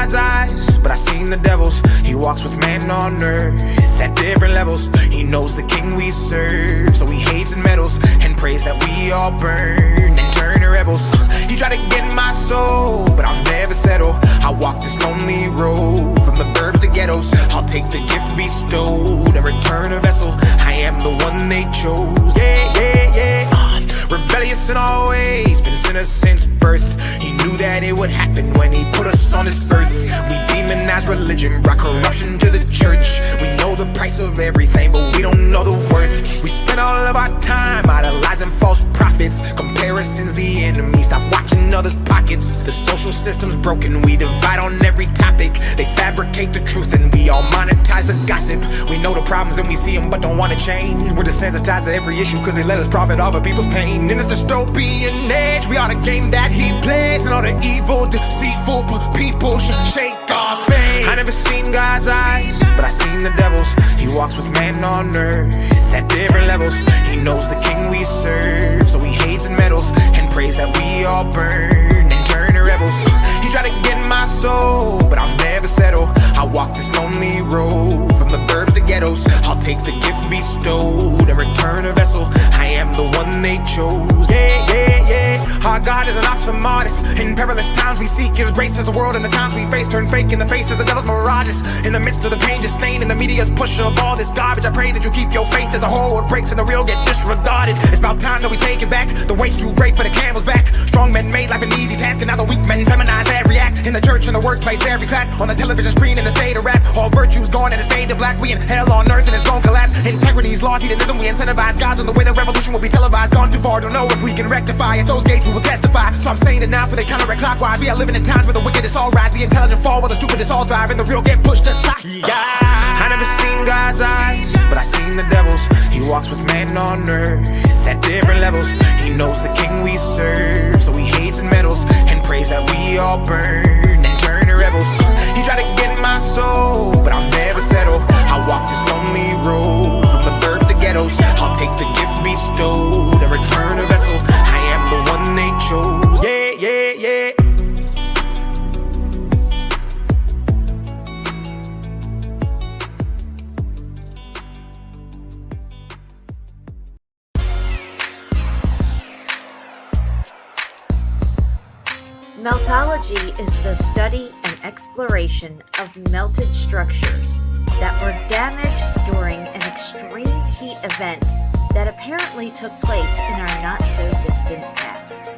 God's eyes, but I seen the devil's. He walks with man on earth at different levels. He knows the king we serve, so he hates and meddles and prays that we all burn and turn to rebels. He tried to get my soul, but I'll never settle. I walk this lonely road from the burbs to ghettos. I'll take the gift bestowed and return a vessel. I am the one they chose. Yeah, yeah, yeah. Rebellious in all ways, been sinners since birth. He knew that it would happen when he put us on this earth. We demonize religion, brought corruption to the church. We know the price of everything, but we don't know the worth. We spend all of our time idolizing false prophets. Comparison's the enemy, stop watching others' pockets. The social system's broken, we divide on every topic. They fabricate the truth and we all monetize the gossip. We know the problems and we see them but don't want to change. We're desensitized to every issue cause they let us profit off of people's pain. In this dystopian age, we are the game that he plays. And all the evil, deceitful people should shake our faith. I never seen God's eyes, but I seen the devil's. He walks with man on earth at different levels. He knows the king we serve, so he hates and meddles and prays that we all burn and turn to rebels. He tried to get my soul, but I'll never settle. I walk this lonely road from the burbs to ghettos. I'll take the gift bestowed and return a vessel. I am the one they chose. Yeah, yeah, yeah. Our God is an awesome artist. In perilous times we seek his grace as the world and the times we face turn fake in the face of the devil's mirages. In the midst of the pain just stained in the media's push of all this garbage, I pray that you keep your faith as the whole world breaks and the real get disregarded. It's about time that we take it back. The weight's too great for the camel's back. Strong men made life an easy task, and now the weak men feminize every act. In the church, in the workplace, every class, on the television screen, in the state of rap. All virtues gone and it's faded black. We in hell on earth and it's gon' collapse. Integrity's lost, hedonism, we incentivize gods on the way the revolution will be televised. Gone too far, don't know if we can rectify. At those gates we will testify. So I'm saying it now so they counteract clockwise. We are living in times where the wicked is all rise. The intelligent fall while the stupid is all thrive. And the real get pushed aside. Yeah. I never seen God's eyes, but I seen the devil's. He walks with man on earth at different levels. He knows the king we serve, so he hates and meddles and prays that we all burn and turn to rebels. He tried to get my soul, but I'll never settle. I walk this lonely road from the burbs to ghettos. I'll take the gift bestowed and return a vessel. I am the one they chose. Yeah, yeah, yeah. Meltology is the study and exploration of melted structures that were damaged during an extreme heat event that apparently took place in our not-so-distant past.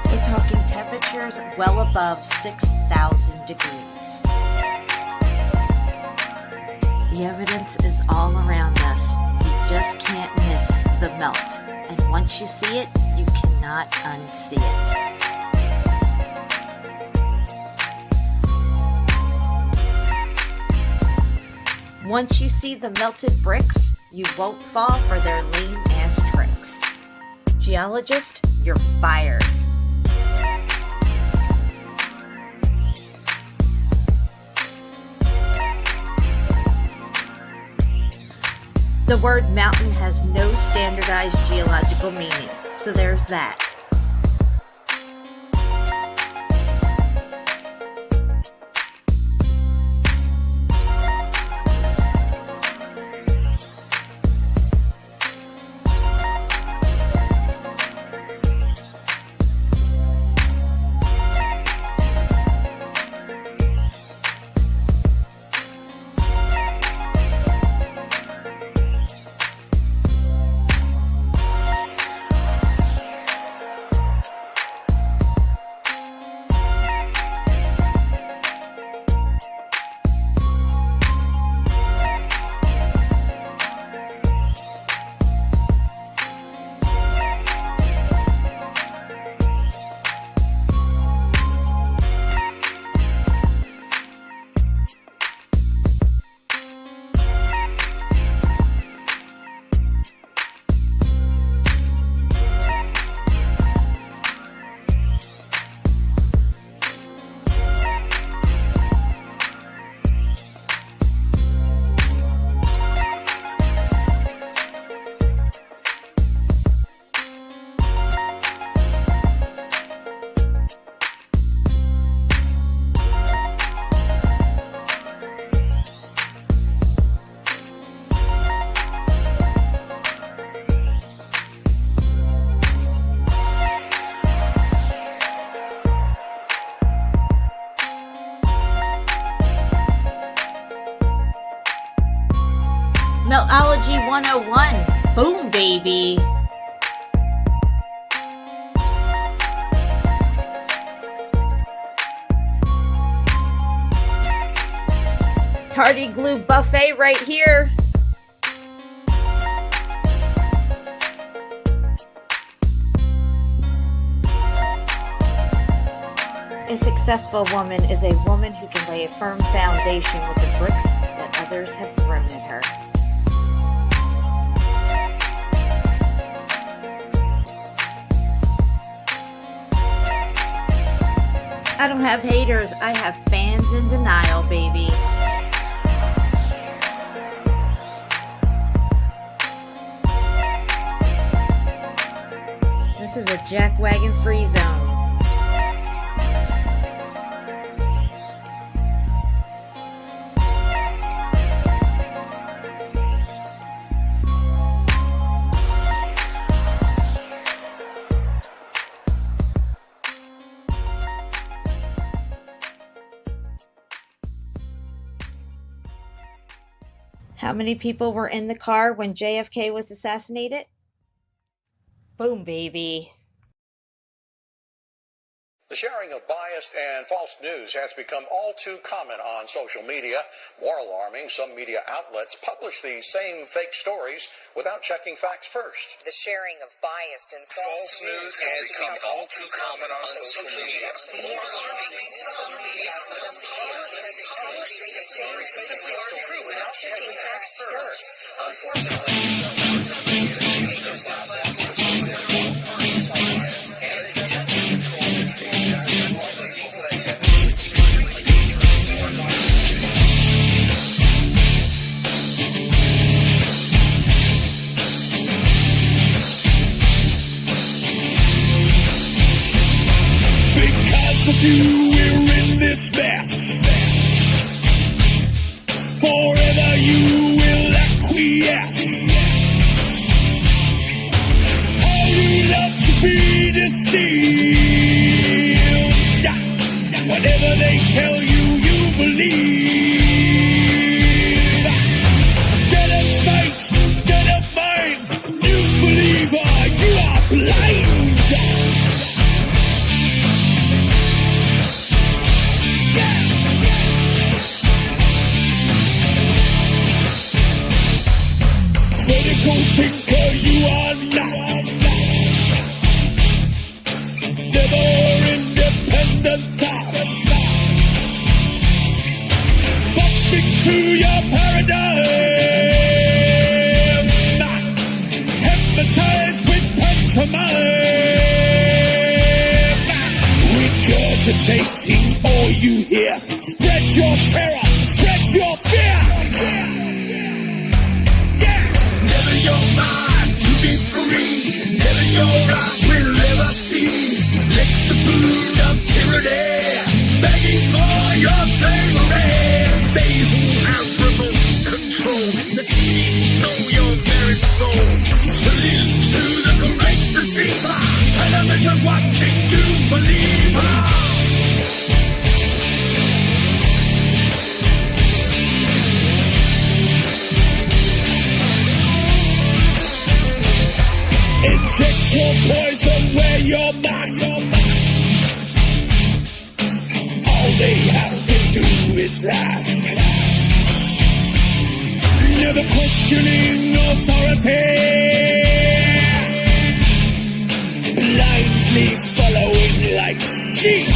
We're talking temperatures well above 6,000 degrees. The evidence is all around us. You just can't miss the melt. And once you see it, you cannot unsee it. Once you see the melted bricks, you won't fall for their lame-ass tricks. Geologist, you're fired. The word mountain has no standardized geological meaning, so there's that. Meltology 101. Boom, baby. Tardy glue buffet right here. A successful woman is a woman who can lay a firm foundation with the bricks that others have thrown at her. I don't have haters, I have fans in denial, baby. This is a jackwagon free zone. How many people were in the car when JFK was assassinated? Boom, baby. The sharing of biased and false news has become all too common on social media. More alarming, some media outlets publish these same fake stories without checking facts first. The sharing of biased and false news has become all too common on social media. More alarming, some media outlets publish these same fake stories without checking facts first. Unfortunately, because of you, we're in this mess. Forever you will acquiesce. How you love to be deceived. Whatever they tell you, you believe. Dead of sight, dead of mind. You believer, you are blind. Critical thinker, you are not. Never independent thought. Busting through your paradigm. Hypnotized with pantomime. Regurgitating all you hear. Spread your terror, spread your fear. Never your mind to be free. Never your eyes will ever see. Lick the boot of tyranny, begging for your slavery. They who have remote control, the keys know your very soul. To live to the great deceiver, television watching news believer. Inject your poison where your mark. All they have to do is ask. Never questioning authority. Blindly following like sheep.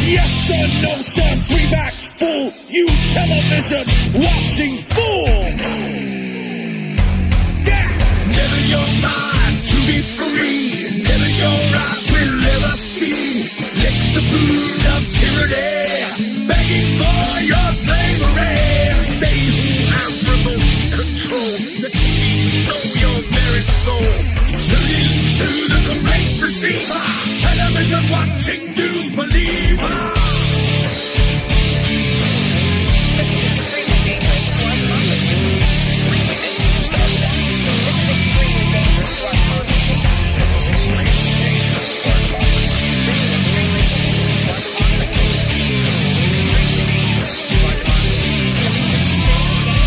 Yes or no, sir, three backs full. You television watching fool. Never your mind to be free. Never your eyes will ever see. Lick the boot of tyranny, begging for your slavery. They who have remote control, the keys know your very soul. To live to the great deceiver, television watching news believer. This is extremely dangerous to our democracy. Extremely dangerous to our democracy. This is extremely dangerous to our democracy. This is extremely dangerous to our democracy. This is extremely dangerous to our democracy. This is extremely dangerous to our democracy. This is extremely dangerous.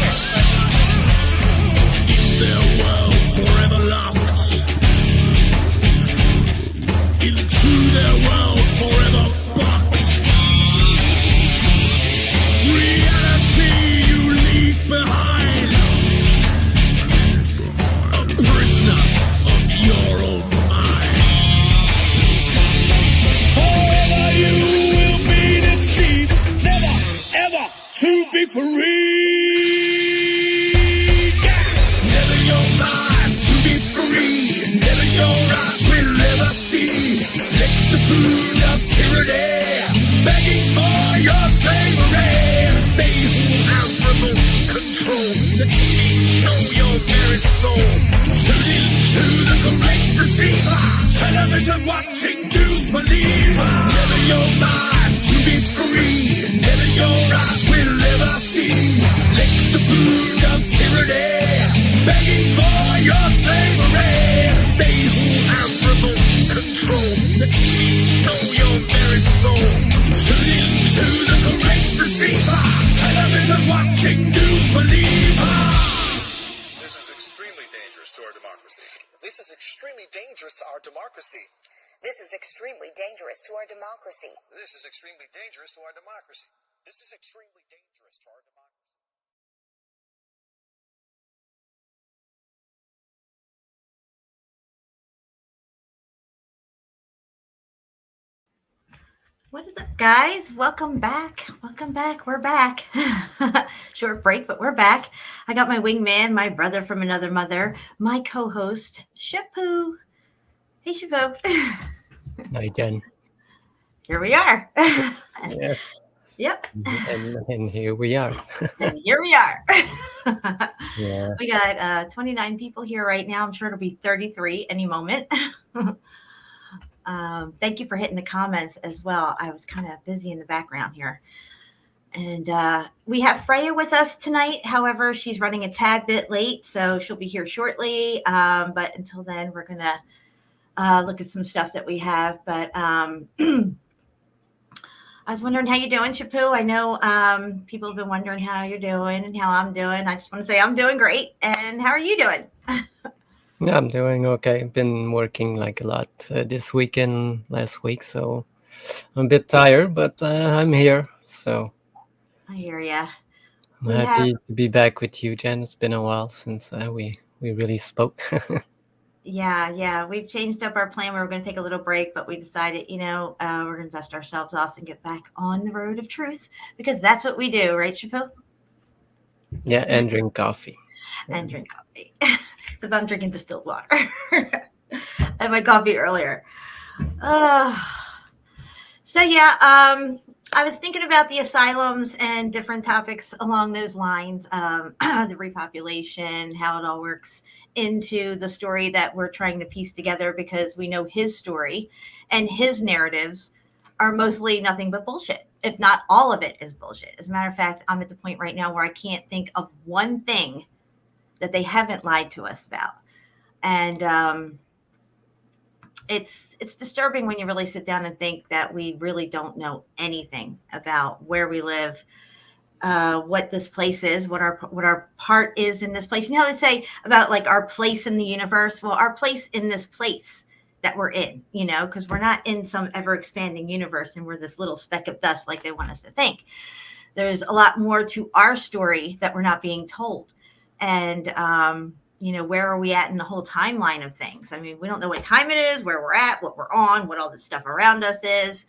free. Never your mind to be free. Never your eyes will ever see. Let the food of tyranny begging for your slavery. They who have remote control, let me know your very soul. Tune into the great deceiver. Television watching news believer. Never your mind to be free. Never your eyes will ever see. Let the food of tyranny begging for your slavery. They who have remote control, let me know your very soul. Tune into the great deceiver. Television watching news believer. This is extremely dangerous to our democracy. This is extremely dangerous to our democracy. This is extremely dangerous to our democracy. This is extremely dangerous to our democracy. This is extremely dangerous to our democracy. What is up, guys? Welcome back. Welcome back. We're back. Short break, but we're back. I got my wingman, my brother from another mother, my co-host, Shapu. Hey, Shapu. Hi, Jen. Here we are. Yes. Yep. And here we are. And here we are. Yeah. We got 29 people here right now. I'm sure it'll be 33 any moment. Thank you for hitting the comments as well. I was kind of busy in the background here. And we have Freya with us tonight. However, she's running a tad bit late, so she'll be here shortly. But until then, we're going to look at some stuff that we have. But I was wondering how you're doing, Shapu. I know people have been wondering how you're doing and how I'm doing. I just want to say I'm doing great. And how are you doing? Yeah, I'm doing okay. I've been working like a lot this weekend, last week, so I'm a bit tired, but I'm here. So I hear ya. I'm happy to be back with you, Jen. It's been a while since we really spoke. Yeah. We've changed up our plan. We were going to take a little break, but we decided, we're going to dust ourselves off and get back on the road of truth because that's what we do, right, Shapu? Yeah, and drink coffee. And drink coffee. So if I'm drinking distilled water. I had my coffee earlier. So yeah, I was thinking about the asylums and different topics along those lines. The repopulation, how it all works into the story that we're trying to piece together because we know his story and his narratives are mostly nothing but bullshit. If not all of it is bullshit. As a matter of fact, I'm at the point right now where I can't think of one thing that they haven't lied to us about. And it's disturbing when you really sit down and think that we really don't know anything about where we live, what this place is, what our part is in this place. You know how they say about like our place in the universe? Well, our place in this place that we're in, because we're not in some ever expanding universe and we're this little speck of dust like they want us to think. There's a lot more to our story that we're not being told. And, where are we at in the whole timeline of things? I mean, we don't know what time it is, where we're at, what we're on, what all this stuff around us is.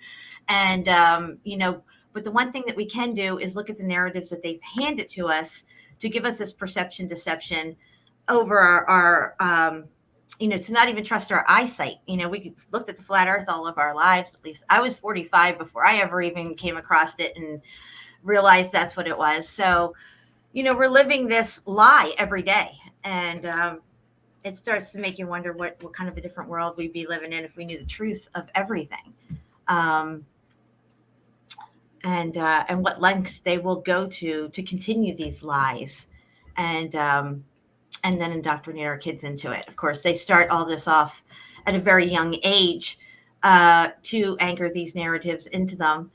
And, but the one thing that we can do is look at the narratives that they've handed to us to give us this deception over our to not even trust our eyesight. We looked at the flat earth all of our lives. At least I was 45 before I ever even came across it and realized that's what it was. So, we're living this lie every day. And it starts to make you wonder what kind of a different world we'd be living in if we knew the truth of everything. And what lengths they will go to continue these lies and then indoctrinate our kids into it. Of course, they start all this off at a very young age to anchor these narratives into them.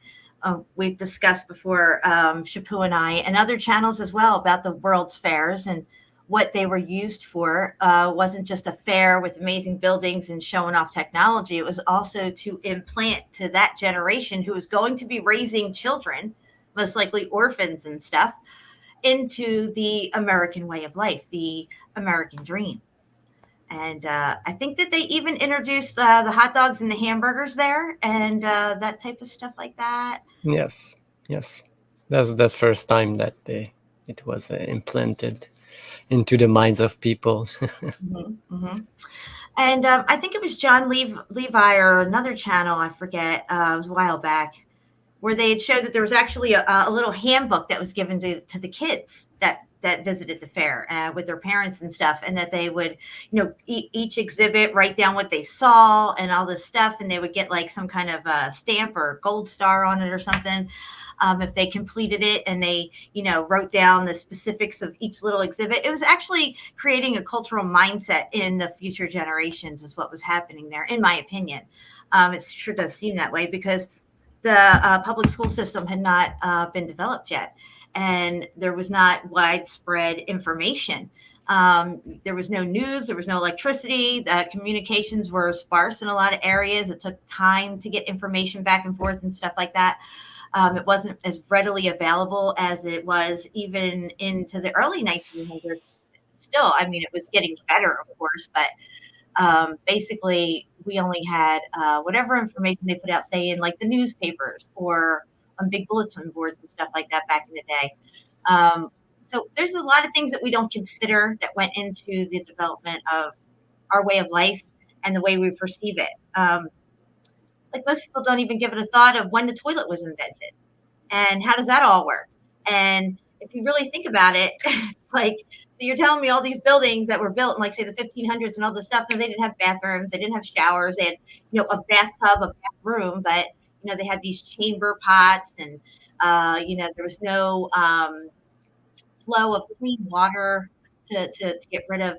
We've discussed before, Shapu and I, and other channels as well, about the World's Fairs and what they were used for. Wasn't just a fair with amazing buildings and showing off technology. It was also to implant to that generation who was going to be raising children, most likely orphans and stuff, into the American way of life, the American dream. And I think that they even introduced the hot dogs and the hamburgers there and that type of stuff like that. Yes. That's the first time that it was implanted into the minds of people. And I think it was John Levi or another channel, I forget, it was a while back, where they had showed that there was actually a little handbook that was given to the kids that visited the fair with their parents and stuff, and that they would, each exhibit write down what they saw and all this stuff, and they would get like some kind of stamp or gold star on it or something. If they completed it and they, wrote down the specifics of each little exhibit. It was actually creating a cultural mindset in the future generations is what was happening there, in my opinion. It sure does seem that way because the public school system had not been developed yet, and there was not widespread information. There was no news, there was no electricity, the communications were sparse in a lot of areas. It took time to get information back and forth and stuff like that. It wasn't as readily available as it was even into the early 1900s. Still, I mean, it was getting better, of course, but basically we only had whatever information they put out, say in like the newspapers or on big bulletin boards and stuff like that back in the day. So there's a lot of things that we don't consider that went into the development of our way of life and the way we perceive it. Like most people don't even give it a thought of when the toilet was invented and how does that all work. And if you really think about it, it's like, so you're telling me all these buildings that were built in like say the 1500s and all this stuff, and they didn't have bathrooms, they didn't have showers, they had, a bathtub, a bathroom, but they had these chamber pots and there was no flow of clean water to get rid of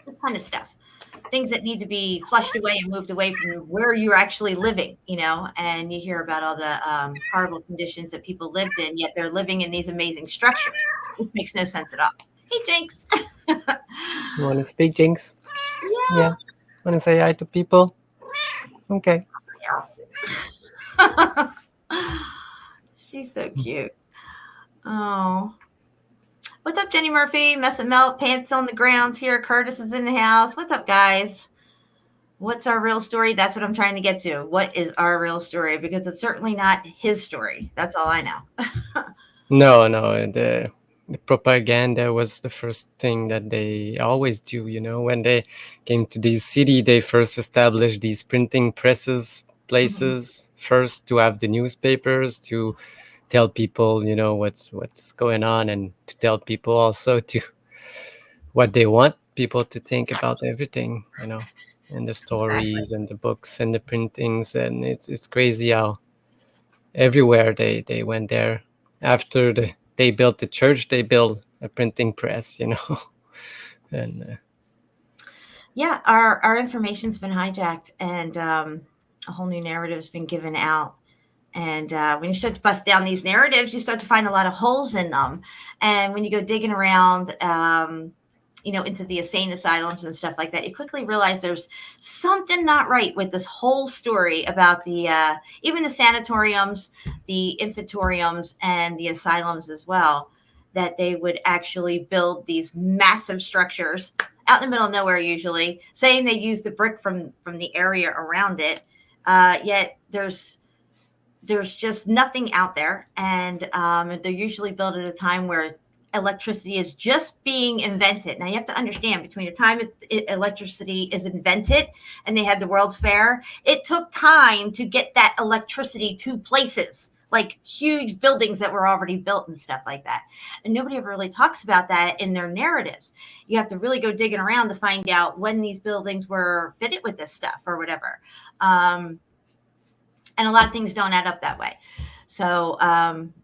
this kind of stuff. Things that need to be flushed away and moved away from where you're actually living, and you hear about all the horrible conditions that people lived in, yet they're living in these amazing structures, which makes no sense at all. Hey, Jinx. You want to speak, Jinx? Yeah. Want to say hi to people? Okay. She's so cute. Oh. What's up, Jenny Murphy? Mess and Melt, pants on the grounds here. Curtis is in the house. What's up, guys? What's our real story? That's what I'm trying to get to. What is our real story? Because it's certainly not his story. That's all I know. No, the propaganda was the first thing that they always do. When they came to this city, they first established these printing presses places first to have the newspapers to tell people, what's going on, and to tell people also to what they want people to think about everything, and the stories and the books and the printings. And it's crazy how everywhere they went there. After they built the church, they built a printing press, and yeah, our information's been hijacked, and a whole new narrative's been given out. And when you start to bust down these narratives, you start to find a lot of holes in them. And when you go digging around, into the insane asylums and stuff like that, you quickly realize there's something not right with this whole story about the even the sanatoriums, the infantoriums, and the asylums as well, that they would actually build these massive structures out in the middle of nowhere, usually saying they use the brick from the area around it, yet there's just nothing out there. And they're usually built at a time where electricity is just being invented. Now you have to understand, between the time electricity is invented and they had the World's Fair, it took time to get that electricity to places, like huge buildings that were already built and stuff like that. And nobody ever really talks about that in their narratives. You have to really go digging around to find out when these buildings were fitted with this stuff or whatever. And a lot of things don't add up that way. So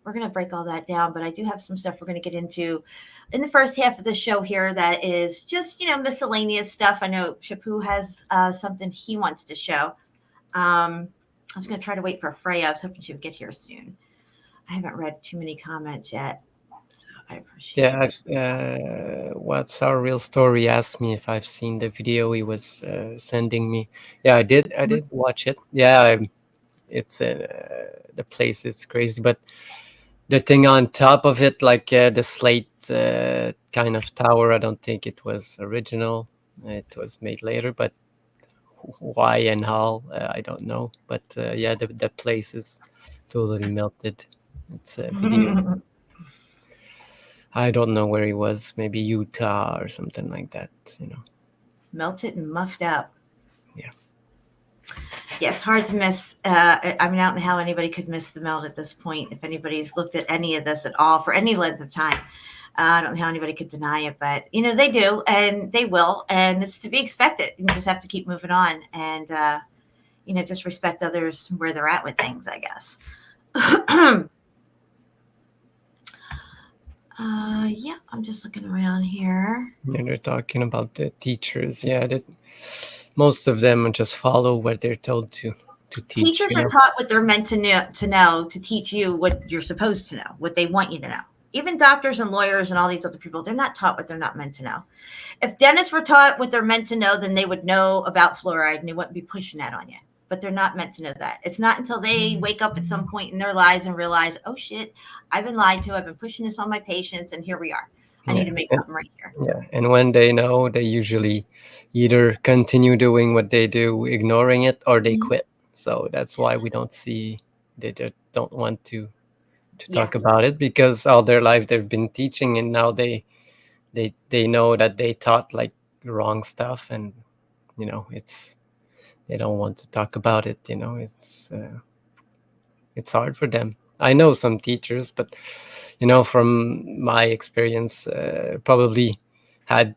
we're going to break all that down, but I do have some stuff we're going to get into in the first half of the show here that is just, miscellaneous stuff. I know Shapu has something he wants to show. I was going to try to wait for Freya. I was hoping she would get here soon. I haven't read too many comments yet, so I appreciate it. What's our real story asked me if I've seen the video he was sending me. Yeah, I did watch it. Yeah, it's the place is crazy, but the thing on top of it, like the slate kind of tower, I don't think it was original. It was made later, but why and how, I don't know. But yeah, the place is totally melted. It's a video. I don't know where he was. Maybe Utah or something like that. Melted and muffed up. Yeah. Yeah, it's hard to miss. I don't know how anybody could miss the melt at this point. If anybody's looked at any of this at all for any length of time, I don't know how anybody could deny it, but they do, and they will, and it's to be expected. You just have to keep moving on, and just respect others where they're at with things, I guess. Yeah, I'm just looking around here. Yeah, they're talking about the teachers. Yeah, that most of them just follow what they're told to teach. Teachers are taught what they're meant to know to teach you what you're supposed to know, what they want you to know. Even doctors and lawyers and all these other people, they're not taught what they're not meant to know. If dentists were taught what they're meant to know, then they would know about fluoride and they wouldn't be pushing that on you. But they're not meant to know that. It's not until they wake up at some point in their lives and realize, oh shit, I've been lied to. I've been pushing this on my patients, and here we are. I need to make something right here. Yeah, and when they know, they usually either continue doing what they do, ignoring it, or they quit. So that's why we don't see, they just don't want to talk about it, because all their life they've been teaching, and now they know that they taught like wrong stuff, and it's, they don't want to talk about it. It's hard for them. I know some teachers, but from my experience, probably had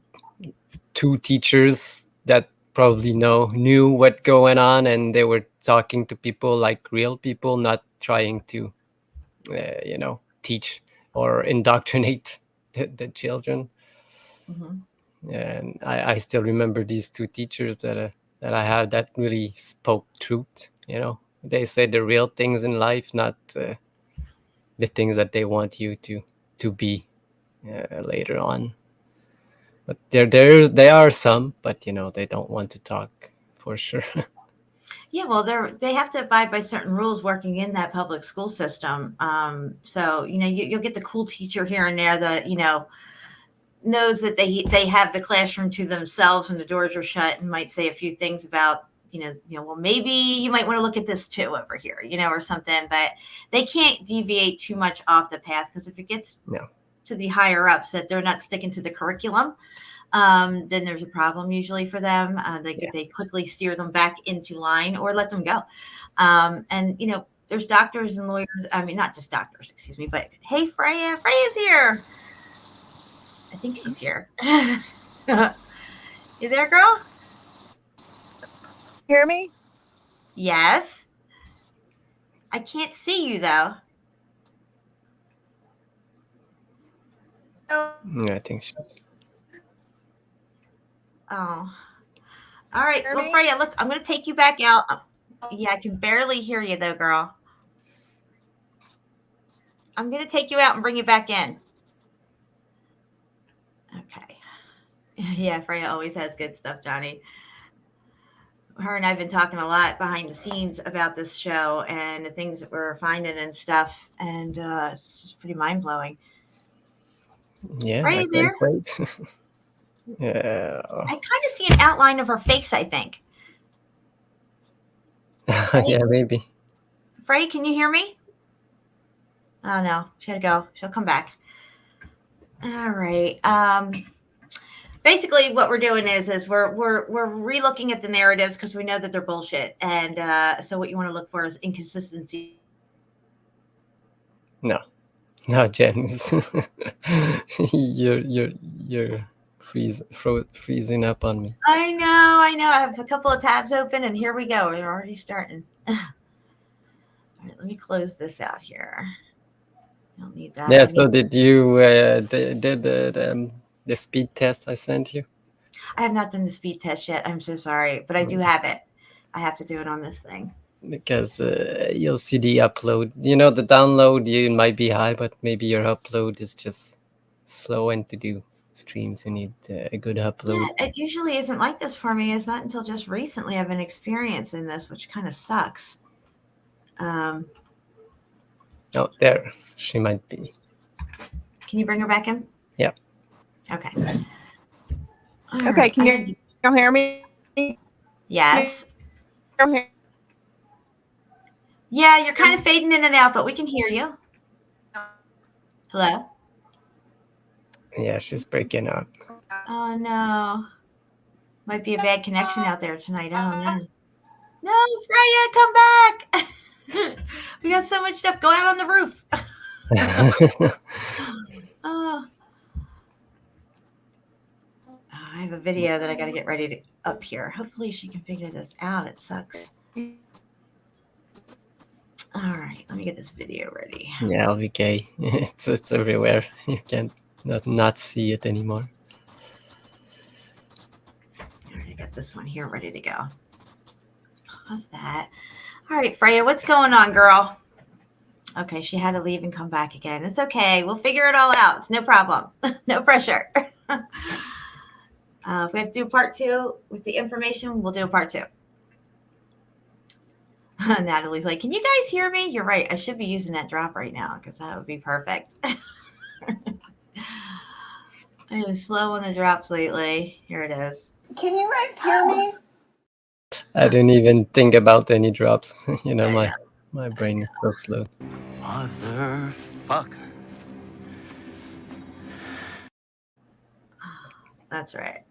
2 teachers that probably knew what going on, and they were talking to people like real people, not trying to teach or indoctrinate the children. And I still remember these 2 teachers that I had that really spoke truth. They said the real things in life, not the things that they want you to be later on. But there are some, but they don't want to talk, for sure. Yeah, well, they have to abide by certain rules working in that public school system. So you'll get the cool teacher here and there that knows that they have the classroom to themselves and the doors are shut, and might say a few things about well, maybe you might want to look at this too over here, or something. But they can't deviate too much off the path, because if it gets to the higher ups that they're not sticking to the curriculum, then there's a problem usually for them. They quickly steer them back into line or let them go. And there's doctors and lawyers. I mean, not just doctors, excuse me, but hey, Freya's here. I think she's here. You there, girl? Hear me? Yes. I can't see you though. Yeah, I think she's. Oh. All right. Well, Freya, look, I'm going to take you back out. Yeah, I can barely hear you though, girl. I'm going to take you out and bring you back in. Okay. Yeah, Freya always has good stuff, Johnny. Her and I've been talking a lot behind the scenes about this show and the things that we're finding and stuff, and it's just pretty mind-blowing. Yeah, Are you there? Yeah. I kind of see an outline of her face, I think. Yeah, maybe. Freya, can you hear me? Oh no, she had to go. She'll come back. All right. Basically, what we're doing is we're relooking at the narratives, because we know that they're bullshit, and so what you want to look for is inconsistency. No, Jen, you're freezing up on me. I know. I have a couple of tabs open, and here we go. We're already starting. All right, let me close this out here. I don't need that. Yeah. So did you did the speed test I sent you? I have not done the speed test yet. I'm so sorry, but I do have it. I have to do it on this thing. Because you'll see the upload. The download, you might be high, but maybe your upload is just slow, and to do streams you need a good upload. Yeah, it usually isn't like this for me. It's not until just recently I've been experiencing this, which kind of sucks. Oh, there she might be. Can you bring her back in? Yeah. Okay. Okay, right. Can you hear me? Yes. Yeah, you're kind of fading in and out, but we can hear you. Hello? Yeah, she's breaking up. Oh, no. Might be a bad connection out there tonight. I don't know. No, Freya, come back. We got so much stuff. Go out on the roof. Oh. I have a video that I got to get ready to up here. Hopefully she can figure this out. It sucks. All right, let me get this video ready. Yeah, LVK. It's everywhere. You can't not see it anymore. All right, I got this one here ready to go. Let's pause that. All right, Freya, what's going on, girl? Okay, she had to leave and come back again. It's okay. We'll figure it all out. It's no problem. No pressure. If we have to do part 2 with the information, we'll do a part 2. Natalie's like, can you guys hear me? You're right. I should be using that drop right now because that would be perfect. I am slow on the drops lately. Here it is. Can you guys hear me? I didn't even think about any drops. My brain is so slow. Motherfucker. That's right.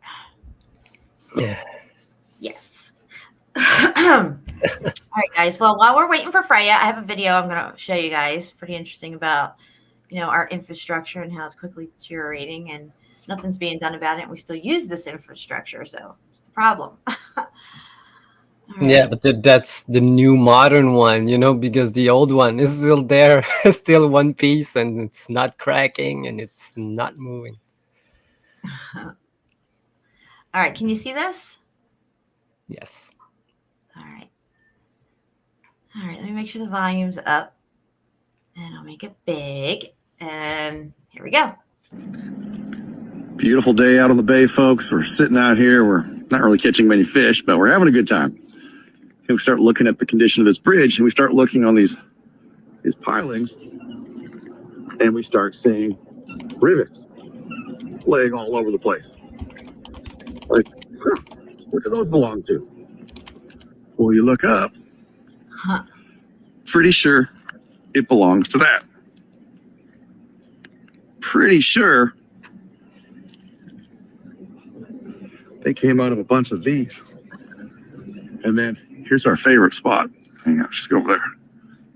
Yeah. Yes. All right, guys. Well, while we're waiting for Freya, I have a video I'm going to show you guys. Pretty interesting about, our infrastructure and how it's quickly deteriorating and nothing's being done about it. And we still use this infrastructure, so it's the problem. Right. Yeah, but that's the new modern one, because the old one is still there, still one piece, and it's not cracking and it's not moving. All right, can you see this? Yes. All right, let me make sure the volume's up, and I'll make it big, and here we go. Beautiful day out on the bay, folks. We're sitting out here. We're not really catching many fish, but we're having a good time. And we start looking at the condition of this bridge, and we start looking on these pilings, and we start seeing rivets laying all over the place. Like, what do those belong to? Well, you look up, pretty sure it belongs to that. Pretty sure they came out of a bunch of these. And then here's our favorite spot. Hang on, just go over there.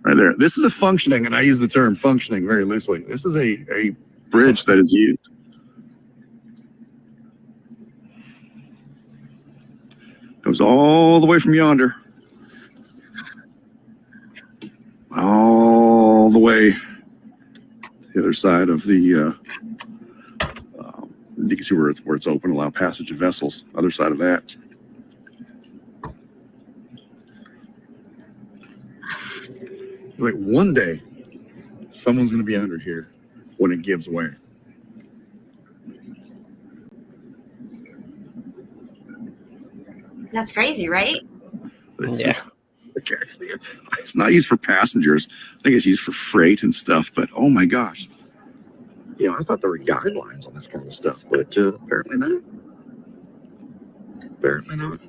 Right there. This is a functioning, and I use the term functioning very loosely. This is a bridge that is used. Goes all the way from yonder. All the way to the other side of the, you can see where it's open, allow passage of vessels. Other side of that. Like one day, someone's going to be under here when it gives way. That's crazy, right? It's not used for passengers. I think it's used for freight and stuff. But oh my gosh, I thought there were guidelines on this kind of stuff, but apparently not. Apparently not.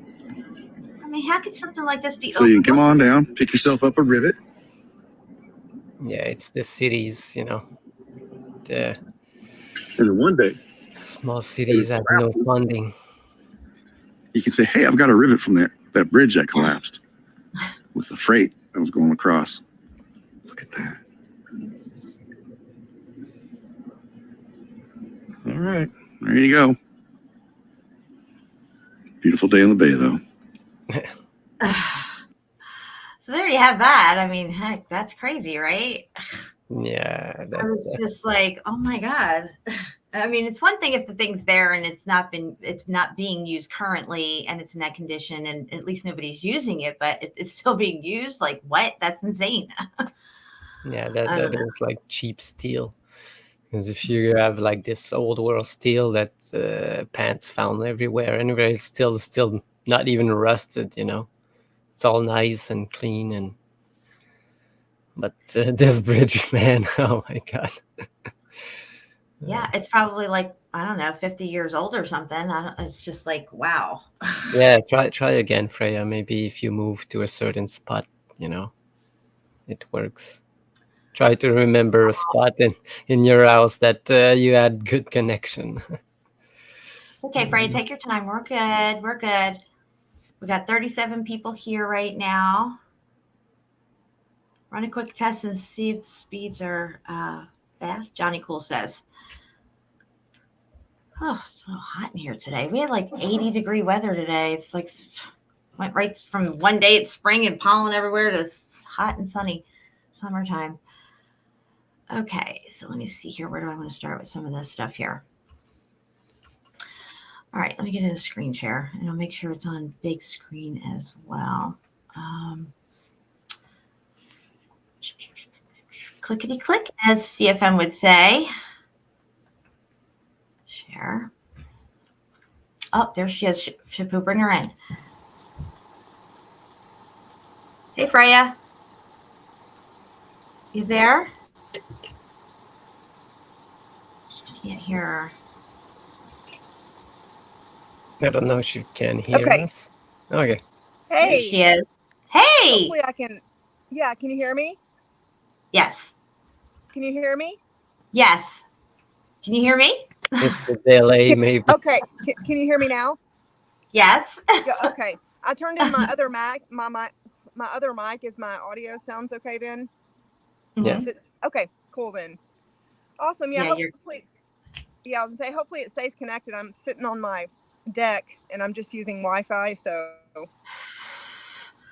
I mean, how could something like this be? So you can come on down, pick yourself up a rivet. Yeah, it's the cities, the And then one day, small cities have no funding. You can say, hey, I've got a rivet from that bridge that collapsed with the freight that was going across. Look at that. All right, there you go. Beautiful day on the bay, though. So there you have that. I mean, heck, that's crazy, right? Yeah. I was just like, oh my God. I mean, it's one thing if the thing's there and it's not being used currently and it's in that condition and at least nobody's using it, but it's still being used. Like, what? That's insane. Yeah, that is like cheap steel. Because if you have like this old world steel that pants found everywhere, it's still not even rusted, It's all nice and clean but this bridge, man, oh my God. Yeah, it's probably like, I don't know, 50 years old or something. It's just like, wow. Yeah, try again, Freya. Maybe if you move to a certain spot, it works. Try to remember a spot in your house that you had good connection. Okay, Freya, take your time. We're good. We're good. We got 37 people here right now. Run a quick test and see if the speeds are fast. Johnny Cool says. Oh, so hot in here today. We had like 80-degree weather today. It's like went right from one day it's spring and pollen everywhere to hot and sunny summertime. Okay, so let me see here. Where do I want to start with some of this stuff here? All right, let me get in a screen share, and I'll make sure it's on big screen as well. Clickety click, as CFM would say. Share. Oh, there she is. Shapu, bring her in. Hey, Freya. You there? Can't hear her. I don't know if she can hear us. Okay. There Hey. she is. Hey. Hopefully I can. Yeah, can you hear me? Yes. Can you hear me? Yes. Can you hear me? It's the delay, maybe. Okay. Can you hear me now? Yes. Yeah, okay. I turned in my other mic. My other mic. Is my audio sounds okay then? Yes. Okay, cool then. Awesome. Yeah, Yeah, hopefully. Yeah, I was gonna say hopefully it stays connected. I'm sitting on my deck and I'm just using Wi-Fi, so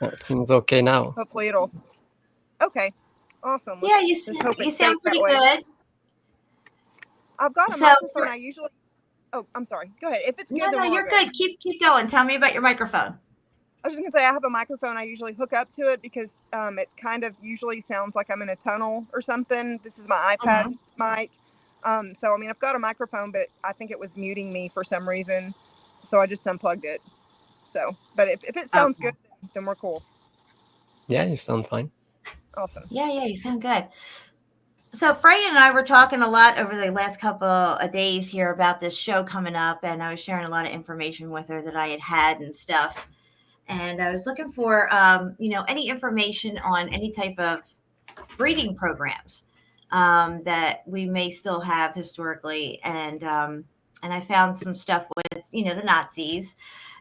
That seems okay now. hopefully it'll. Okay. Awesome. Yeah, you sound pretty good. I've got a microphone. I usually. Oh, I'm sorry. Go ahead. If it's good, No, you're good. Keep going. Tell me about your microphone. I was just gonna say I have a microphone. I usually hook up to it because it kind of usually sounds like I'm in a tunnel or something. This is my iPad mic. So I mean, I've got a microphone, but I think it was muting me for some reason, so I just unplugged it. So, but if it sounds good, then we're cool. Yeah, you sound fine. Awesome. Yeah, you sound good. So Freya and I were talking a lot over the last couple of days here about this show coming up, and I was sharing a lot of information with her that I had and stuff. And I was looking for, any information on any type of breeding programs that we may still have historically. And I found some stuff with, the Nazis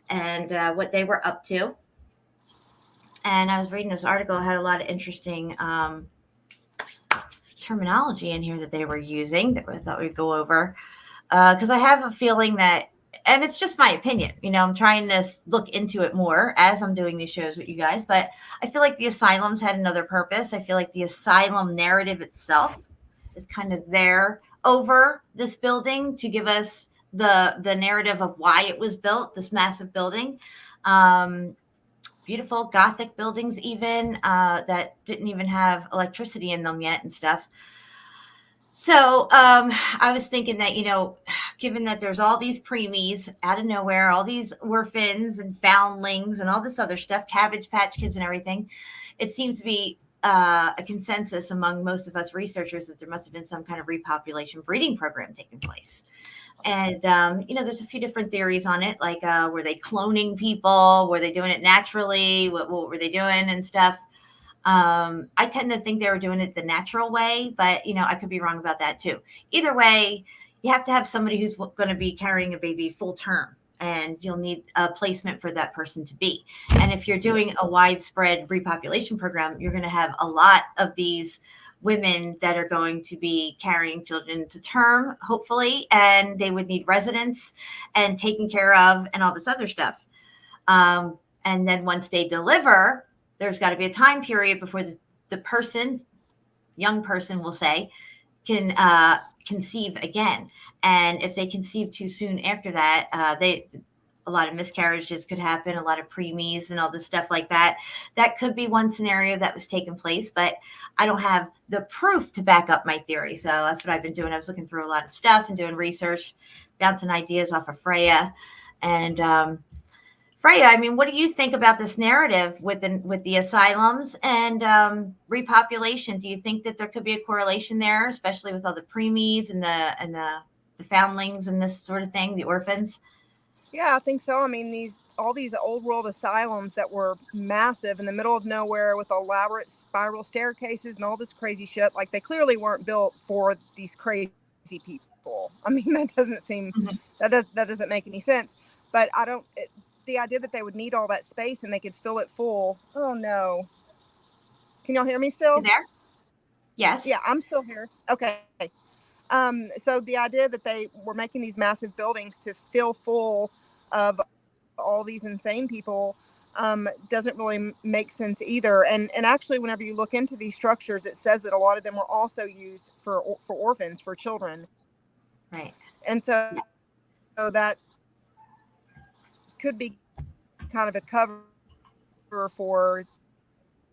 and what they were up to. And I was reading this article, had a lot of interesting terminology in here that they were using that I thought we'd go over. Because I have a feeling that, and it's just my opinion, I'm trying to look into it more as I'm doing these shows with you guys, but I feel like the asylums had another purpose. I feel like the asylum narrative itself is kind of there over this building to give us the narrative of why it was built, this massive building. Beautiful Gothic buildings even that didn't even have electricity in them yet and stuff. So I was thinking that, given that there's all these preemies out of nowhere, all these orphans and foundlings and all this other stuff, Cabbage Patch Kids and everything, it seems to be a consensus among most of us researchers that there must have been some kind of repopulation breeding program taking place. And, there's a few different theories on it, like were they cloning people? Were they doing it naturally? What were they doing and stuff? I tend to think they were doing it the natural way, but, I could be wrong about that too. Either way, you have to have somebody who's going to be carrying a baby full term, and you'll need a placement for that person to be. And if you're doing a widespread repopulation program, you're going to have a lot of these women that are going to be carrying children to term, hopefully, and they would need residence and taken care of and all this other stuff. And then once they deliver, there's got to be a time period before the person, young person, we'll say, can conceive again. And if they conceive too soon after that, a lot of miscarriages could happen, a lot of preemies and all this stuff like that. That could be one scenario that was taking place, but I don't have the proof to back up my theory. So that's what I've been doing. I was looking through a lot of stuff and doing research, bouncing ideas off of Freya. And Freya, I mean, what do you think about this narrative with the asylums and repopulation? Do you think that there could be a correlation there, especially with all the preemies and the foundlings and this sort of thing, the orphans? Yeah, I think so. I mean, all these old world asylums that were massive in the middle of nowhere with elaborate spiral staircases and all this crazy shit. Like, they clearly weren't built for these crazy people. I mean, that doesn't seem, that doesn't make any sense. But the idea that they would need all that space and they could fill it full. Oh no. Can y'all hear me still? You there? Yes. Yeah, I'm still here. Okay. So the idea that they were making these massive buildings to fill full of all these insane people doesn't really make sense either. And actually, whenever you look into these structures, it says that a lot of them were also used for orphans, for children. Right. And so that could be kind of a cover for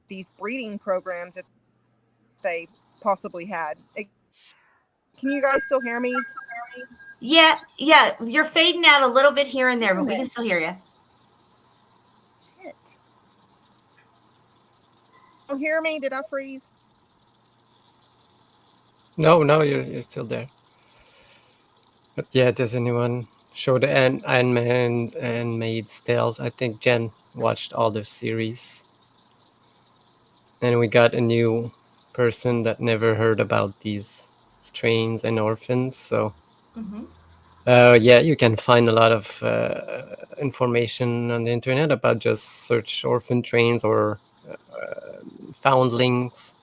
these breeding programs that they possibly had. Can you guys still hear me? Yeah. You're fading out a little bit here and there, but we can still hear you. Shit. Don't hear me? Did I freeze? No, you're still there. But yeah, does anyone show the Handmaid's Tales? I think Jen watched all the series. And we got a new person that never heard about these strains and orphans. So, yeah, you can find a lot of information on the internet about just search orphan trains or foundlings.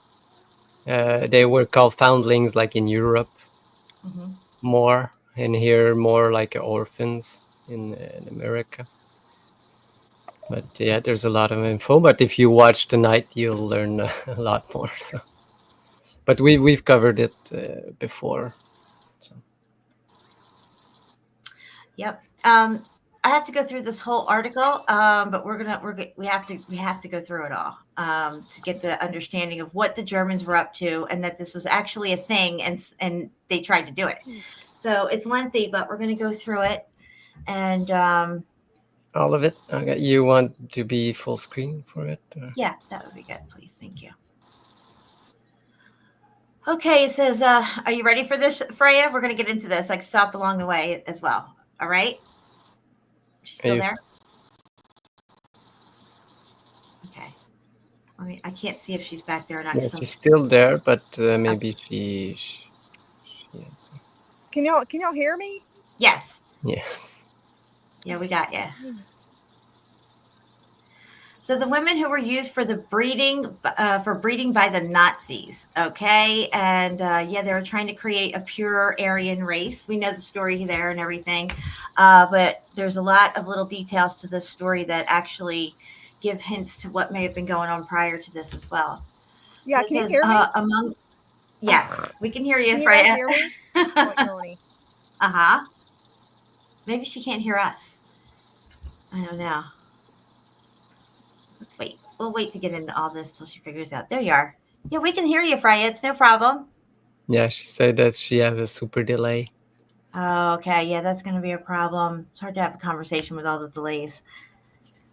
They were called foundlings like in Europe more, and here more like orphans in America. But yeah, there's a lot of info. But if you watch tonight, you'll learn a lot more. So, but we've covered it before. So. Yep. I have to go through this whole article, but we have to go through it all to get the understanding of what the Germans were up to, and that this was actually a thing, and they tried to do it. So it's lengthy, but we're going to go through it, and all of it. Okay. You want to be full screen for it? Or? Yeah, that would be good, please. Thank you. Okay, it says, are you ready for this, Freya? We're going to get into this, like, stop along the way as well. All right? She's still there? Okay. I can't see if she's back there or not. Yeah, she's still there, but maybe she is. Can y'all hear me? Yes. Yes. Yeah, we got you. So the women who were used for the breeding by the Nazis, okay? And yeah, they were trying to create a pure Aryan race. We know the story there and everything, but there's a lot of little details to this story that actually give hints to what may have been going on prior to this as well. Yeah, so can you hear me? Yes, we can hear you, Can Freya. You guys hear me? Maybe she can't hear us. I don't know. Let's wait. We'll wait to get into all this till she figures out. There you are. Yeah, we can hear you, Freya. It's no problem. Yeah, she said that she has a super delay. Oh, okay. Yeah, that's going to be a problem. It's hard to have a conversation with all the delays.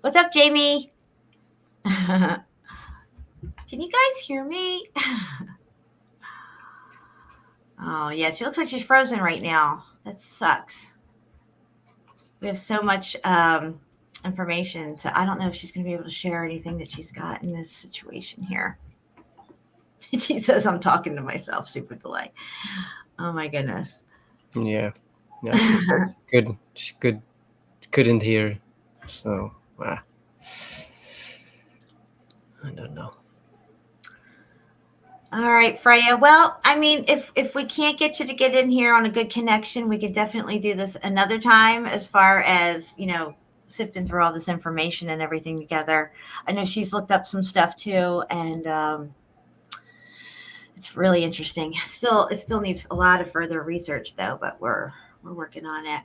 What's up, Jamie? Can you guys hear me? Oh, yeah. She looks like she's frozen right now. That sucks. We have so much information. I don't know if she's going to be able to share anything that she's got in this situation here. She says, I'm talking to myself. Super delay. Oh, my goodness. Yeah. She couldn't hear. So, I don't know. All right, Freya. Well, I mean, if we can't get you to get in here on a good connection, we could definitely do this another time as far as, sifting through all this information and everything together. I know she's looked up some stuff too, and it's really interesting. It still needs a lot of further research though, but we're working on it.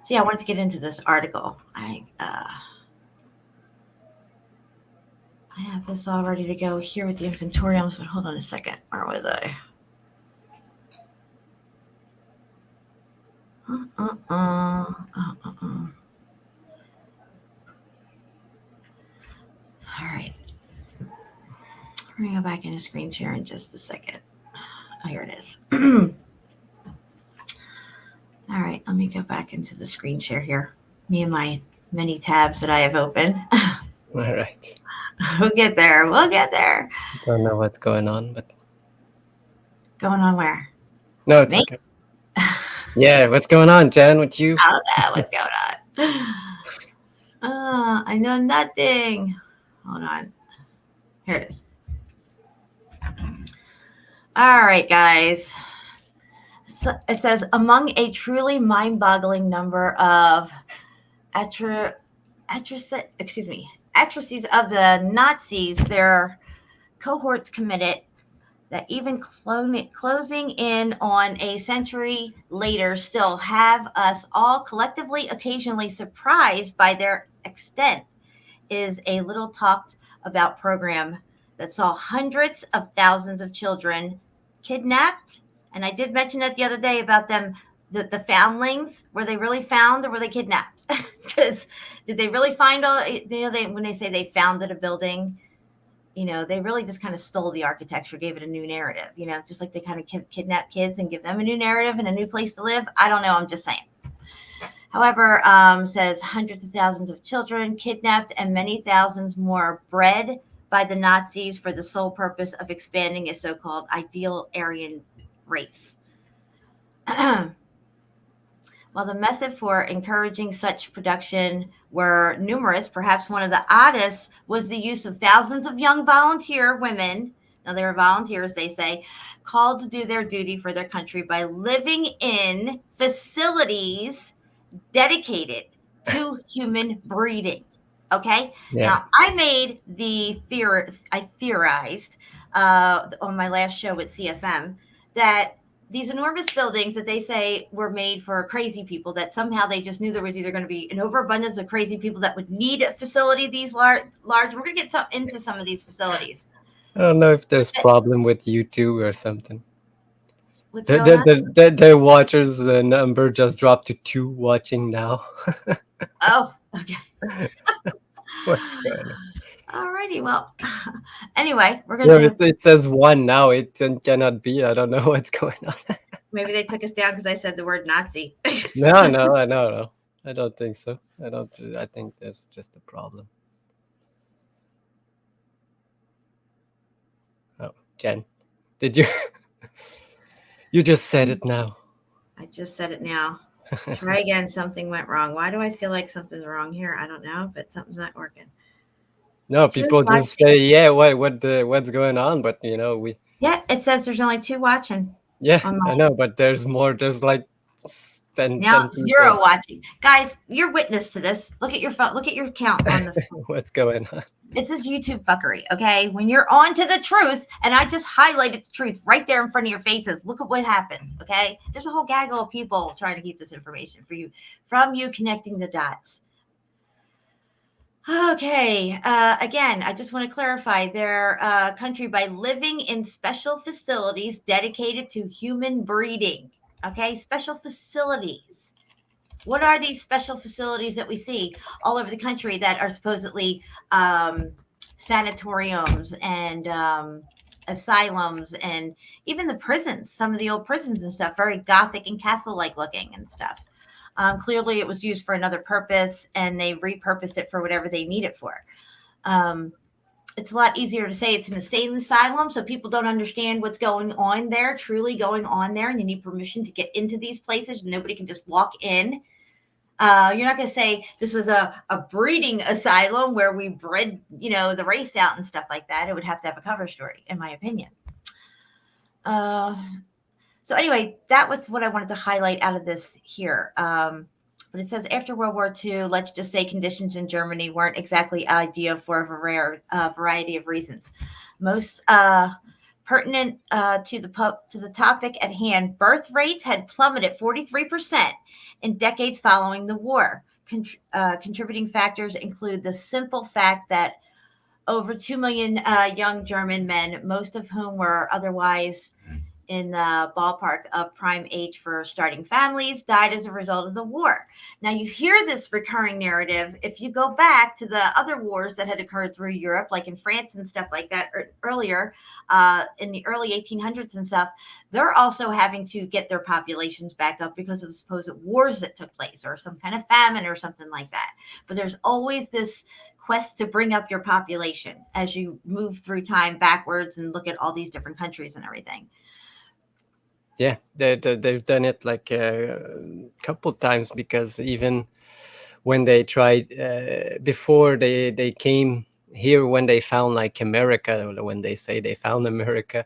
So yeah, I wanted to get into this article. I have this all ready to go here with the inventorium. So hold on a second. Where was I? All right. We're going to go back into screen share in just a second. Oh, here it is. All right. Let me go back into the screen share here. Me and my many tabs that I have open. All right. We'll get there. We'll get there. Don't know what's going on, but Going on where? no, it's Me? okay. Yeah, what's going on, Jen, with you? I don't know what's going on. I know nothing. Hold on. Here it is. All right, guys. So it says, among a truly mind-boggling number of atrocities of the Nazis, their cohorts committed that even closing in on a century later still have us all collectively occasionally surprised by their extent is a little talked about program that saw hundreds of thousands of children kidnapped. And I did mention that the other day about them, the foundlings. Were they really found or were they kidnapped? Because did they really find all, when they say they founded a building, they really just kind of stole the architecture, gave it a new narrative, just like they kind of kidnap kids and give them a new narrative and a new place to live. I don't know. I'm just saying. However, says hundreds of thousands of children kidnapped and many thousands more bred by the Nazis for the sole purpose of expanding a so-called ideal Aryan race. While the method for encouraging such production were numerous, perhaps one of the oddest was the use of thousands of young volunteer women. Now, they were volunteers, they say, called to do their duty for their country by living in facilities dedicated to human breeding. Okay. Yeah. Now, I made I theorized on my last show with CFM that these enormous buildings that they say were made for crazy people, that somehow they just knew there was either going to be an overabundance of crazy people that would need a facility these large. We're going to get into some of these facilities. I don't know if there's problem with YouTube or something. What's going on? The watchers number just dropped to 2 watching now. Oh, okay. What's going on? Alrighty, well, anyway, we're gonna. It says 1 now. It cannot be. I don't know what's going on. Maybe they took us down because I said the word Nazi. No, I don't think so. I think there's just a problem. Oh, Jen, did you? You just said it now. I just said it now. Try again. Something went wrong. Why do I feel like something's wrong here? I don't know, but something's not working. No, people just say, "Yeah, what's going on?" But we. Yeah, it says there's only 2 watching. Yeah, I know, but there's more. There's like 10. Now 10 0 watching. Guys, you're witness to this. Look at your phone. Look at your count on the phone. What's going on? This is YouTube fuckery, okay? When you're on to the truth, and I just highlighted the truth right there in front of your faces. Look at what happens, okay? There's a whole gaggle of people trying to keep this information from you connecting the dots. Okay. Again, I just want to clarify their country by living in special facilities dedicated to human breeding. Okay, special facilities. What are these special facilities that we see all over the country that are supposedly sanatoriums and asylums and even the prisons, some of the old prisons and stuff, very Gothic and castle-like looking and stuff. Clearly, it was used for another purpose, and they repurposed it for whatever they need it for. It's a lot easier to say it's an insane asylum, so people don't understand what's going on there, truly going on there, and you need permission to get into these places. Nobody can just walk in. You're not going to say this was a breeding asylum where we bred, the race out and stuff like that. It would have to have a cover story, in my opinion. So anyway, that was what I wanted to highlight out of this here. But it says after World War II, let's just say conditions in Germany weren't exactly ideal for a variety of reasons. Most pertinent to the topic at hand, birth rates had plummeted 43% in decades following the war. Contributing factors include the simple fact that over 2 million young German men, most of whom were otherwise in the ballpark of prime age for starting families died as a result of the war. Now, you hear this recurring narrative. If you go back to the other wars that had occurred through Europe, like in France and stuff like that earlier, in the early 1800s and stuff, they're also having to get their populations back up because of supposed wars that took place or some kind of famine or something like that. But there's always this quest to bring up your population as you move through time backwards and look at all these different countries and everything. Yeah, they've done it like a couple times, because even when they tried before they came here, when they found like America, when they say they found America,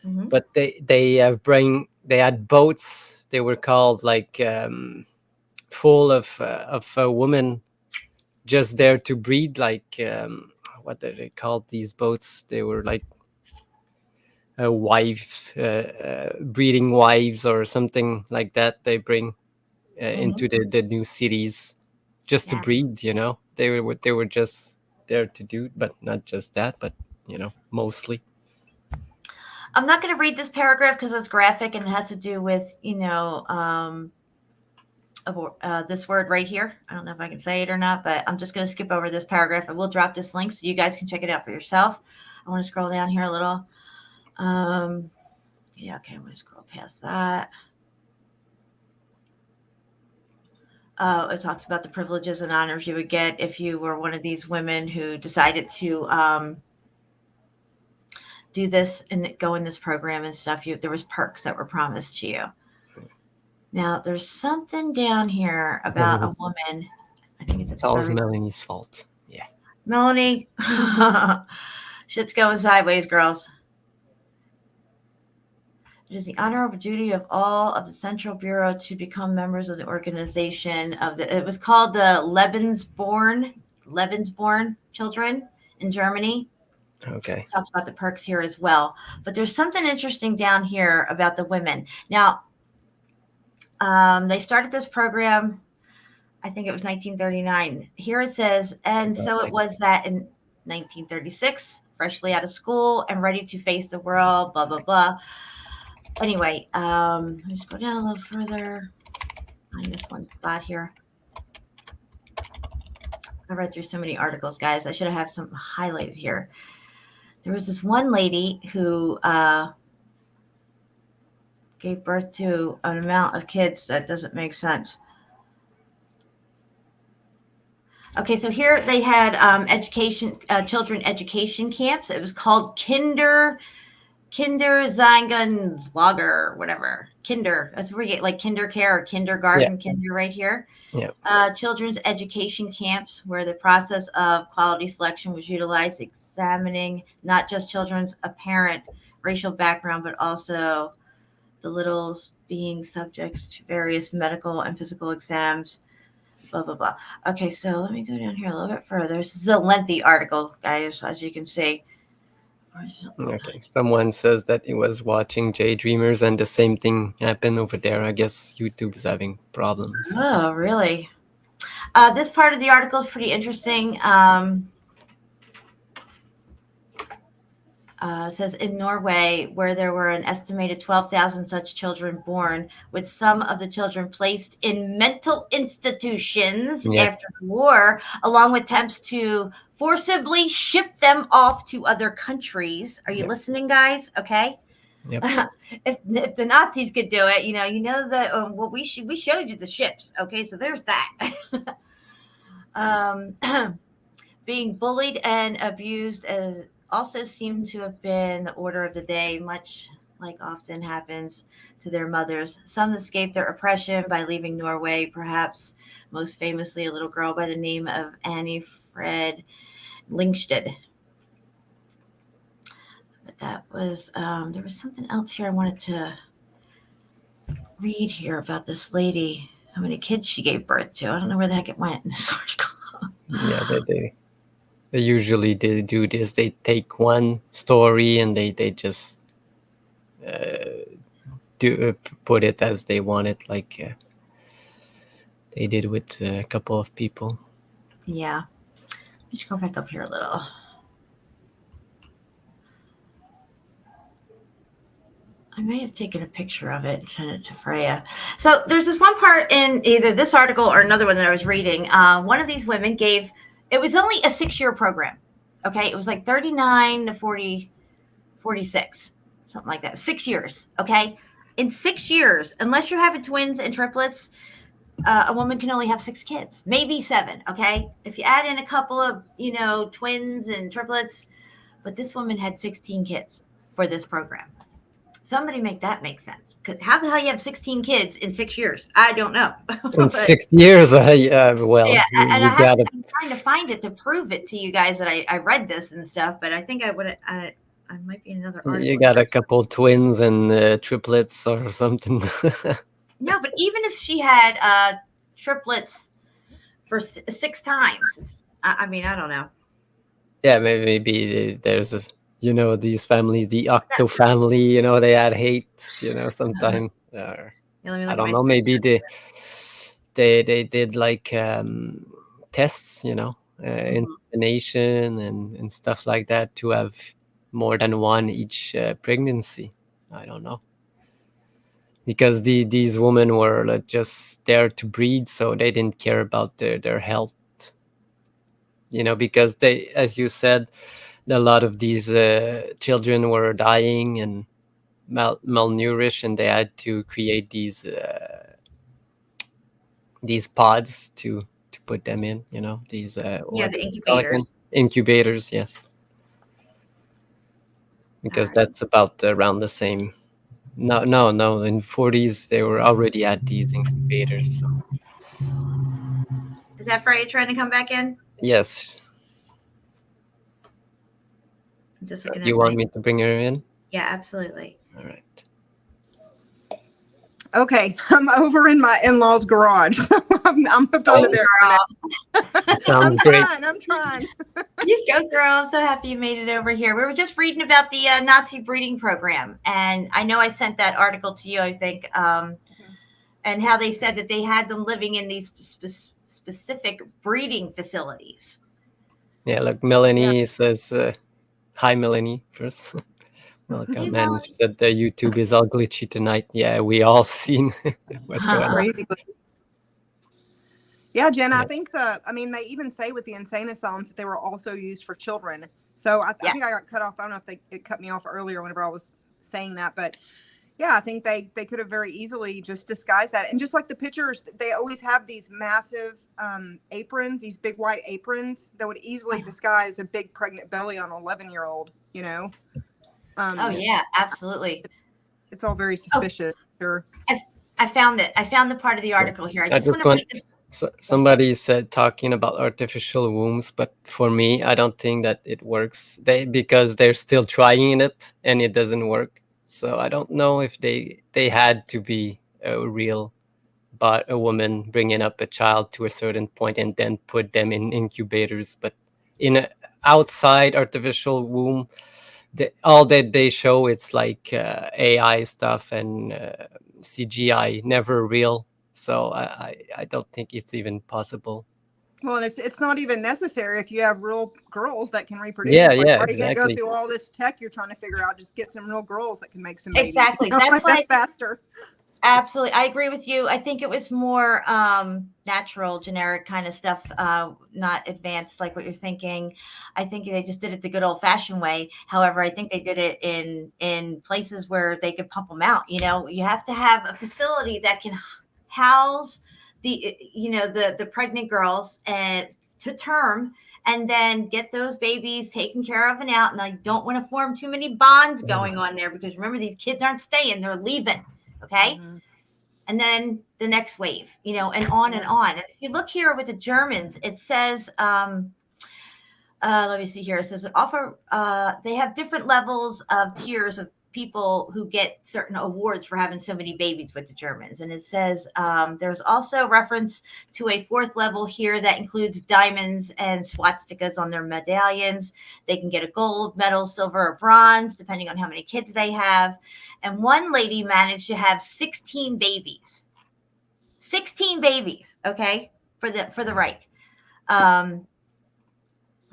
but they had boats. They were called like full of women just there to breed, like what are they called, these boats? They were like breeding wives or something like that. They bring into the new cities just to breed. They were just there to do, but not just that, but mostly. I'm not going to read this paragraph because it's graphic and it has to do with this word right here. I don't know if I can say it or not, but I'm just going to skip over this paragraph. I will drop this link so you guys can check it out for yourself. I want to scroll down here a little. Okay, I'm going to scroll past that. It talks about the privileges and honors you would get if you were one of these women who decided to do this and go in this program and stuff. There was perks that were promised to you. Now, there's something down here about a woman. I think it's always Melanie's fault. Yeah. Melanie. Shit's going sideways, girls. It is the honorable duty of all of the Central Bureau to become members of the organization it was called the Lebensborn children in Germany. Okay. It talks about the perks here as well. But there's something interesting down here about the women. Now, they started this program, I think it was 1939. Here it says, and so it was that in 1936, freshly out of school and ready to face the world, blah, blah, blah. Anyway, let's go down a little further. Find this one spot here. I read through so many articles, guys. I should have some highlighted here. There was this one lady who gave birth to an amount of kids that doesn't make sense. Okay, so here they had children education camps. It was called Kinderzangenslager, whatever. Kinder. That's where we get like kinder care or kindergarten, kinder right here. Yeah. Children's education camps where the process of quality selection was utilized, examining not just children's apparent racial background, but also the littles being subject to various medical and physical exams, blah, blah, blah. Okay, so let me go down here a little bit further. This is a lengthy article, guys, as you can see. Okay, someone says that he was watching Daydreamers and the same thing happened over there. I guess YouTube's having problems. Oh, really? This part of the article is pretty interesting. It says in Norway, where there were an estimated 12,000 such children born, with some of the children placed in mental institutions after the war, along with attempts to forcibly ship them off to other countries. Are you listening, guys? Okay. Yep. If the Nazis could do it, you know that we showed you the ships. Okay, so there's that. Being bullied and abused also seemed to have been the order of the day, much like often happens to their mothers. Some escaped their oppression by leaving Norway, perhaps most famously a little girl by the name of Annie Fred Lyngsted. But that was, there was something else here I wanted to read here about this lady, how many kids she gave birth to. I don't know where the heck it went in this article. Yeah, they usually do this. They take one story and they just put it as they want it, like they did with a couple of people. Yeah. Let's go back up here a little. I may have taken a picture of it and sent it to Freya. So there's this one part in either this article or another one that I was reading. One of these women gave, it was only a 6-year program. Okay. It was like 39 to 40, 46, something like that. 6 years. Okay. In 6 years, unless you're having twins and triplets, a woman can only have 6 kids, maybe 7. Okay. If you add in a couple of, twins and triplets, but this woman had 16 kids for this program. Somebody make that make sense. Because how the hell you have 16 kids in 6 years? I don't know. In 6 years, well, yeah, and you gotta. I'm trying to find it to prove it to you guys that I read this and stuff. But I think I would. I might be another article. You got a couple twins and triplets or something. No, but even if she had triplets for 6 times, I mean, I don't know. Yeah, maybe there's this, these families, the Octo family, they add hate, sometimes. I don't know. Maybe they did like tests, insemination and stuff like that to have more than one each pregnancy. I don't know. Because these women were just there to breed, so they didn't care about their health. Because they, as you said, a lot of these children were dying and malnourished, and they had to create these pods to put them in. These the incubators. Incubators, yes. Because that's about around the same. No. In 40s, they were already at these incubators. So. Is that Freya trying to come back in? Yes. I'm just looking at you want me to bring her in? Yeah, absolutely. All right. Okay, I'm over in my in-laws' garage. I'm hooked onto their Sounds great. I'm trying. You go, girl. I'm so happy you made it over here. We were just reading about the Nazi breeding program, and I know I sent that article to you, I think, and how they said that they had them living in these specific breeding facilities. Yeah, look, Melanie says, hi, Melanie, first. Welcome. Hey, and she said the YouTube is all glitchy tonight. Yeah, we all seen what's going on. Crazy. Yeah, Jen, I think they even say with the insane asylums that they were also used for children. So I think I got cut off. I don't know if it cut me off earlier whenever I was saying that, but yeah, I think they could have very easily just disguised that. And just like the pictures, they always have these massive aprons, these big white aprons that would easily disguise a big pregnant belly on an 11-year-old, oh yeah, absolutely. It's all very suspicious. Sure. I found it. I found the part of the article here. I just want to make this. Somebody said talking about artificial wombs, but for me, I don't think that it works. Because they're still trying it and it doesn't work. So I don't know if they had to be a real, but a woman bringing up a child to a certain point and then put them in incubators. But in an outside artificial womb, all that they show, it's like AI stuff and CGI, never real. So I don't think it's even possible. Well, it's not even necessary if you have real girls that can reproduce. Yeah, why are you exactly. going to go through all this tech you're trying to figure out? Just get some real girls that can make some babies. Exactly. That's faster. Absolutely. I agree with you. I think it was more natural, generic kind of stuff, not advanced like what you're thinking. I think they just did it the good old fashioned way. However, I think they did it in places where they could pump them out. You have to have a facility that can house the pregnant girls and to term, and then get those babies taken care of and out. And I don't want to form too many bonds going on there, because remember, these kids aren't staying, they're leaving. Okay. Mm-hmm. And then the next wave, and on and on. And if you look here with the Germans, it says, let me see here. It says they have different levels of tiers of people who get certain awards for having so many babies with the Germans. And it says there's also reference to a 4th level here that includes diamonds and swastikas on their medallions. They can get a gold medal, silver, or bronze, depending on how many kids they have. And one lady managed to have 16 babies. 16 babies, okay, for the Reich. Right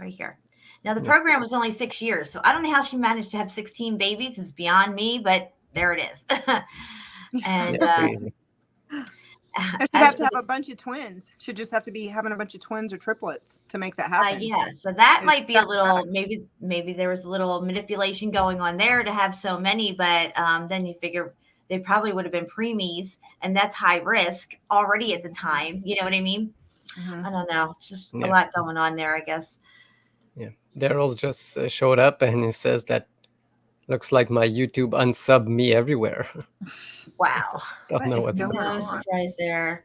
here. Now, the program was only 6 years, so I don't know how she managed to have 16 babies. It's beyond me, but there it is. And Yeah, crazy. I should as have to for have the, a bunch of twins. Should just have to be having a bunch of twins or triplets to make that happen. yeah, so that And might be a little, maybe there was a little manipulation going on there to have so many, but then you figure they probably would have been preemies, and that's high risk already at the time. You know what I mean? Mhm. I don't know. It's just a Yeah. lot going on there, I guess. Yeah. Daryl just showed up and he says that looks like my YouTube unsub me everywhere. Wow. Don't know What is what's going going No on. on? surprise there.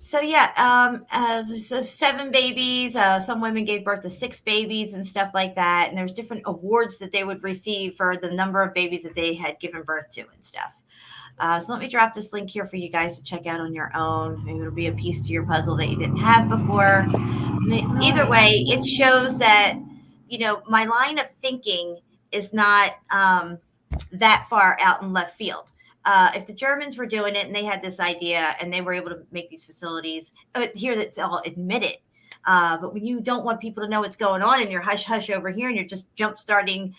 So yeah, so 7 babies. Some women gave birth to 6 babies and stuff like that. And there's different awards that they would receive for the number of babies that they had given birth to and stuff. So let me drop this link here for you guys to check out on your own. Maybe it'll be a piece to your puzzle that you didn't have before. Either way, it shows that, you know, my line of thinking is not that far out in left field. If the Germans were doing it and they had this idea and they were able to make these facilities, here that's all admitted. But when you don't want people to know what's going on and you're hush hush over here and you're just jump starting,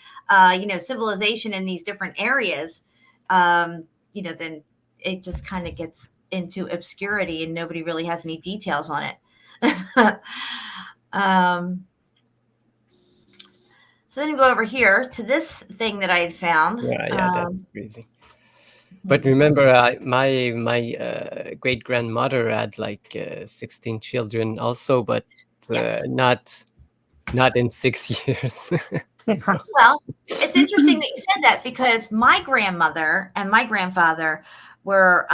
civilization in these different areas, then it just kind of gets into obscurity and nobody really has any details on it. So then you go over here to this thing that I had found. Yeah, that's crazy. But remember, my great grandmother had like 16 children also, but Yes. not in 6 years. Well, it's interesting that you said that because my grandmother and my grandfather were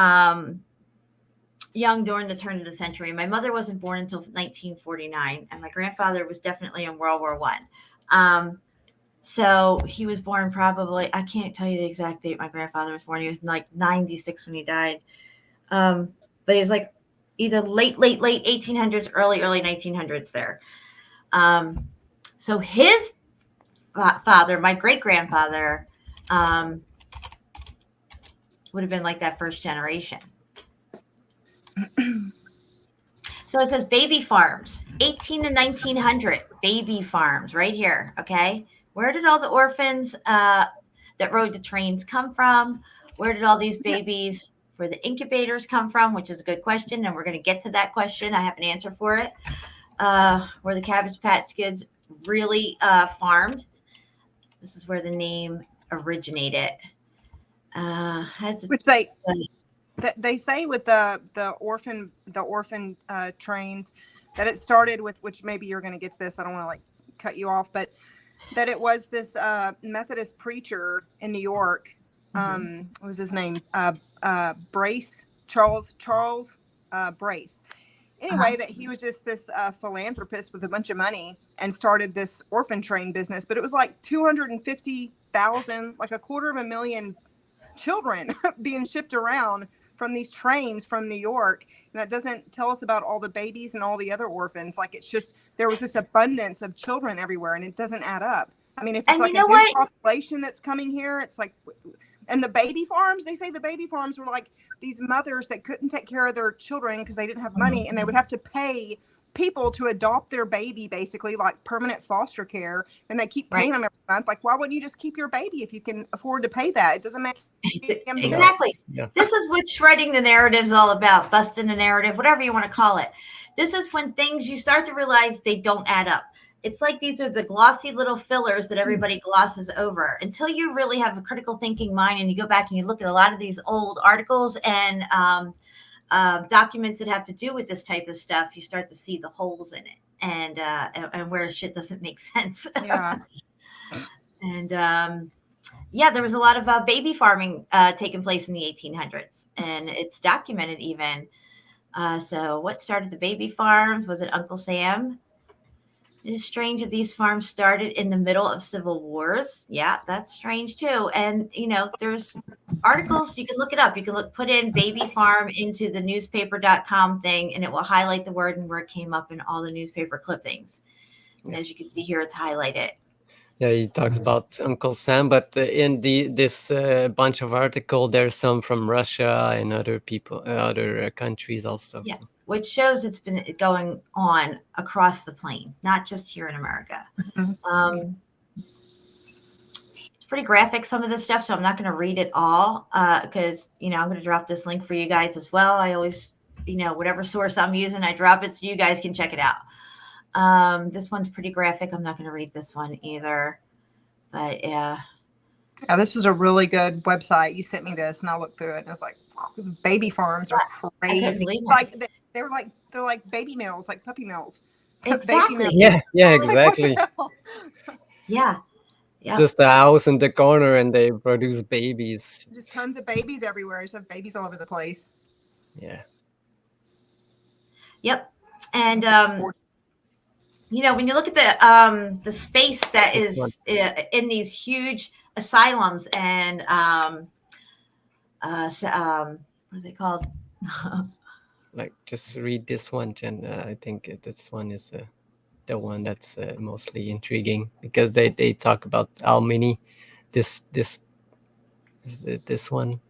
young during the turn of the century. My mother wasn't born until 1949, and my grandfather was definitely in World War I. So he was born probably, I can't tell you the exact date my grandfather was born. He was like 96 when he died. But he was like either late 1800s, early 1900s there. So his father, my great grandfather, would have been like that first generation. So it says baby farms, 18 to 1900 baby farms right here. Okay. Where did all the orphans that rode the trains come from? Where did all these babies for the incubators come from? Which is a good question. And we're going to get to that question. I have an answer for it. Where the Cabbage Patch Kids really farmed. This is where the name originated. Which they say with the orphan trains that it started with, which maybe you're going to get to this. I don't want to like cut you off, but that it was this Methodist preacher in New York. What was his name? Brace, Charles Brace. Anyway, that he was just this philanthropist with a bunch of money and started this orphan train business. But it was like 250,000, like 250,000 children being shipped around from these trains from New York. And that doesn't tell us about all the babies and all the other orphans. Like, it's just, there was this abundance of children everywhere, and it doesn't add up. I mean, if it's like a new population that's coming here, it's like, and the baby farms, they say the baby farms were like these mothers that couldn't take care of their children because they didn't have money, and they would have to pay people to adopt their baby, basically like permanent foster care, and they keep paying them every month. Like, why wouldn't you just keep your baby if you can afford to pay that? It doesn't make exactly. Yeah. This is what shredding the narrative is all about, busting the narrative, whatever you want to call it. This is when things you start to realize they don't add up. It's like these are the glossy little fillers that everybody glosses over until you really have a critical thinking mind and you go back and you look at a lot of these old articles and documents that have to do with this type of stuff. You start to see the holes in it and where shit doesn't make sense. Yeah. And there was a lot of baby farming taking place in the 1800s, and it's documented even. So what started the baby farms? Was it Uncle Sam? It is strange that these farms started in the middle of civil wars. Yeah, that's strange too. And, there's articles, you can look it up. You can put in baby farm into the newspaper.com thing, and it will highlight the word and where it came up in all the newspaper clippings. And as you can see here, it's highlighted. Yeah, he talks about Uncle Sam, but in this bunch of articles, there's some from Russia and other countries also. Yeah, so. Which shows it's been going on across the plane, not just here in America. pretty graphic, some of this stuff, so I'm not going to read it all because, I'm going to drop this link for you guys as well. I always, whatever source I'm using, I drop it so you guys can check it out. This one's pretty graphic. I'm not going to read this one either, but yeah. Yeah, this was a really good website. You sent me this, and I looked through it, and I was like, baby farms are crazy. Like they're like baby mills, like puppy mills. Exactly. Baby mills. Yeah, exactly. Yeah. Just a house in the corner, and they produce babies. Just tons of babies everywhere. Just have babies all over the place. Yeah. Yep. And when you look at the space that is in these huge asylums and what are they called? Like, just read this one, Jen. I think this one is the one that's mostly intriguing because they talk about how many this one.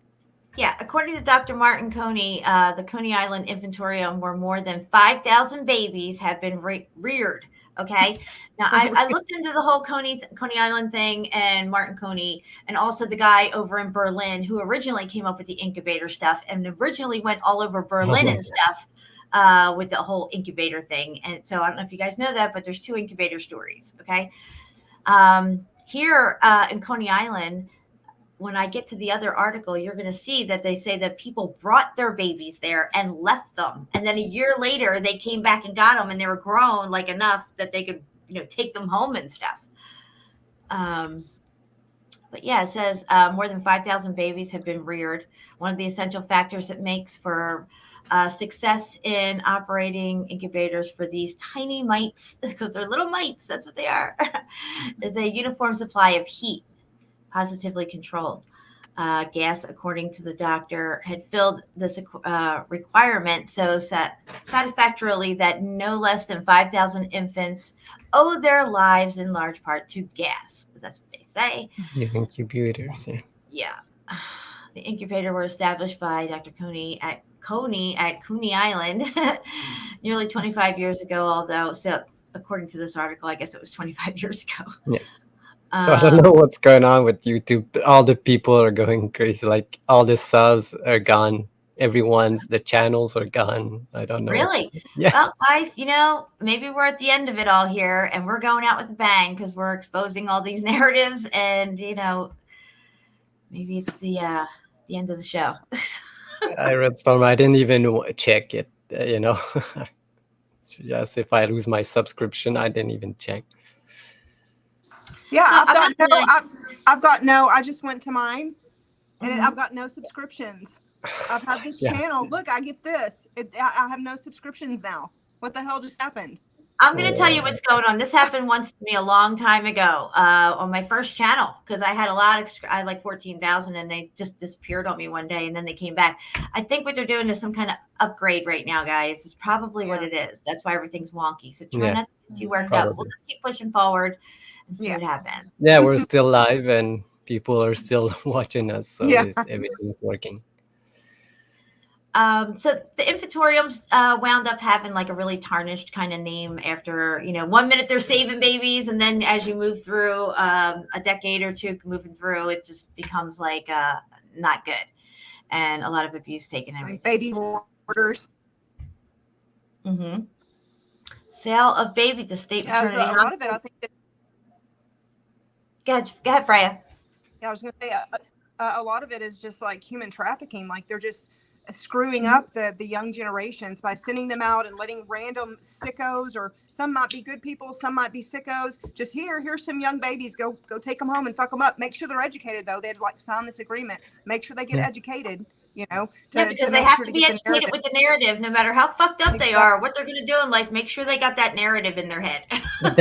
Yeah, according to Dr. Martin Coney, the Coney Island Inventorium, where more than 5,000 babies have been reared. Okay, now I looked into the whole Coney Island thing and Martin Coney, and also the guy over in Berlin who originally came up with the incubator stuff and originally went all over Berlin and stuff with the whole incubator thing. And so I don't know if you guys know that, but there's 2 incubator stories. Okay, here in Coney Island, when I get to the other article, you're going to see that they say that people brought their babies there and left them. And then a year later, they came back and got them, and they were grown like enough that they could, take them home and stuff. But yeah, it says more than 5,000 babies have been reared. One of the essential factors it makes for success in operating incubators for these tiny mites, because they're little mites, that's what they are, is a uniform supply of heat. Positively controlled gas, according to the doctor, had filled this requirement so satisfactorily that no less than 5,000 infants owe their lives in large part to gas. That's what they say. These incubators, yeah. The incubator were established by Dr. Coney at Coney Island nearly 25 years ago, although, so according to this article, I guess it was 25 years ago. Yeah. So I don't know what's going on with YouTube. All the people are going crazy. Like, all the subs are gone. The channels are gone. I don't know. Really? Yeah. Well, guys, maybe we're at the end of it all here, and we're going out with a bang because we're exposing all these narratives, and maybe it's the end of the show. I read Storm. I didn't even check it. Just if I lose my subscription, I didn't even check. Yeah, I've got no. I just went to mine, and I've got no subscriptions. I've had this channel. Look, I get this. I have no subscriptions now. What the hell just happened? I'm going to tell you what's going on. This happened once to me a long time ago on my first channel because I had I had like 14,000, and they just disappeared on me one day, and then they came back. I think what they're doing is some kind of upgrade right now, guys. It's probably what it is. That's why everything's wonky. So try not to get too worked up. We'll just keep pushing forward. See what happens. Yeah, we're still live and people are still watching us, so everything's working. So the inventoriums wound up having like a really tarnished kind of name after, 1 minute they're saving babies, and then as you move through a decade or two moving through, it just becomes like not good, and a lot of abuse taken. Everything. Baby orders. Mm-hmm. Sale of baby to state maternity. A lot of it, I think. Go ahead, Freya. Yeah, I was going to say a lot of it is just like human trafficking. Like they're just screwing up the young generations by sending them out and letting random sickos, or some might be good people, some might be sickos. Just here's some young babies. Go take them home and fuck them up. Make sure they're educated though. They'd like sign this agreement. Make sure they get educated. Because they have to be educated with the narrative, no matter how fucked up they are, what they're going to do in life. Make sure they got that narrative in their head. And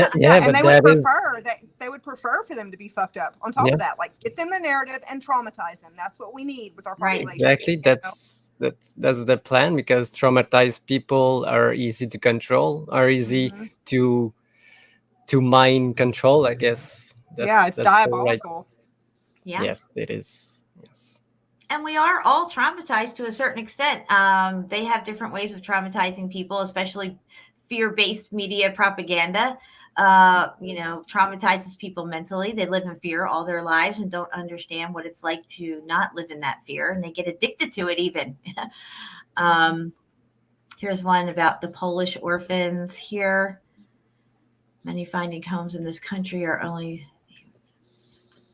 they would prefer for them to be fucked up. On top of that, like get them the narrative and traumatize them. That's what we need with our population. Exactly. That's the plan, because traumatized people are easy to control, are easy to mind control. I guess. It's diabolical. Yeah. Yes, it is. Yes. And we are all traumatized to a certain extent. They have different ways of traumatizing people, especially fear-based media propaganda. traumatizes people mentally. They live in fear all their lives and don't understand what it's like to not live in that fear, and they get addicted to it even. Here's one about the Polish orphans here. Many finding homes in this country are only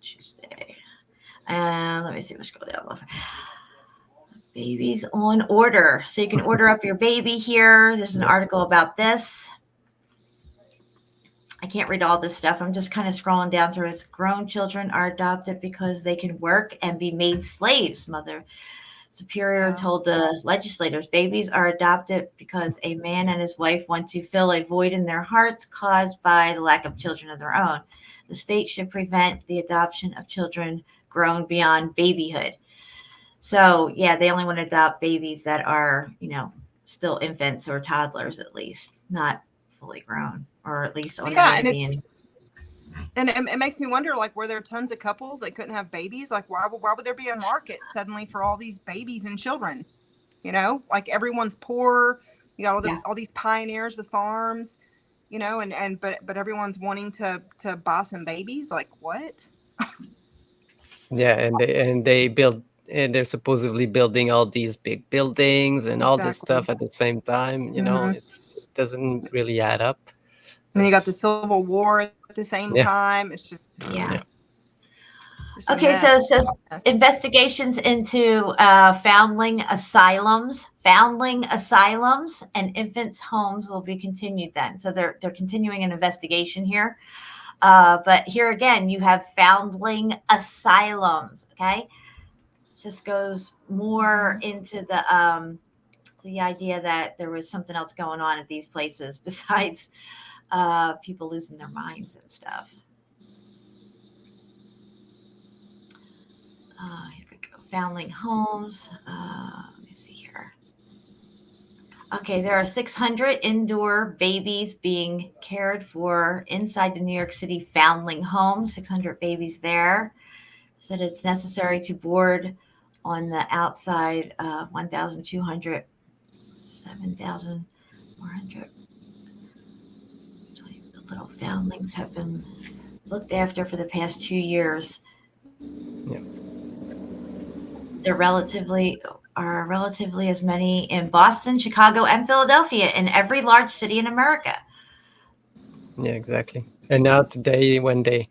Tuesday. And let me see, let's scroll down. Babies on order. So you can order up your baby here. There's an article about this. I can't read all this stuff. I'm just kind of scrolling down through it. Grown children are adopted because they can work and be made slaves, Mother Superior told the legislators. Babies are adopted because a man and his wife want to fill a void in their hearts caused by the lack of children of their own. The state should prevent the adoption of children grown beyond babyhood. So, yeah, they only want to adopt babies that are, still infants or toddlers at least, not fully grown, or at least on their way to being. And it makes me wonder, like, were there tons of couples that couldn't have babies? Like, why would there be a market suddenly for all these babies and children? Like everyone's poor. You got all these pioneers with farms, but everyone's wanting to buy some babies. Like, what? Yeah, and they build, and they're supposedly building all these big buildings and all this stuff at the same time. It doesn't really add up. And then you got the Civil War at the same time. It's just Okay, so it says investigations into foundling asylums, and infants' homes will be continued then. So they're continuing an investigation here. But here again, you have foundling asylums. Okay, just goes more into the idea that there was something else going on at these places besides people losing their minds and stuff. Here we go. Foundling homes. Let me see here. Okay, there are 600 indoor babies being cared for inside the New York City foundling home. 600 babies there. Said it's necessary to board on the outside 1,200, 7,400. Little foundlings have been looked after for the past 2 years. Yeah. There are relatively as many in Boston, Chicago, and Philadelphia, in every large city in America. Yeah, exactly. And now today, when they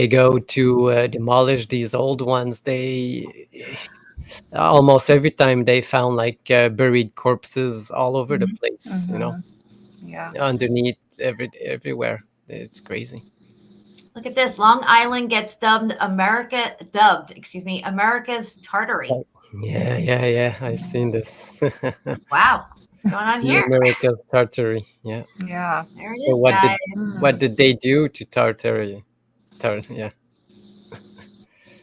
go to demolish these old ones, they almost every time they found like buried corpses all over the place. Underneath everywhere. It's crazy. Look at this. Long Island gets dubbed America's Tartary. Yeah. I've seen this. Wow. What's going on here? America's Tartary. Yeah. Yeah. There it is, So what did they do to Tartaria? Yeah.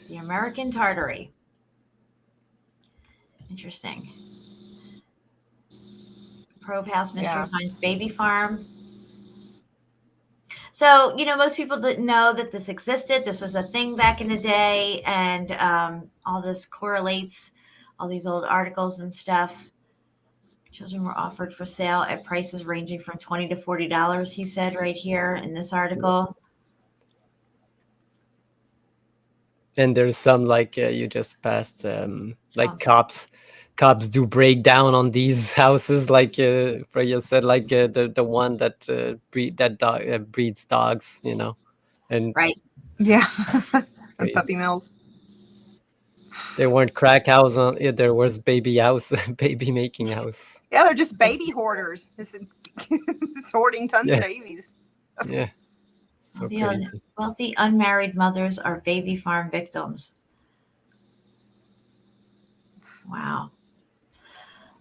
The American Tartary. Interesting. Probe House Mystery finds baby farm. So, most people didn't know that this existed. This was a thing back in the day. And all this correlates, all these old articles and stuff. Children were offered for sale at prices ranging from $20 to $40, he said right here in this article. And there's some like you just passed, like cops do break down on these houses, like Freya said, like the one that breeds dogs, and right, puppy mills. There weren't crack house on it. There was baby making house. Yeah, they're just baby hoarders, just hoarding tons of babies. Yeah. So crazy. Wealthy unmarried mothers are baby farm victims. Wow.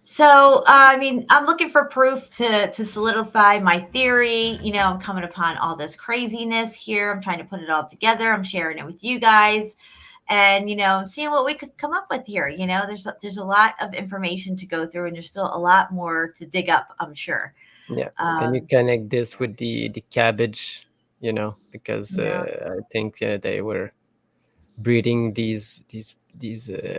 So, I'm looking for proof to solidify my theory. I'm coming upon all this craziness here. I'm trying to put it all together. I'm sharing it with you guys and, seeing what we could come up with here. There's a lot of information to go through and there's still a lot more to dig up, I'm sure. Yeah. And you connect this with the cabbage, because I think they were breeding these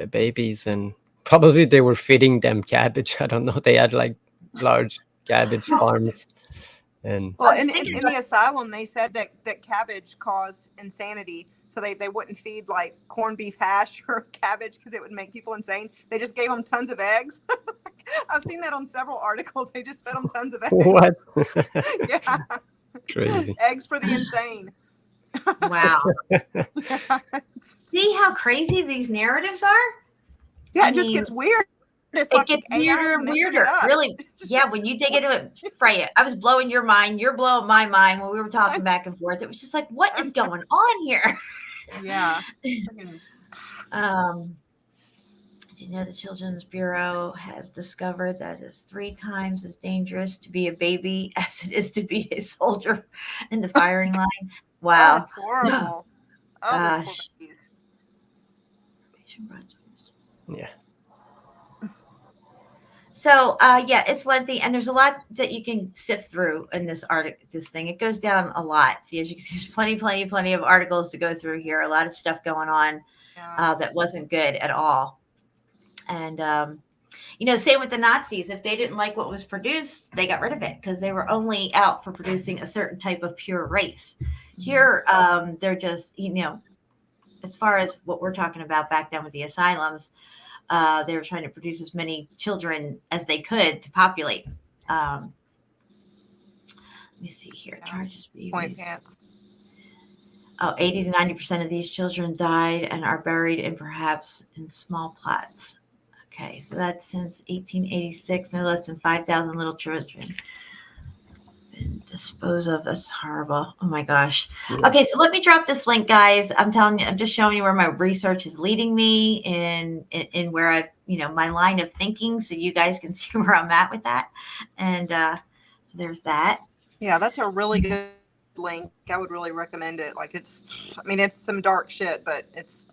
babies and probably they were feeding them cabbage. I don't know. They had like large cabbage farms. And Well, I was in thinking the asylum, they said that cabbage caused insanity, so they wouldn't feed like corned beef hash or cabbage because it would make people insane. They just gave them tons of eggs. I've seen that on several articles. They just fed them tons of eggs. what? Yeah, Crazy. eggs for the insane. Wow. See how crazy these narratives are? Yeah, I it just mean, gets weird. It's it like gets AI weirder is and making it weirder. up. Really. Yeah, when you dig into it, Freya, I was blowing your mind. You're blowing my mind when we were talking back and forth. It was just like, what is going on here? Yeah. Did you know the Children's Bureau has discovered that it's 3 times as dangerous to be a baby as it is to be a soldier in the firing line? Oh, Wow. that's horrible. Oh, those poor Gosh. babies. Yeah. So, yeah, it's lengthy, and there's a lot that you can sift through in this this thing. It goes down a lot. See, as you can see, there's plenty of articles to go through here. A lot of stuff going on that wasn't good at all. And, same with the Nazis. If they didn't like what was produced, they got rid of it because they were only out for producing a certain type of pure race. Here, they're just, as far as what we're talking about back then with the asylums, they were trying to produce as many children as they could to populate. Let me see here. Charges Point pants. 80 to 90% of these children died and are buried perhaps in small plots. Okay, so that's since 1886. No less than 5,000 little children been disposed of. That's horrible. Oh my gosh. Yeah. Okay, so let me drop this link, guys. I'm just showing you where my research is leading me in where I've, my line of thinking, so you guys can see where I'm at with that. And so there's that. Yeah, that's a really good link. I would really recommend it. Like it's some dark shit, but it's,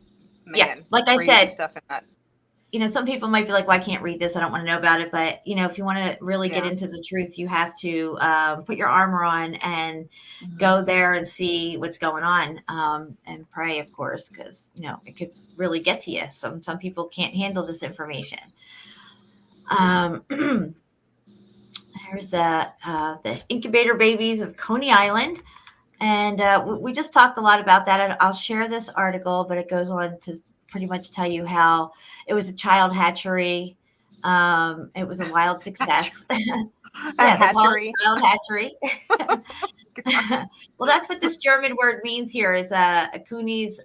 man, like I crazy said, stuff in that. Some people might be like, well, I can't read this. I don't want to know about it. But, if you want to really get into the truth, you have to put your armor on and go there and see what's going on, and pray, of course, because, it could really get to you. Some people can't handle this information. Here's the incubator babies of Coney Island. And we just talked a lot about that. I'll share this article, but it goes on to pretty much tell you how it was a child hatchery. It was a wild success. Hatchery. Child hatchery. Well, that's what this German word means here is Kunis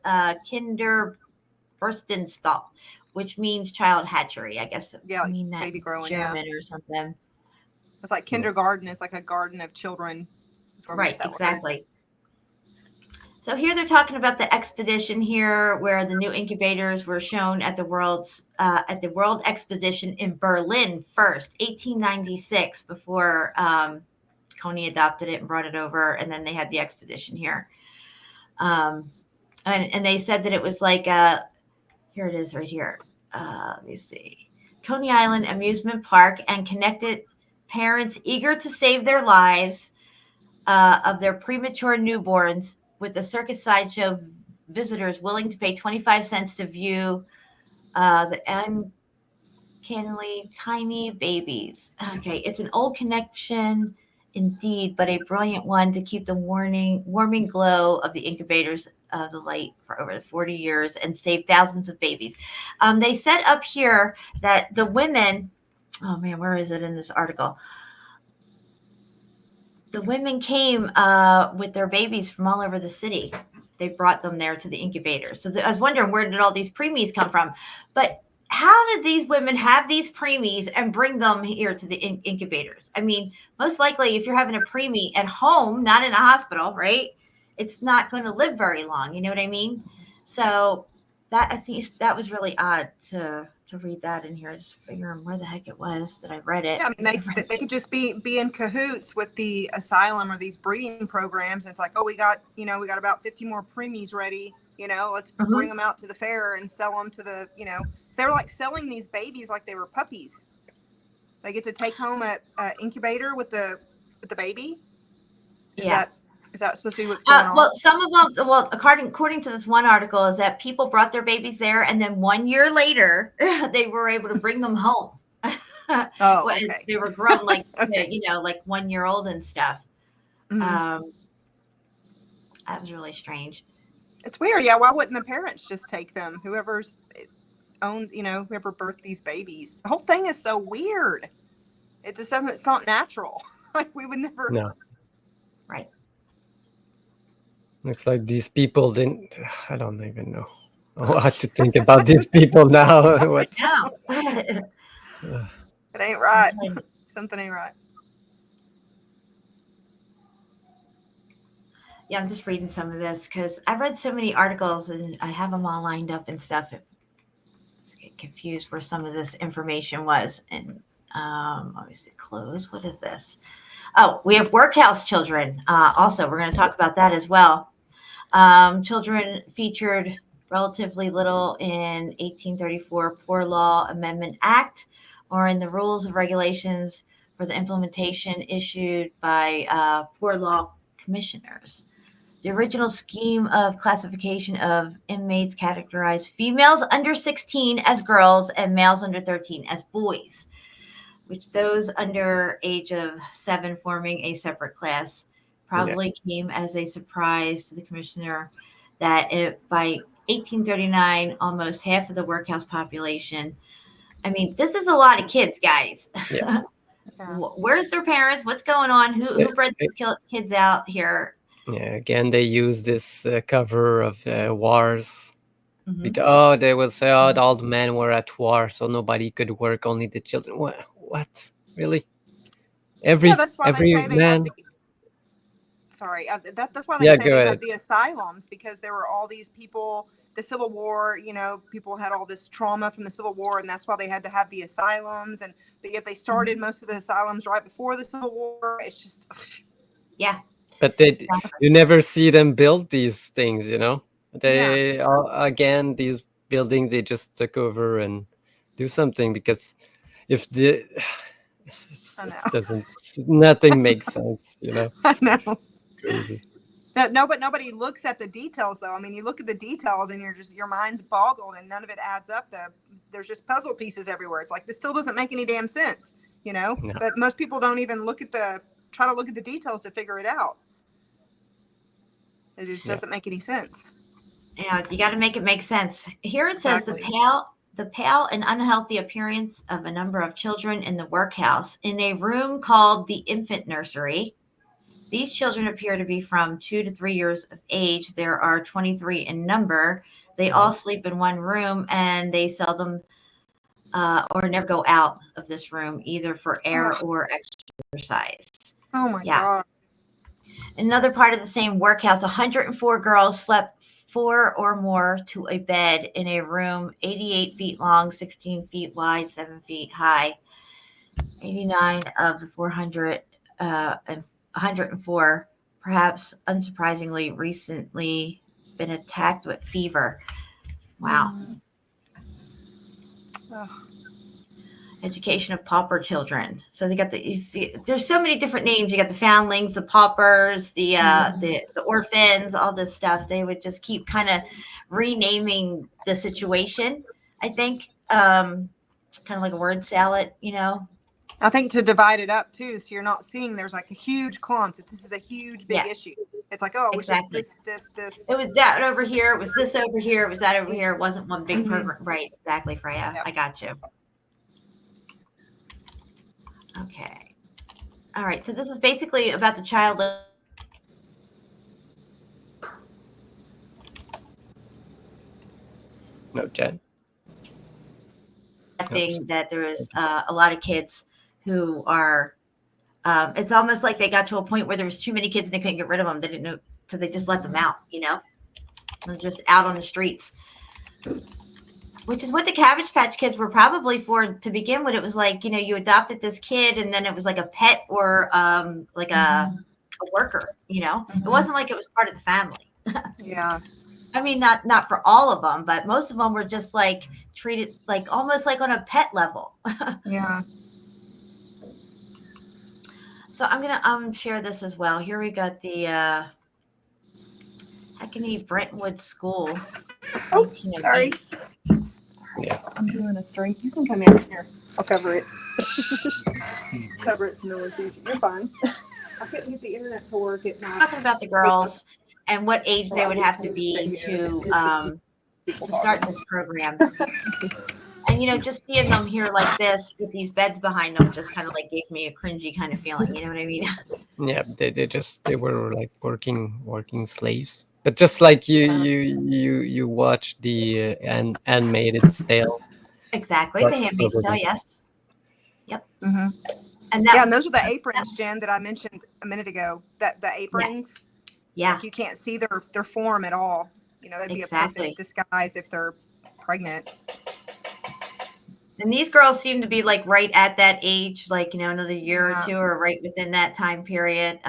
Kinderburstenstall, which means child hatchery. I guess Yeah, mean that baby growing, German or something. It's like kindergarten is like a garden of children. Right, exactly. So here they're talking about the expedition here, where the new incubators were shown at the World Exposition in Berlin first, 1896, before Coney adopted it and brought it over, and then they had the expedition here. And they said that it was like here it is right here. Let me see, Coney Island amusement park, and connected parents eager to save their lives of their premature newborns, with the circus sideshow visitors willing to pay 25 cents to view the uncannily tiny babies. Okay, it's an old connection indeed, but a brilliant one to keep the warming glow of the incubators the light for over 40 years and save thousands of babies. They said up here that the women, oh man, where is it in this article? The women came with their babies from all over the city. They brought them there to the incubators. So I was wondering, where did all these preemies come from? But how did these women have these preemies and bring them here to the incubators? I mean, most likely if you're having a preemie at home, not in a hospital, right? It's not going to live very long. You know what I mean? So I think that was really odd to read that in here. Just figuring where the heck it was that I read it. Yeah, I mean, they could just be in cahoots with the asylum or these breeding programs. And it's like, oh, we got about 50 more preemies ready. Let's bring them out to the fair and sell them to the, so they were like selling these babies like they were puppies. They get to take home a incubator with the baby. Is that supposed to be what's going on? Well, some of them, according to this one article, is that people brought their babies there, and then 1 year later, they were able to bring them home. Oh, okay. They were grown, like, like 1 year old and stuff. That was really strange. It's weird. Yeah. Why wouldn't the parents just take them? Whoever's owned, whoever birthed these babies. The whole thing is so weird. It just doesn't, it's not natural. Like we would never. No. Right. Looks like these people didn't. I don't even know what to think about these people now. What? No. It ain't right. Something ain't right. Yeah, I'm just reading some of this because I've read so many articles and I have them all lined up and stuff. I just get confused where some of this information was. And obviously close. What is this? Oh, we have workhouse children. Also, we're going to talk about that as well. Children featured relatively little in 1834 Poor Law Amendment Act or in the rules of regulations for the implementation issued by poor law commissioners. The original scheme of classification of inmates categorized females under 16 as girls and males under 13 as boys, which those under age of 7 forming a separate class probably came as a surprise to the commissioner that by 1839, almost half of the workhouse population. I mean, this is a lot of kids, guys. Yeah. Where's their parents? What's going on? Who bred these kids out here? Yeah, again, they use this cover of wars. Because they will say, oh, all the men were at war, so nobody could work, only the children. What? Really? That's why every they say man. That's why they say they ahead. had the asylums, because there were all these people. The Civil War, people had all this trauma from the Civil War, and that's why they had to have the asylums. But yet they started most of the asylums right before the Civil War. It's just, yeah. But you never see them build these things, They again, these buildings, they just took over and do something, because if nothing makes sense, I know. Crazy. But nobody looks at the details, though. I mean, you look at the details and your mind's boggled and none of it adds up. There's just puzzle pieces everywhere. It's like, this still doesn't make any damn sense, No. But most people don't even try to look at the details to figure it out. It just doesn't make any sense. Yeah, you got to make it make sense. Here it says the pale and unhealthy appearance of a number of children in the workhouse in a room called the infant nursery. These children appear to be from 2 to 3 years of age. There are 23 in number. They all sleep in one room, and they seldom or never go out of this room, either for air or exercise. Oh my God. Another part of the same workhouse, 104 girls slept 4 or more to a bed in a room 88 feet long, 16 feet wide, 7 feet high. 89 of the 104, perhaps unsurprisingly, recently been attacked with fever. Wow. Education of pauper children. So they got there's so many different names. You got the foundlings, the paupers, the orphans, all this stuff. They would just keep kind of renaming the situation, I think. Kind of like a word salad, I think to divide it up too, so you're not seeing there's like a huge clump that this is a huge big issue. It's like, oh, it was just this. It was that over here. It was this over here. It was that over here. It wasn't one big program. Right. Exactly, Freya. Yep. I got you. Okay. All right. So this is basically about the child. No, Jen. That there is a lot of kids who are, it's almost like they got to a point where there was too many kids and they couldn't get rid of them. They didn't know, so they just let them out, They're just out on the streets, which is what the Cabbage Patch Kids were probably for to begin with. It was like, you adopted this kid and then it was like a pet or like a worker, It wasn't like it was part of the family. Yeah. I mean, not for all of them, but most of them were just like treated like almost like on a pet level. Yeah. So I'm gonna share this as well. Here we got the Hackney Brentwood School. Oh, sorry. Yeah. I'm doing a string. You can come in here. I'll cover it. Cover it so no one sees you. You're fine. I couldn't get the internet to work at night. Talking about the girls and what age they would have to be to start this program. And, you know, just seeing them here like this with these beds behind them just kind of like gave me a cringy kind of feeling. You know what I mean? Yeah, they were like working slaves. But just like you watch the Handmaid's Tale. Exactly. The Handmaid's Tale, yes. Yep. Mm-hmm. And and those are the aprons, Jen, that I mentioned a minute ago. That the aprons, yeah, like you can't see their form at all. You know, that'd be a perfect disguise if they're pregnant. And these girls seem to be like right at that age, like, you know, another year or two, or right within that time period.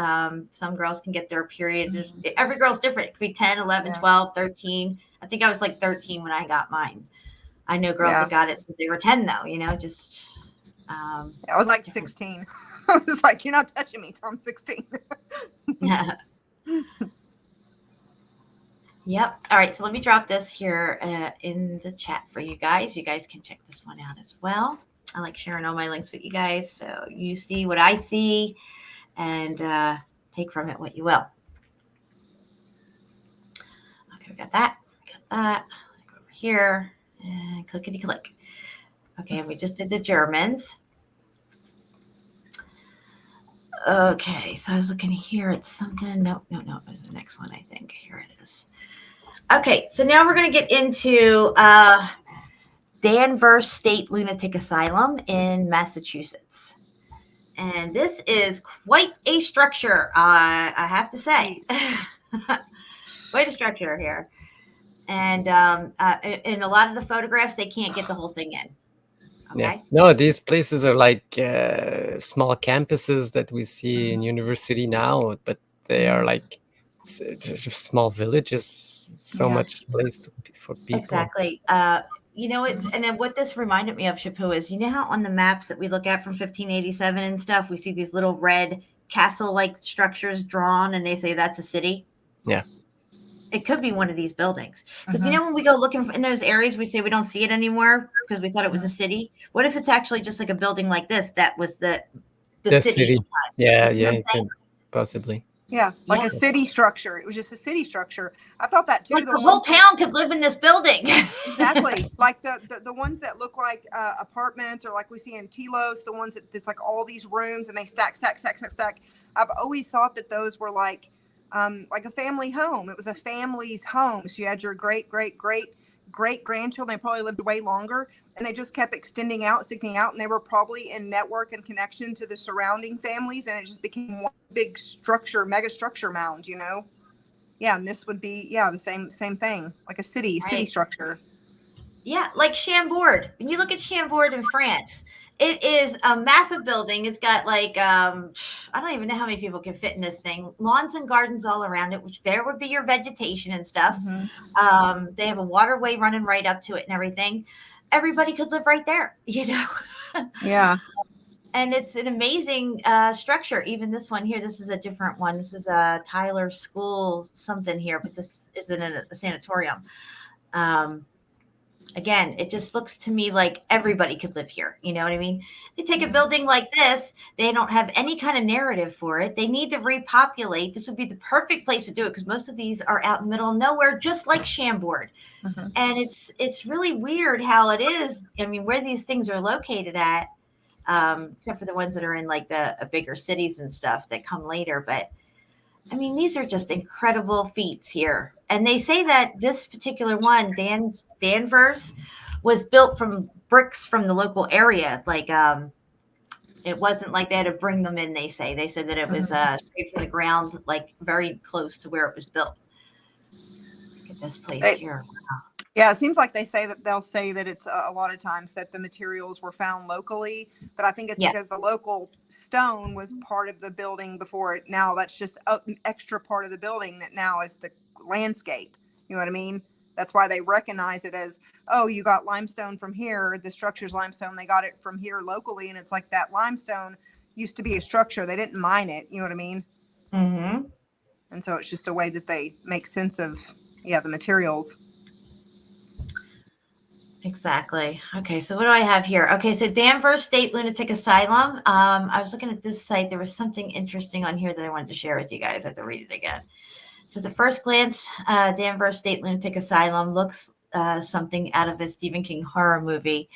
Some girls can get their period. Mm-hmm. Every girl's different. It could be 10, 11, 12, 13. I think I was like 13 when I got mine. I know girls that got it since they were 10, though, you know, just. I was like 16. I was like, you're not touching me till I'm 16. Yeah. Yep. All right. So let me drop this here in the chat for you guys. You guys can check this one out as well. I like sharing all my links with you guys. So you see what I see and take from it what you will. Okay. We got that. Go over here and clickety click. Okay. And we just did the Germans. Okay. So I was looking here at something. No. It was the next one, I think. Here it is. Okay, so now we're going to get into Danvers State Lunatic Asylum in Massachusetts. And this is quite a structure, I have to say. Quite a structure here. And in a lot of the photographs, they can't get the whole thing in. Okay? Yeah. No, these places are like small campuses that we see in university now, but they are like small villages, so much place for people. Exactly. You know, and then what this reminded me of, Shapu, is, you know how on the maps that we look at from 1587 and stuff, we see these little red castle-like structures drawn, and they say that's a city? Yeah. It could be one of these buildings. Because you know, when we go looking in those areas, we say we don't see it anymore because we thought it was a city. What if it's actually just like a building like this that was the city? Yeah, it could possibly. Yeah, like a city structure. It was just a city structure. I thought that too. Like the whole town could live in this building. Exactly. Like the ones that look like apartments, or like we see in Telos, the ones that it's like all these rooms and they stack. I've always thought that those were like a family home. It was a family's home. So you had your great grandchildren. They probably lived way longer, and they just kept sticking out, and they were probably in network and connection to the surrounding families, and it just became one big structure, mega structure mound, you know? Yeah, and this would be the same thing, like a city structure. Yeah, like Chambord. When you look at Chambord in France, it is a massive building. It's got like I don't even know how many people can fit in this thing. Lawns and gardens all around it, which there would be your vegetation and stuff. Mm-hmm. They have a waterway running right up to it and everything. Everybody could live right there, you know? Yeah. And it's an amazing structure. Even this one here, this is a different one. This is a Tyler School something here, but this isn't a sanatorium. Again, it just looks to me like everybody could live here. You know what I mean? They take a building like this. They don't have any kind of narrative for it. They need to repopulate. This would be the perfect place to do it because most of these are out in the middle of nowhere, just like Chambord. Mm-hmm. And it's really weird how it is. I mean, where these things are located at, except for the ones that are in like the bigger cities and stuff that come later. But I mean, these are just incredible feats here. And they say that this particular one, Danvers, was built from bricks from the local area. Like, it wasn't like they had to bring them in, they said that it was straight from the ground, like very close to where it was built. Look at this place here. Wow. Yeah, it seems like they'll say that it's a lot of times that the materials were found locally, but I think it's because the local stone was part of the building before it. Now that's just an extra part of the building that now is the landscape. You know what I mean? That's why they recognize it as, oh, you got limestone from here. The structure's limestone. They got it from here locally. And it's like that limestone used to be a structure. They didn't mine it. You know what I mean? Mm-hmm. And so it's just a way that they make sense of, the materials. Exactly. Okay, so what do I have here? Okay, so Danvers State Lunatic Asylum. I was looking at this site. There was something interesting on here that I wanted to share with you guys. I have to read it again. So at first glance, Danvers State Lunatic Asylum looks something out of a Stephen King horror movie.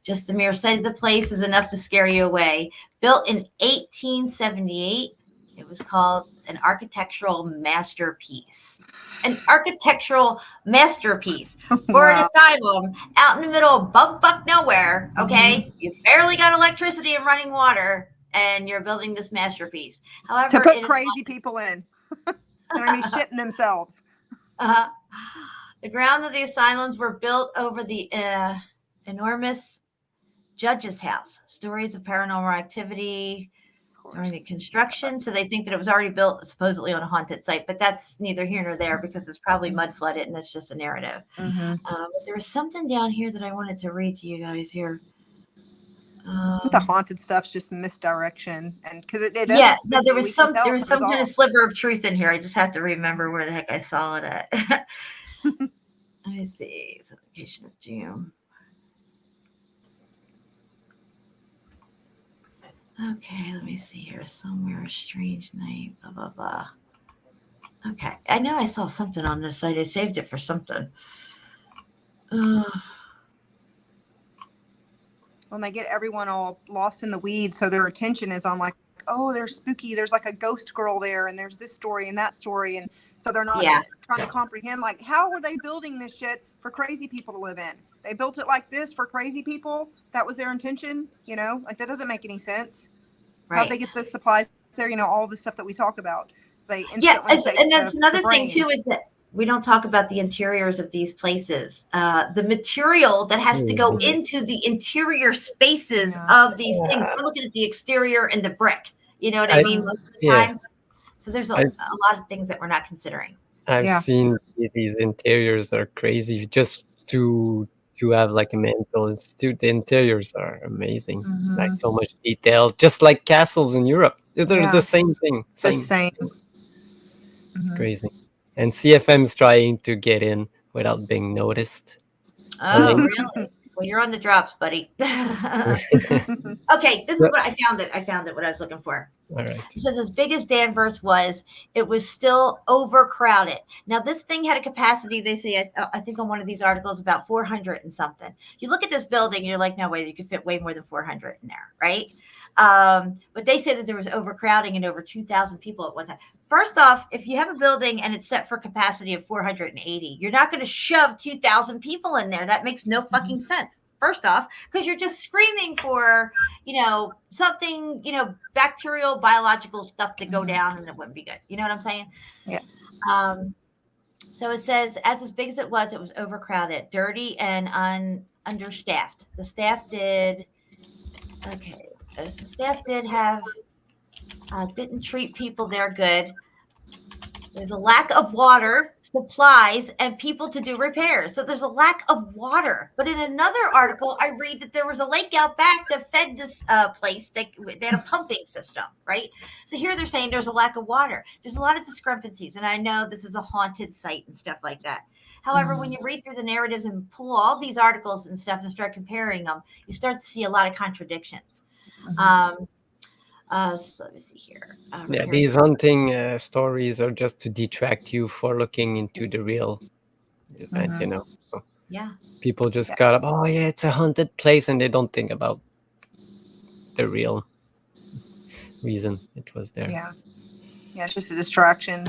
Just the mere sight of the place is enough to scare you away. Built in 1878, it was called an architectural masterpiece. An architectural masterpiece for an asylum out in the middle of bumfuck nowhere. Okay, you barely got electricity and running water, and you're building this masterpiece. However, To put it is crazy people in. They're going to be shitting themselves. The ground of the asylums were built over the enormous judge's house. Stories of paranormal activity during the construction. So they think that it was already built supposedly on a haunted site, but that's neither here nor there because it's probably mud flooded and it's just a narrative. But there was something down here that I wanted to read to you guys here. The haunted stuff's just misdirection, and because it doesn't. Yeah, no, there was some kind of sliver of truth in here. I just have to remember where the heck I saw it at. Let me see. Location of June. Okay, let me see here. Somewhere a strange night. Blah blah blah. Okay, I know I saw something on this site. I saved it for something. When they get everyone all lost in the weeds, so their attention is on like, oh, they're spooky. There's like a ghost girl there, and there's this story and that story, and so they're not trying to comprehend like how were they building this shit for crazy people to live in? They built it like this for crazy people. That was their intention, you know. Like that doesn't make any sense. Right? How'd they get the supplies there? You know, all the stuff that we talk about. They instantly and that's another thing too is that we don't talk about the interiors of these places. The material that has to go into the interior spaces of these things. We're looking at the exterior and the brick. You know what I mean? Most of the time. So there's a lot of things that we're not considering. I've seen these interiors are crazy. Just to have like a mental institute, the interiors are amazing. Like so much detail, just like castles in Europe. They're the same thing. Same. It's crazy. And CFM is trying to get in without being noticed. Oh, really? Well, you're on the drops, buddy. Okay, this is what I found it. I found it, what I was looking for. All right. It says as big as Danvers was, it was still overcrowded. Now, this thing had a capacity, they say, I think on one of these articles, about 400 and something. You look at this building, and you're like, no way, you could fit way more than 400 in there, right? But they say that there was overcrowding and over 2,000 people at one time. First off, if you have a building and it's set for capacity of 480, you're not going to shove 2,000 people in there. That makes no fucking sense. First off, because you're just screaming for, you know, something, you know, bacterial, biological stuff to go down, and it wouldn't be good. You know what I'm saying? Yeah. So it says, as big as it was overcrowded, dirty, and understaffed. The staff did, didn't treat people there good. There's a lack of water, supplies, and people to do repairs. So there's a lack of water. But in another article, I read that there was a lake out back that fed this place. They had a pumping system, right? So here they're saying there's a lack of water. There's a lot of discrepancies. And I know this is a haunted site and stuff like that. However, when you read through the narratives and pull all these articles and stuff and start comparing them, you start to see a lot of contradictions. So let me see here. These hunting stories are just to detract you for looking into the real event, you know. So people just got up, oh yeah, it's a haunted place, and they don't think about the real reason it was there. Yeah, it's just a distraction.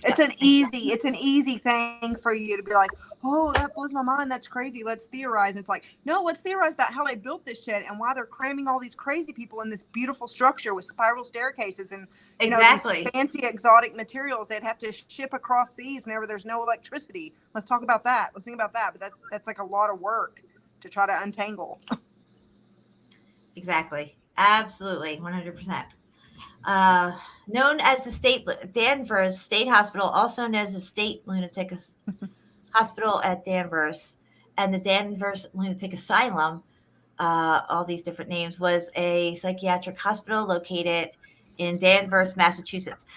It's an easy thing for you to be like, oh, that blows my mind. That's crazy. Let's theorize. And it's like, no, let's theorize about how they built this shit and why they're cramming all these crazy people in this beautiful structure with spiral staircases and you know, these fancy exotic materials they'd have to ship across seas whenever there's no electricity. Let's talk about that. Let's think about that. But that's like a lot of work to try to untangle. Exactly. Absolutely. 100%. Known as the Danvers State Hospital, also known as the State Lunatic Hospital at Danvers, and the Danvers Lunatic Asylum, all these different names, was a psychiatric hospital located in Danvers, Massachusetts.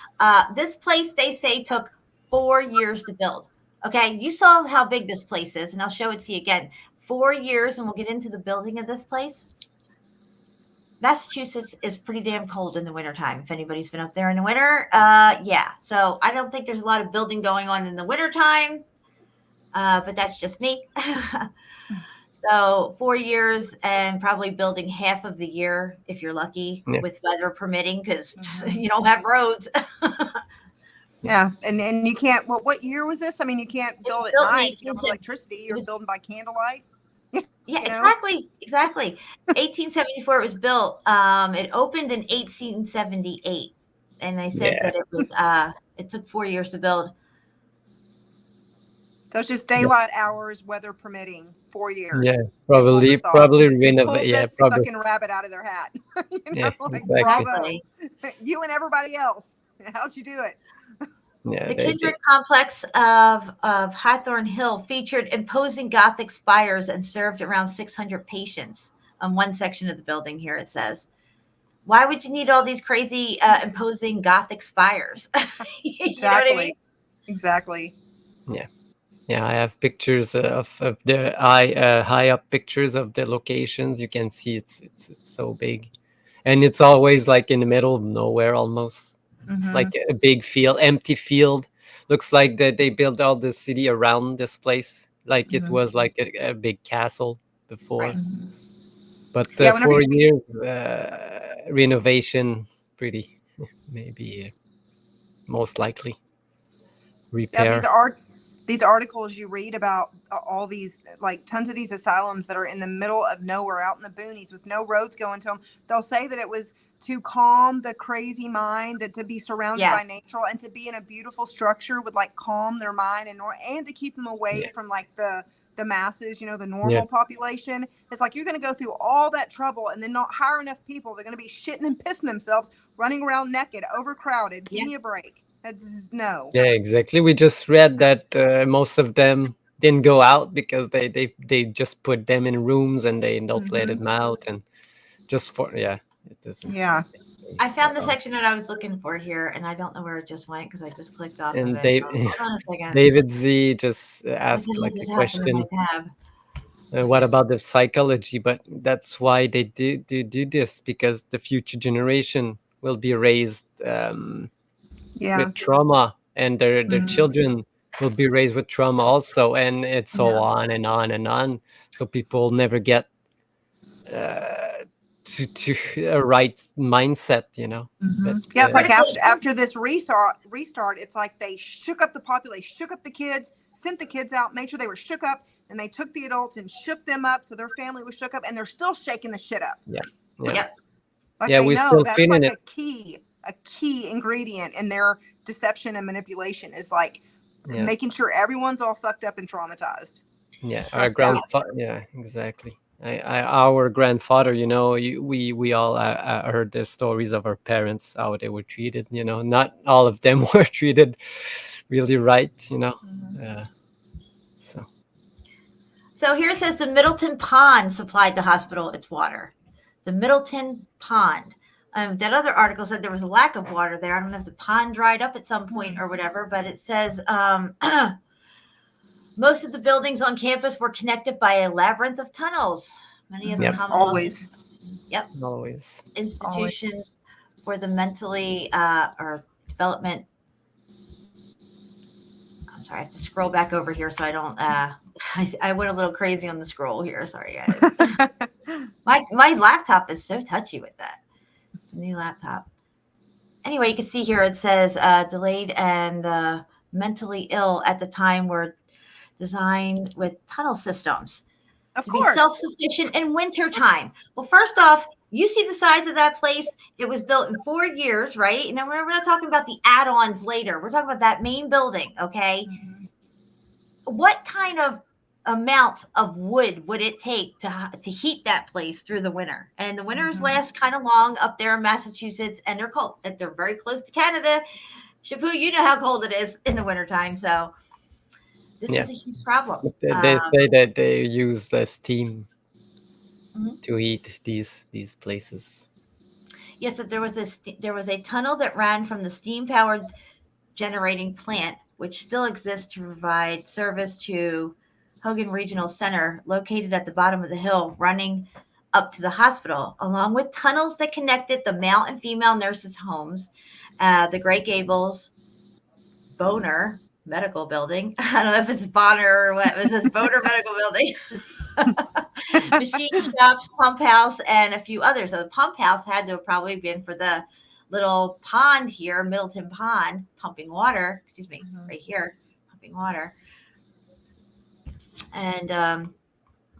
This place, they say, took 4 years to build. Okay, you saw how big this place is, and I'll show it to you again. 4 years, and we'll get into the building of this place. Massachusetts is pretty damn cold in the wintertime. If anybody's been up there in the winter, yeah. So I don't think there's a lot of building going on in the wintertime, but that's just me. So 4 years and probably building half of the year if you're lucky, with weather permitting, because you don't have roads. Yeah, and you can't. Well, what year was this? I mean, you can't build at night if you don't have electricity. You're building by candlelight. Yeah, exactly. 1874 it was built. It opened in 1878, and they said that it was. It took 4 years to build. So it's just daylight hours, weather permitting, 4 years. Yeah, probably renovate. Yeah, probably. Fucking rabbit out of their hat. You know, Yeah, like, exactly. bravo, you and everybody else. How'd you do it? Yeah, the Kindred complex of Hawthorne Hill featured imposing Gothic spires and served around 600 patients on one section of the building. Here it says, "Why would you need all these crazy imposing Gothic spires?" Exactly. You know what I mean? Exactly. Yeah, I have pictures of the high up pictures of the locations. You can see it's so big, and it's always like in the middle of nowhere almost. Like a big field, empty field. Looks like that they built all the city around this place, like it was like a big castle before. Right. But Yeah, 4 years renovation, pretty maybe most likely repair. Yeah, these articles you read about all these, like tons of these asylums that are in the middle of nowhere, out in the boonies with no roads going to them. They'll say that it was to calm the crazy mind, that to be surrounded by nature and to be in a beautiful structure would like calm their mind and to keep them away from like the masses, you know, the normal population. It's like you're going to go through all that trouble and then not hire enough people. They're going to be shitting and pissing themselves, running around naked, overcrowded. Give me a break. That's no. Yeah, exactly. We just read that most of them didn't go out because they just put them in rooms and they don't let them out, and just for it doesn't. Yeah. I found the section that I was looking for here, and I don't know where it just went because I just clicked off And of it. Hold on a second. David Z just asked like a question. What about the psychology? But that's why they do this, because the future generation will be raised with trauma, and their children will be raised with trauma also, and it's so on and on and on. So people never get to a right mindset, you know. But, it's like after this restart, it's like they shook up the population, shook up the kids, sent the kids out, made sure they were shook up, and they took the adults and shook them up, so their family was shook up, and they're still shaking the shit up. Like we're still that's feeling like it. a key ingredient in their deception and manipulation is like making sure everyone's all fucked up and traumatized. Our grandfather. Yeah, exactly. Our grandfather, you know, we all heard the stories of our parents, how they were treated. You know, not all of them were treated really right. You know, So here it says the Middleton Pond supplied the hospital its water. The Middleton Pond. That other article said there was a lack of water there. I don't know if the pond dried up at some point or whatever, but it says most of the buildings on campus were connected by a labyrinth of tunnels. Many of them always institutions for the mentally or development. I'm sorry, I have to scroll back over here so I don't. I went a little crazy on the scroll here. Sorry, guys. my laptop is so touchy with that. It's a new laptop. Anyway, you can see here it says delayed and mentally ill at the time were designed with tunnel systems to be self-sufficient in wintertime. Well, first off, you see the size of that place. It was built in 4 years, right? And then we're not talking about the add-ons later. We're talking about that main building, okay? What kind of amount of wood would it take to heat that place through the winter? And the winters last kind of long up there in Massachusetts, and they're cold. They're very close to Canada. Shapu, you know how cold it is in the wintertime, so this is a huge problem. They say that they use the steam to heat these places. Yes, so there was a tunnel that ran from the steam-powered generating plant which still exists to provide service to Hogan Regional Center, located at the bottom of the hill, running up to the hospital, along with tunnels that connected the male and female nurses' homes, the Gray Gables Boner Medical Building. I don't know if it's Bonner or what. It says Boner Medical Building. Machine shops, pump house, and a few others. So the pump house had to have probably been for the little pond here, Middleton Pond, pumping water. Excuse me, right here, pumping water. And let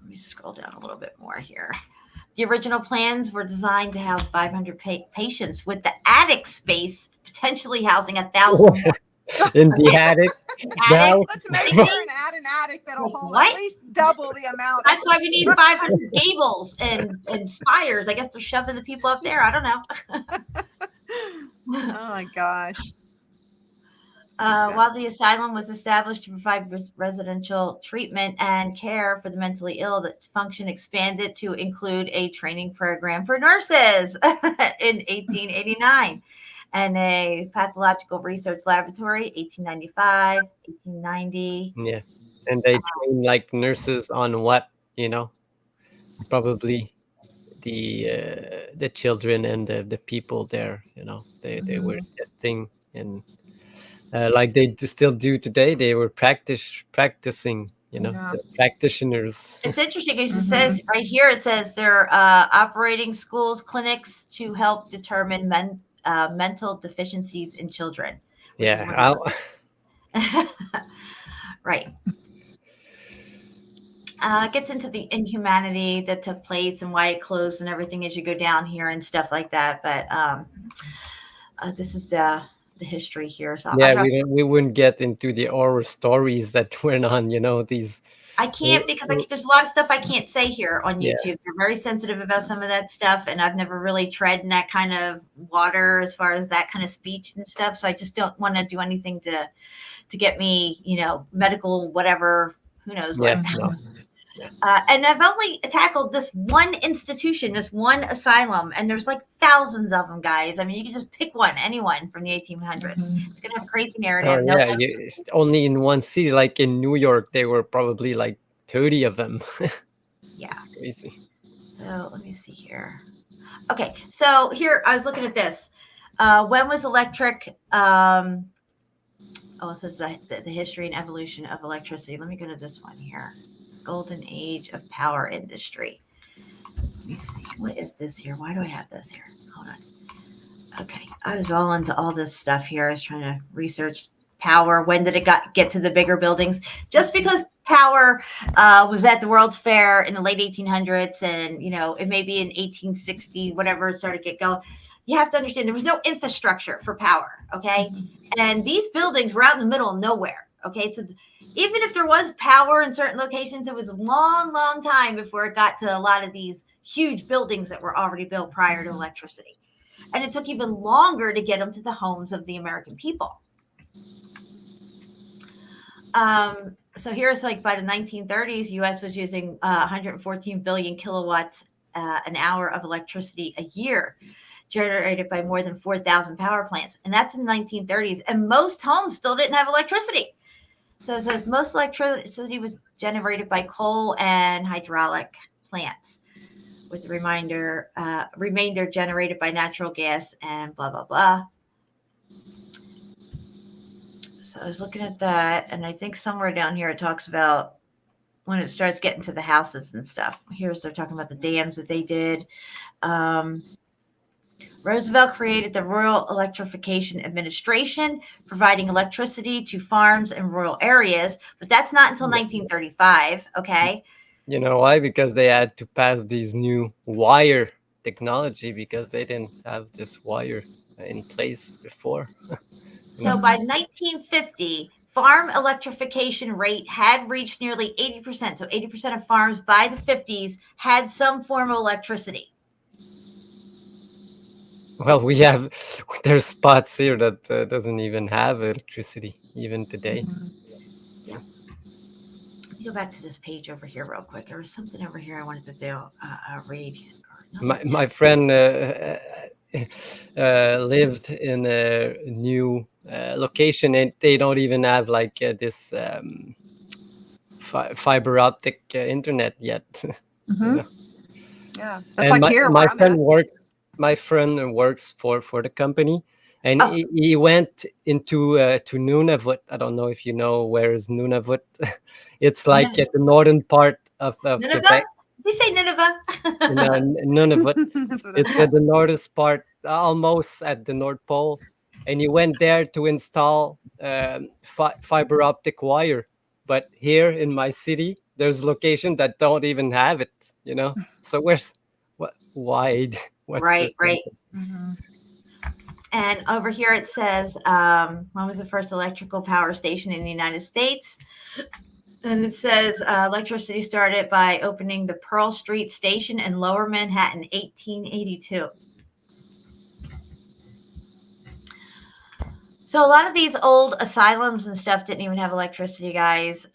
me scroll down a little bit more here. The original plans were designed to house 500 patients, with the attic space potentially housing 1,000 more. In the attic. Now, Let's make sure and add an attic that'll hold at least double the amount. That's why we need 500 gables and spires. I guess they're shoving the people up there. I don't know. Oh my gosh. While the asylum was established to provide residential treatment and care for the mentally ill, the function expanded to include a training program for nurses in 1889 and a pathological research laboratory, 1895, 1890. Yeah, and they train like nurses on what, probably the children and the people there. They were testing and. Like they still do today, they were practicing, the practitioners. It's interesting because it says right here, it says they're operating schools, clinics to help determine mental deficiencies in children. Yeah. Right. It gets into the inhumanity that took place and why it closed and everything as you go down here and stuff like that. But this is the history here. So yeah, we wouldn't get into the horror stories that went on, these. I can't because there's a lot of stuff I can't say here on YouTube. They're very sensitive about some of that stuff, and I've never really tread in that kind of water as far as that kind of speech and stuff. So I just don't want to do anything to get me, medical whatever. Who knows what. And I've only tackled this one institution, this one asylum, and there's like thousands of them, guys. I mean, you can just pick one, anyone from the 1800s. It's going to have a crazy narrative. It's only in one city, like in New York, there were probably like 30 of them. Yeah. It's crazy. So let me see here. Okay, so here, I was looking at this. When was electric... it says the history and evolution of electricity. Let me go to this one here. Golden age of power industry. Let me see. What is this here? Why do I have this here? Hold on. Okay. I was all into all this stuff here. I was trying to research power. When did it get to the bigger buildings? Just because power was at the World's Fair in the late 1800s and, it may be in 1860, whatever it started to get going. You have to understand there was no infrastructure for power. Okay. And these buildings were out in the middle of nowhere. Okay. So even if there was power in certain locations, it was a long, long time before it got to a lot of these huge buildings that were already built prior to electricity. And it took even longer to get them to the homes of the American people. So here's like by the 1930s, U.S. was using 114 billion kilowatts an hour of electricity a year, generated by more than 4,000 power plants. And that's in the 1930s. And most homes still didn't have electricity. So it says most electricity was generated by coal and hydraulic plants, with the remainder generated by natural gas and blah, blah, blah. So I was looking at that, and I think somewhere down here it talks about when it starts getting to the houses and stuff. Here's they're talking about the dams that they did. Roosevelt created the Rural Electrification Administration, providing electricity to farms and rural areas, but that's not until 1935, okay? You know why? Because they had to pass these new wire technology because they didn't have this wire in place before. So by 1950, farm electrification rate had reached nearly 80%. So 80% of farms by the 50s had some form of electricity. Well, there's spots here that doesn't even have electricity even today. Yeah. Let me go back to this page over here real quick. There was something over here I wanted to do. Read. My friend lived in a new location, and they don't even have like this fiber optic internet yet. You know? Yeah, that's And like my here my where I'm friend at. works. My friend works for the company, and Oh. he went into to Nunavut. I don't know if you know where is Nunavut. It's like at the northern part of Nineveh? Quebec. Did you say Nineveh? Nunavut. That's what It's at the northern part, almost at the North Pole, and he went there to install fiber optic wire. But here in my city, there's location that don't even have it. You know, so where's what? Why? What's the Right. sense of this? And over here it says, when was the first electrical power station in the United States? And it says electricity started by opening the Pearl Street Station in Lower Manhattan, 1882. So a lot of these old asylums and stuff didn't even have electricity, guys.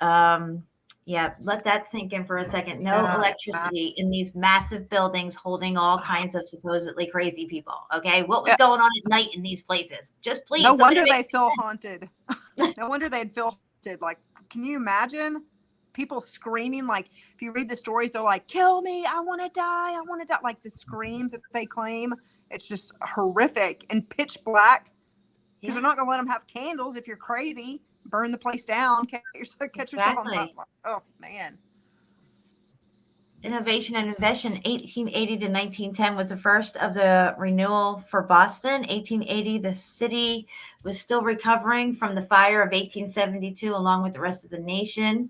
Yeah, let that sink in for a second. No electricity in these massive buildings holding all kinds of supposedly crazy people. Okay, what was going on at night in these places? Just please. No wonder they feel haunted. No wonder they'd feel haunted. Like, can you imagine people screaming? Like, if you read the stories, they're like, "Kill me! I want to die! I want to die!" Like the screams that they claim. It's just horrific and pitch black. Because they're not going to let them have candles. If you're crazy, burn the place down. Catch yourself on fire. Oh, man. Innovation and Invention, 1880 to 1910 was the first of the renewal for Boston. 1880, the city was still recovering from the fire of 1872, along with the rest of the nation.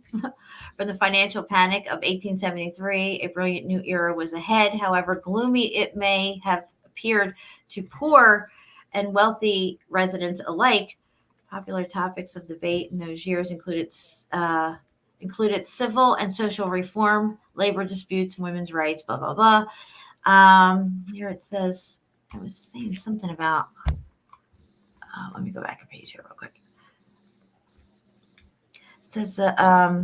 From the financial panic of 1873, a brilliant new era was ahead. However gloomy it may have appeared to poor and wealthy residents alike, popular topics of debate in those years included civil and social reform, labor disputes, women's rights, blah, blah, blah. Here it says, I was saying something about, let me go back a page here real quick. It says, where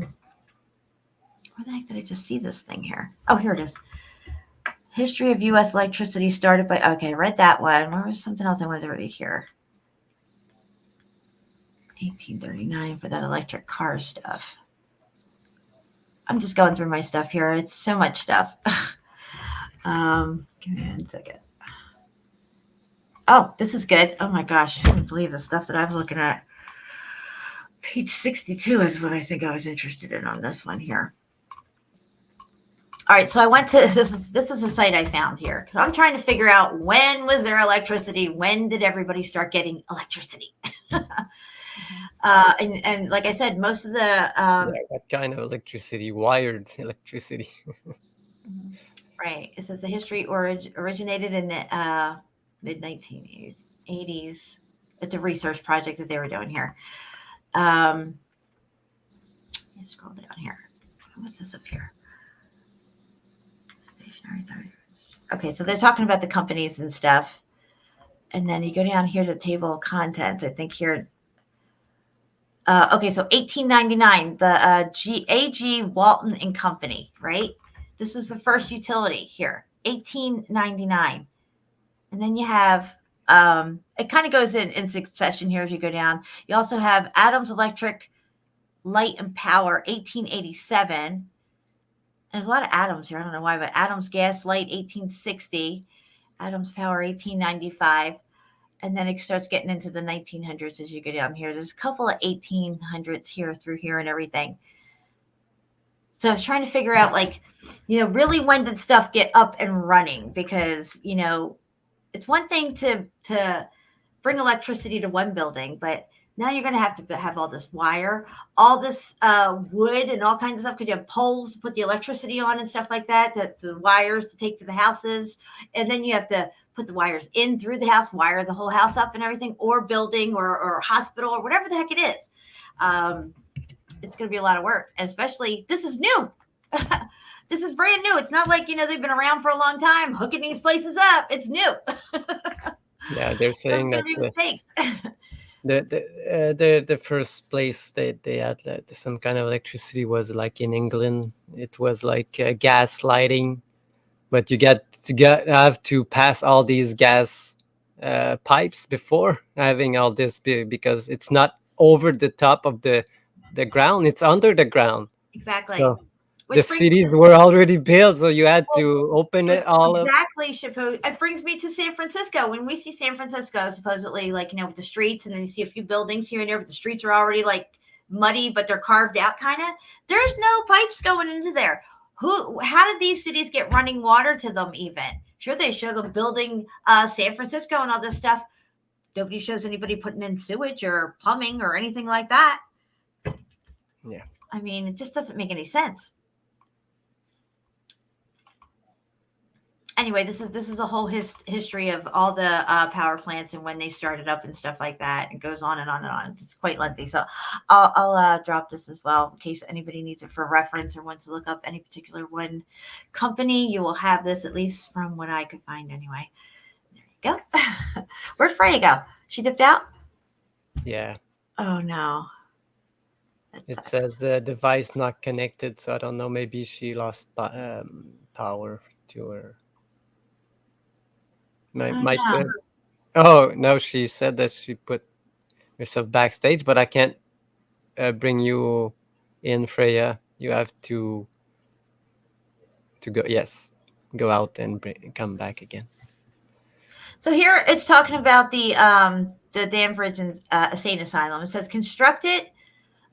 the heck did I just see this thing here? Oh, here it is. History of U.S. electricity started by, okay, I read that one. Where was something else I wanted to read here? 1839 for that electric car stuff. I'm just going through my stuff here. It's so much stuff. Give me 1 second. Oh, this is good. Oh my gosh. I can't believe the stuff that I was looking at. Page 62 is what I think I was interested in on this one here. All right, so I went to this is a site I found here because I'm trying to figure out when was there electricity? When did everybody start getting electricity? And like I said, most of the what kind of electricity? Wired electricity. Right. It says the history originated in the mid-1980s. It's a research project that they were doing here. Let me scroll down here. What's this up here? Stationary 30. Okay, so they're talking about the companies and stuff. And then you go down here to the table of contents. I think here. Okay, so 1899, the A.G. Walton and Company, right? This was the first utility here, 1899. And then you have, it kind of goes in succession here as you go down. You also have Adams Electric Light and Power, 1887. There's a lot of Adams here. I don't know why, but Adams Gas Light, 1860. Adams Power, 1895. And then it starts getting into the 1900s as you go down here. There's a couple of 1800s here through here and everything. So I was trying to figure out, like, really when did stuff get up and running? Because, it's one thing to bring electricity to one building, but now you're going to have all this wire, all this wood and all kinds of stuff because you have poles to put the electricity on and stuff like that, the wires to take to the houses. And then you have to put the wires in through the house, wire the whole house up and everything, or building or hospital or whatever the heck it is. It's going to be a lot of work. And especially, this is new. This is brand new. It's not like, they've been around for a long time hooking these places up. It's new. Yeah, they're saying that the first place they had some kind of electricity was like in England. It was like gas lighting, but you have to pass all these gas pipes before having all this because it's not over the top of the ground, it's under the ground. Exactly. So Which the brings cities us- were already built, so you had to open it all up. exactly. It brings me to San Francisco. When we see San Francisco, supposedly, like, with the streets, and then you see a few buildings here and there, but the streets are already like muddy, but they're carved out kind of. There's no pipes going into there. How did these cities get running water to them even? Sure, they show them building San Francisco and all this stuff. Nobody shows anybody putting in sewage or plumbing or anything like that. Yeah. I mean, it just doesn't make any sense. Anyway, this is a whole history of all the power plants and when they started up and stuff like that. It goes on and on and on. It's quite lengthy. So I'll drop this as well in case anybody needs it for reference or wants to look up any particular one company. You will have this, at least from what I could find anyway. There you go. Where'd Freya go? She dipped out? Yeah. Oh, no. It says device not connected, so I don't know. Maybe she lost power to her. Oh no, she said that she put herself backstage, but I can't bring you in, Freya. You have to go. Yes, go out and come back again. So here it's talking about the Danvers Insane Asylum. It says constructed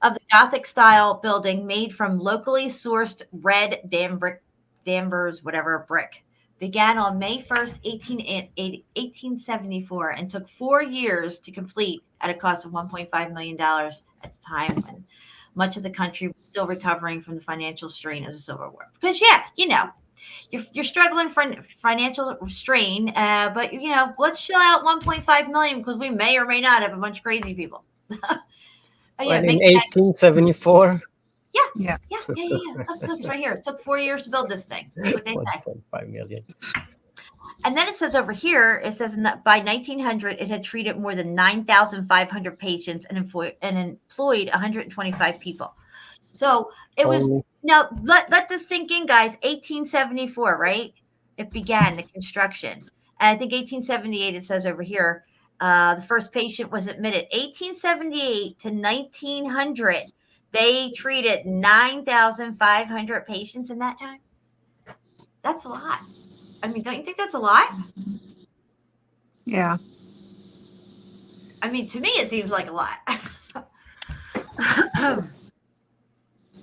of the Gothic style building made from locally sourced red Danvers whatever brick. Began on May 1st, 1874, and took 4 years to complete at a cost of $1.5 million at the time when much of the country was still recovering from the financial strain of the Civil War. Because, you're struggling for financial strain, but, let's shell out $1.5 million because we may or may not have a bunch of crazy people. In 1874? Yeah. Look, it's right here. It took 4 years to build this thing. That's what they say. 1.5 million. And then it says over here, it says by 1900, it had treated more than 9,500 patients and employed 125 people. So it was, now let this sink in, guys. 1874, right? It began the construction. And I think 1878, it says over here, the first patient was admitted. 1878 to 1900. They treated 9,500 patients in that time. That's a lot. I mean, don't you think that's a lot? Yeah. I mean, to me, it seems like a lot.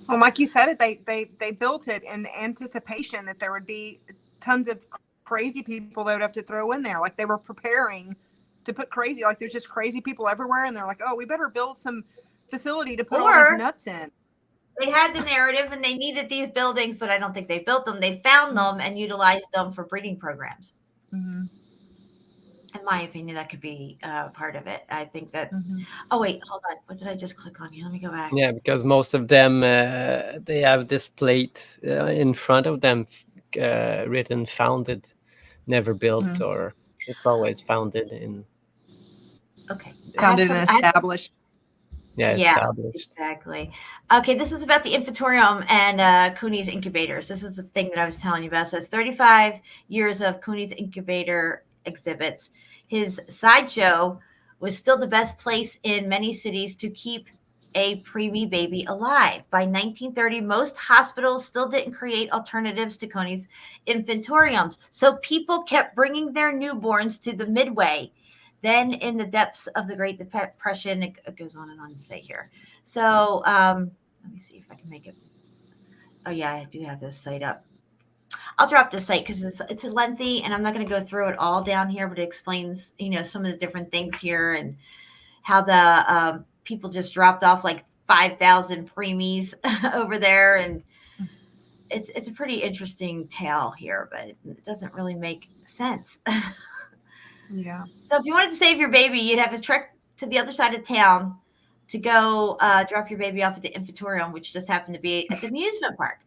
Well, like you said, they built it in anticipation that there would be tons of crazy people they would have to throw in there. Like they were preparing to put crazy. Like there's just crazy people everywhere, and they're like, "Oh, we better build some facility to put all these nuts in." They had the narrative and they needed these buildings, but I don't think they built them. They found them and utilized them for breeding programs. Mm-hmm. In my opinion, that could be part of it. I think that. Mm-hmm. Oh wait, hold on. What did I just click on here? Let me go back. Yeah, because most of them they have this plate in front of them written "founded," never built, or it's always founded in. Okay. Founded and established. Yeah, established. Exactly. Okay, this is about the Inventorium and Cooney's incubators. This is the thing that I was telling you about. So it's 35 years of Cooney's incubator exhibits. His sideshow was still the best place in many cities to keep a preemie baby alive. By 1930, most hospitals still didn't create alternatives to Cooney's inventoriums. So people kept bringing their newborns to the Midway. Then in the depths of the Great Depression, it goes on and on to say here. So let me see if I can make it. Oh, yeah, I do have this site up. I'll drop this site because it's lengthy, and I'm not going to go through it all down here, but it explains, some of the different things here and how the people just dropped off like 5,000 preemies over there. And it's a pretty interesting tale here, but it doesn't really make sense. Yeah. So if you wanted to save your baby, you'd have to trek to the other side of town to go drop your baby off at the Inventorium, which just happened to be at the amusement park.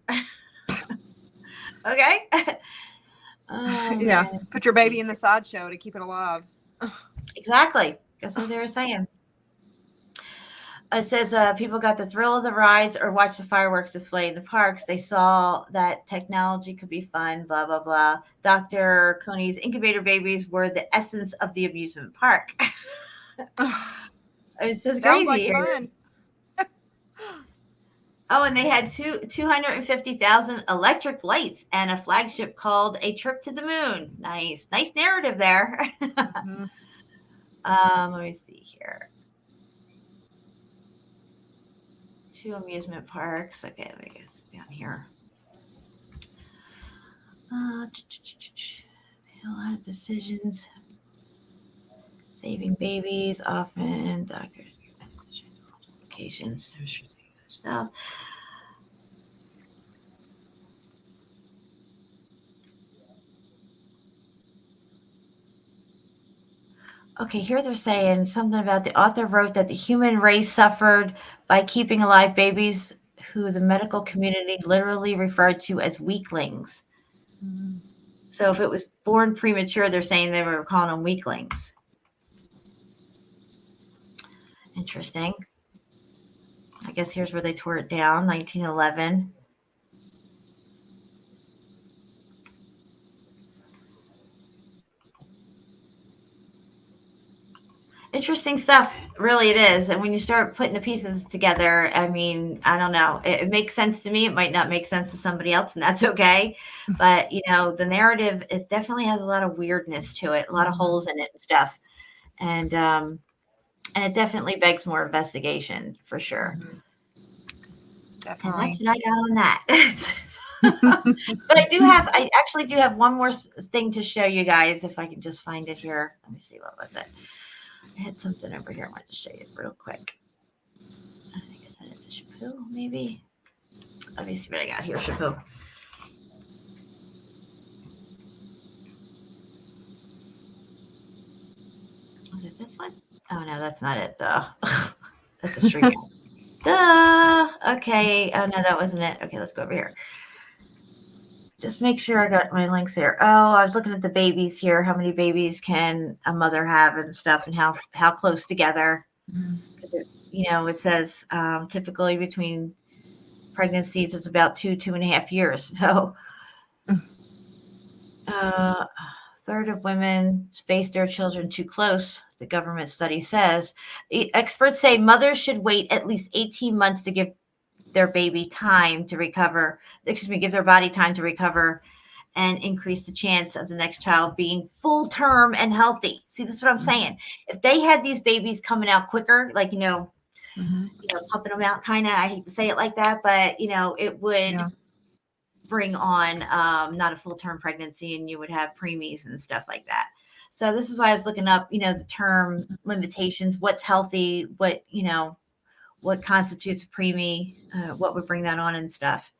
Okay. Yeah. Man. Put your baby in the sideshow to keep it alive. Exactly. That's what they were saying. It says people got the thrill of the rides or watched the fireworks display in the parks. They saw that technology could be fun, blah, blah, blah. Dr. Coney's incubator babies were the essence of the amusement park. It's just Sounds crazy like here. fun. Oh, and they had 250,000 electric lights and a flagship called A Trip to the Moon. Nice narrative there. Mhm. Let me see here. 2 amusement parks. Okay, let me get down here. A lot of decisions. Saving babies, often doctors, multiplications, stuff. Okay, here they're saying something about the author wrote that the human race suffered by keeping alive babies who the medical community literally referred to as weaklings. Mhm. So if it was born premature, they're saying they were calling them weaklings. Interesting. I guess here's where they tore it down, 1911. Interesting stuff, really it is. And when you start putting the pieces together, I mean, I don't know. It makes sense to me. It might not make sense to somebody else, and that's okay. But, you know, the narrative is definitely has a lot of weirdness to it, a lot of holes in it and stuff. And it definitely begs more investigation for sure. Definitely. And that's what I got on that. But I actually do have one more thing to show you guys if I can just find it here. Let me see what was it. I had something over here I wanted to show you real quick. I think I sent it to Shampoo, maybe. Let me see what I got here, Shampoo. Was it this one? Oh, no, that's not it, though. That's a stream. Duh. Okay. Oh, no, that wasn't it. Okay, let's go over here. Just make sure I got my links here. Oh, I was looking at the babies here. How many babies can a mother have and stuff, and how close together? Because it says typically between pregnancies is about 2.5 years. So, third of women space their children too close. The government study says. Experts say mothers should wait at least 18 months to give their baby time to recover. Give their body time to recover and increase the chance of the next child being full term and healthy. See, this is what I'm saying. If they had these babies coming out quicker, like, pumping them out kind of, I hate to say it like that, but, it would bring on not a full term pregnancy, and you would have preemies and stuff like that. So this is why I was looking up, the term limitations, what's healthy, what constitutes a preemie, what would bring that on and stuff.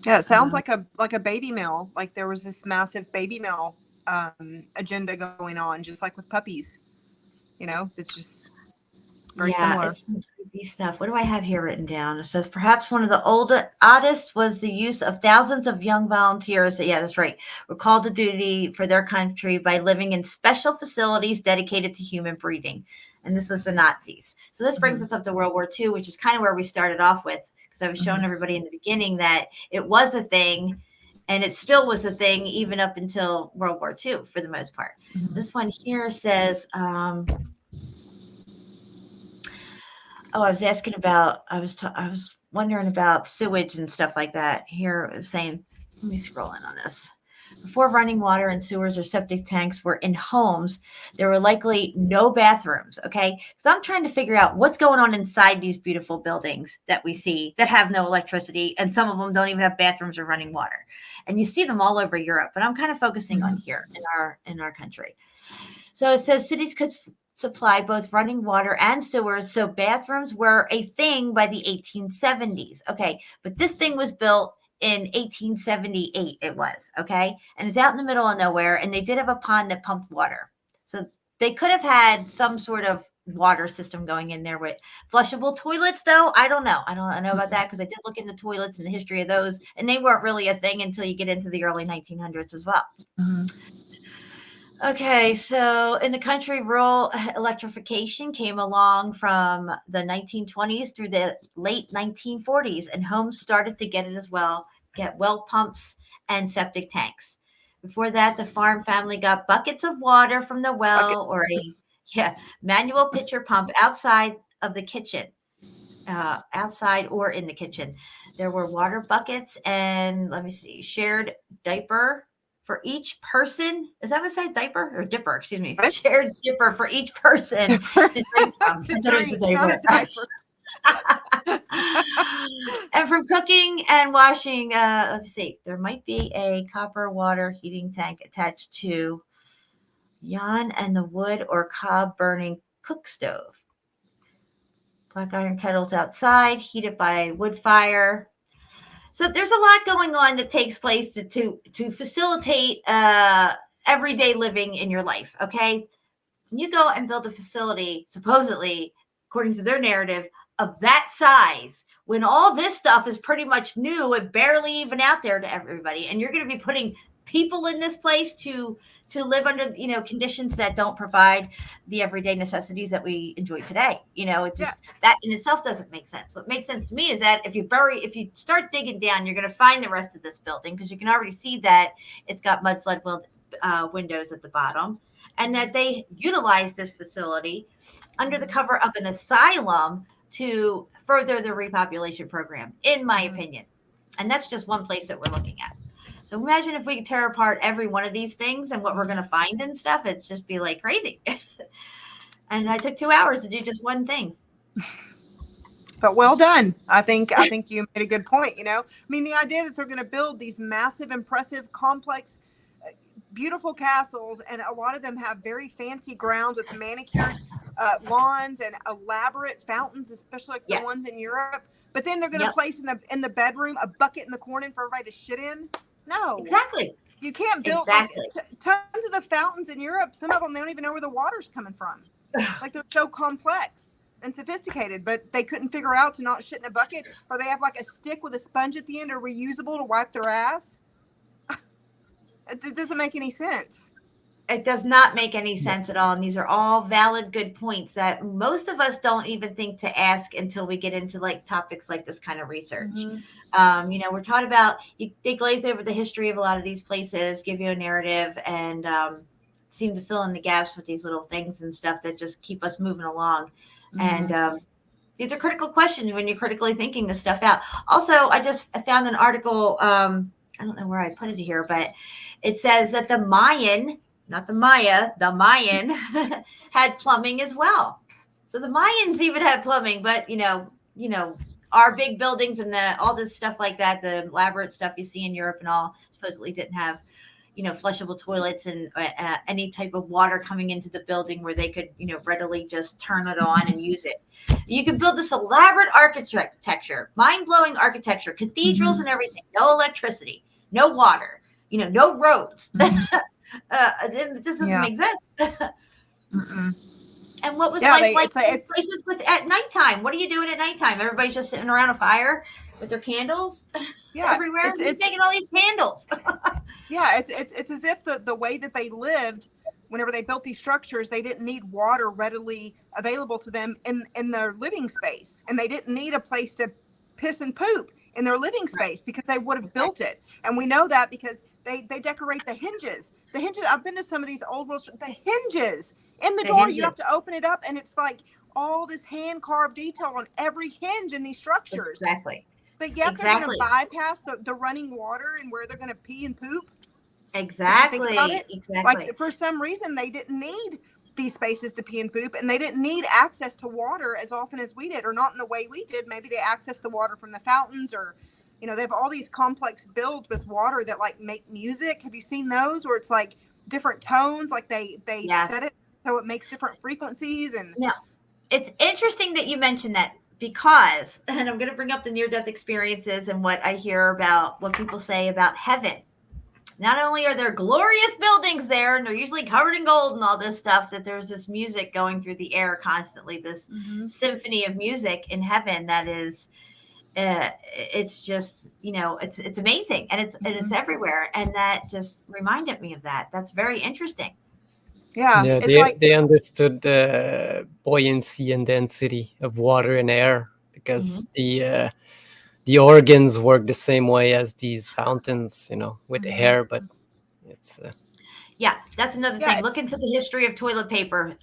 Yeah, it sounds like a baby mill. Like there was this massive baby mill agenda going on, just like with puppies. It's just very similar. It's some creepy stuff. What do I have here written down? It says perhaps one of the oddest was the use of thousands of young volunteers. Yeah, that's right. Were called to duty for their country by living in special facilities dedicated to human breeding. And this was the Nazis. So this brings us up to World War II, which is kind of where we started off with, because I was showing everybody in the beginning that it was a thing, and it still was a thing even up until World War II for the most part. This one here says, I was wondering about sewage and stuff like that. Here it was saying, let me scroll in on this. Before running water and sewers or septic tanks were in homes, there were likely no bathrooms, okay? Because I'm trying to figure out what's going on inside these beautiful buildings that we see that have no electricity, and some of them don't even have bathrooms or running water. And you see them all over Europe, but I'm kind of focusing on here in our country. So it says cities could supply both running water and sewers, so bathrooms were a thing by the 1870s. Okay, but this thing was built in 1878, it was, okay? And it's out in the middle of nowhere, and they did have a pond that pumped water. So they could have had some sort of water system going in there with flushable toilets, though. I don't know. I don't know about that, because I did look into toilets and the history of those, and they weren't really a thing until you get into the early 1900s as well. Okay, so in the country, rural electrification came along from the 1920s through the late 1940s, and homes started to get it as well, get well pumps and septic tanks. Before that, the farm family got buckets of water from the well or a manual pitcher pump outside of the kitchen, outside or in the kitchen. There were water buckets and let me see, shared diaper for each person. Is that what it says? Diaper or dipper? Excuse me. What? Shared dipper for each person to drink from. To I thought it was drink, a not a diaper. And from cooking and washing, let me see. There might be a copper water heating tank attached to yan and the wood or cob burning cook stove. Black iron kettles outside, heated by wood fire. So there's a lot going on that takes place to facilitate everyday living in your life. Okay, when you go and build a facility, supposedly, according to their narrative, of that size, when all this stuff is pretty much new and barely even out there to everybody, and you're going to be putting people in this place to live under conditions that don't provide the everyday necessities that we enjoy today. It just that in itself doesn't make sense. What makes sense to me is that if you start digging down, you're going to find the rest of this building, because you can already see that it's got mud flood windows at the bottom, and that they utilize this facility under the cover of an asylum to further the repopulation program, in my opinion. And that's just one place that we're looking at. So imagine if we could tear apart every one of these things and what we're going to find and stuff. It'd just be like crazy. And I took 2 hours to do just one thing. But well done. I think you made a good point. I mean, the idea that they're going to build these massive, impressive, complex, beautiful castles, and a lot of them have very fancy grounds with manicured lawns and elaborate fountains, especially like the ones in Europe. But then they're going to place in the bedroom a bucket in the corner for everybody to shit in. No, exactly. You can't build tons of the fountains in Europe. Some of them, they don't even know where the water's coming from. Like, they're so complex and sophisticated, but they couldn't figure out to not shit in a bucket, or they have like a stick with a sponge at the end or reusable to wipe their ass. It doesn't make any sense. It does not make any sense at all. And these are all valid, good points that most of us don't even think to ask until we get into like topics like this kind of research. We're taught about, they glaze over the history of a lot of these places, give you a narrative, and seem to fill in the gaps with these little things and stuff that just keep us moving along. And these are critical questions when you're critically thinking this stuff out. Also, I found an article, I don't know where I put it here, but it says that the Mayan, not the Maya, the Mayan had plumbing as well. So the Mayans even had plumbing, but our big buildings and all this stuff like that, the elaborate stuff you see in Europe and all, supposedly didn't have, flushable toilets and any type of water coming into the building where they could, readily just turn it on and use it. You could build this elaborate architecture, mind-blowing architecture, cathedrals and everything, no electricity, no water, no roads. It just doesn't make sense. And what was life like in places at nighttime? What are you doing at nighttime? Everybody's just sitting around a fire with their candles everywhere. It's making all these candles. It's as if the way that they lived, whenever they built these structures, they didn't need water readily available to them in their living space, and they didn't need a place to piss and poop in their living space because they would have built it. And we know that because they decorate the hinges. The hinges. I've been to some of these old world. The hinges in the door. You have to open it up, and it's like all this hand carved detail on every hinge in these structures. Exactly. But yet they're going to bypass the running water and where they're going to pee and poop. Exactly. Think about it. Exactly. Like, for some reason, they didn't need these spaces to pee and poop, and they didn't need access to water as often as we did, or not in the way we did. Maybe they accessed the water from the fountains, or they have all these complex builds with water that like make music. Have you seen those where it's like different tones, like they set it so it makes different frequencies? And it's interesting that you mentioned that, because, and I'm going to bring up the near-death experiences and what I hear about what people say about heaven. Not only are there glorious buildings there, and they're usually covered in gold and all this stuff, that there's this music going through the air constantly, this symphony of music in heaven that is, it's just, it's amazing, and it's everywhere. And that just reminded me of that. That's very interesting. Yeah, Yeah, it's like they understood the buoyancy and density of water and air Mhm. because the organs work the same way as these fountains, with Mhm. air, but it's Yeah, that's another yeah, thing. Look it's into the history of toilet paper.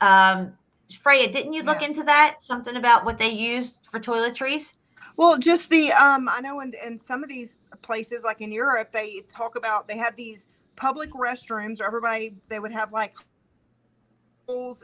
Freya, didn't you look yeah. into that? Something about what they used for toiletries? Well, just the I know in some of these places, like in Europe, they talk about they had these public restrooms where everybody they would have holes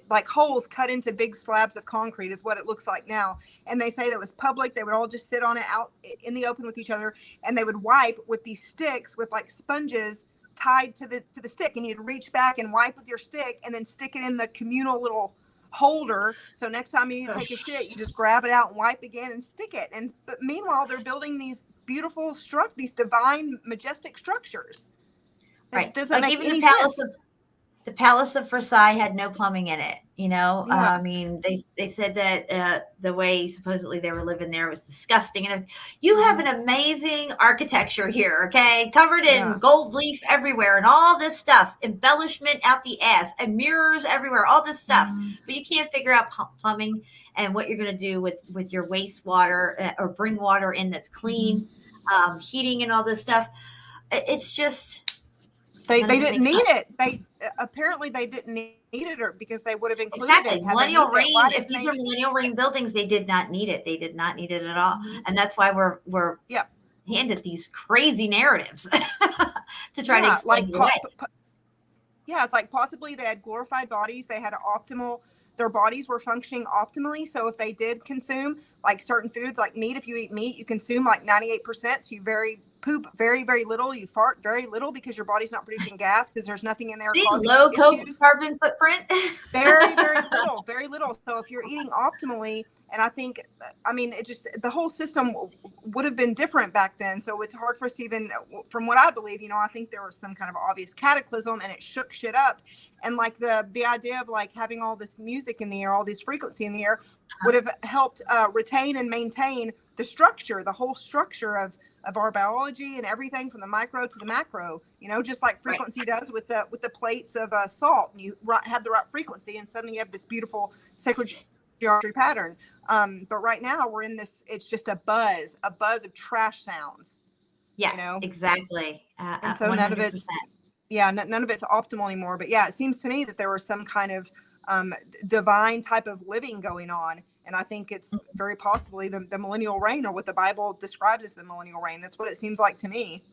like holes cut into big slabs of concrete is what it looks like now, and they say that was public. They would all just sit on it out in the open with each other, and they would wipe with these sticks with like sponges tied to the stick, and you'd reach back and wipe with your stick and then stick it in the communal little holder, so next time you take a shit you just grab it out and wipe again and stick it. And but meanwhile they're building these beautiful these divine majestic structures. It Right. doesn't Like make even any sense. the Palace of Versailles had no plumbing in it. Yeah. I mean, they said that the way supposedly they were living there was disgusting. And you have an amazing architecture here, okay, covered in Yeah. gold leaf everywhere and all this stuff, embellishment out the ass, and mirrors everywhere, all this stuff, but you can't figure out plumbing and what you're going to do with your wastewater or bring water in that's clean, heating and all this stuff. It's just. They None of it didn't makes need sense. it. They apparently they didn't need it, or because they would have included Exactly. it had they Millennial needed it. Why reign, if didn't these they are need millennial reign buildings, they did not need it. They did not need it at all. And that's why we're Yeah. handed these crazy narratives to try to Yeah, explain it away. Yeah, it's like possibly they had glorified bodies. They had their bodies were functioning optimally. So if they did consume like certain foods like meat, if you eat meat, you consume like 98%. So you poop very, very little. You fart very little because your body's not producing gas because there's nothing in there See, causing low issues. carbon footprint. Very, very little, very little. So if you're eating optimally, and I mean, it just, the whole system would have been different back then. So it's hard for us to even, from what I believe, I think there was some kind of obvious cataclysm and it shook shit up. And like the idea of like having all this music in the air, all this frequency in the air would have helped retain and maintain the whole structure of our biology and everything from the micro to the macro, just like frequency does with the plates of salt. And you had the right frequency and suddenly you have this beautiful sacred geometry pattern. But right now we're in this, it's just a buzz of trash sounds. Yes, exactly. And so 100%. none of it's optimal anymore. But yeah, it seems to me that there was some kind of divine type of living going on. And I think it's very possibly the millennial reign, or what the Bible describes as the millennial reign. That's what it seems like to me.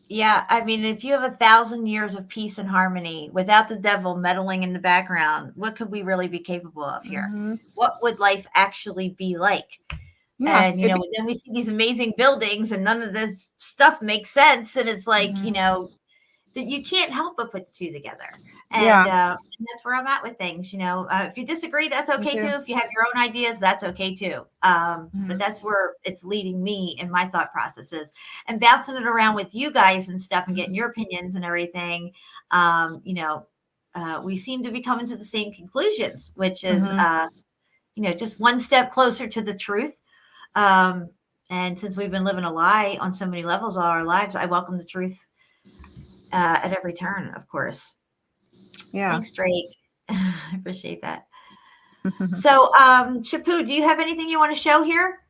Yeah, I mean, if you have 1,000 years of peace and harmony without the devil meddling in the background, what could we really be capable of here? What would life actually be like? Yeah, and then we see these amazing buildings and none of this stuff makes sense. And it's like, you can't help but put the two together. And that's where I'm at with things. If you disagree, that's okay too. If you have your own ideas, that's okay too. But that's where it's leading me in my thought processes and bouncing it around with you guys and stuff and getting your opinions and everything. We seem to be coming to the same conclusions, which is, just one step closer to the truth. And since we've been living a lie on so many levels all our lives, I welcome the truth at every turn, of course. Yeah. Thanks, Drake. I appreciate that. So, Shapu, do you have anything you want to show here?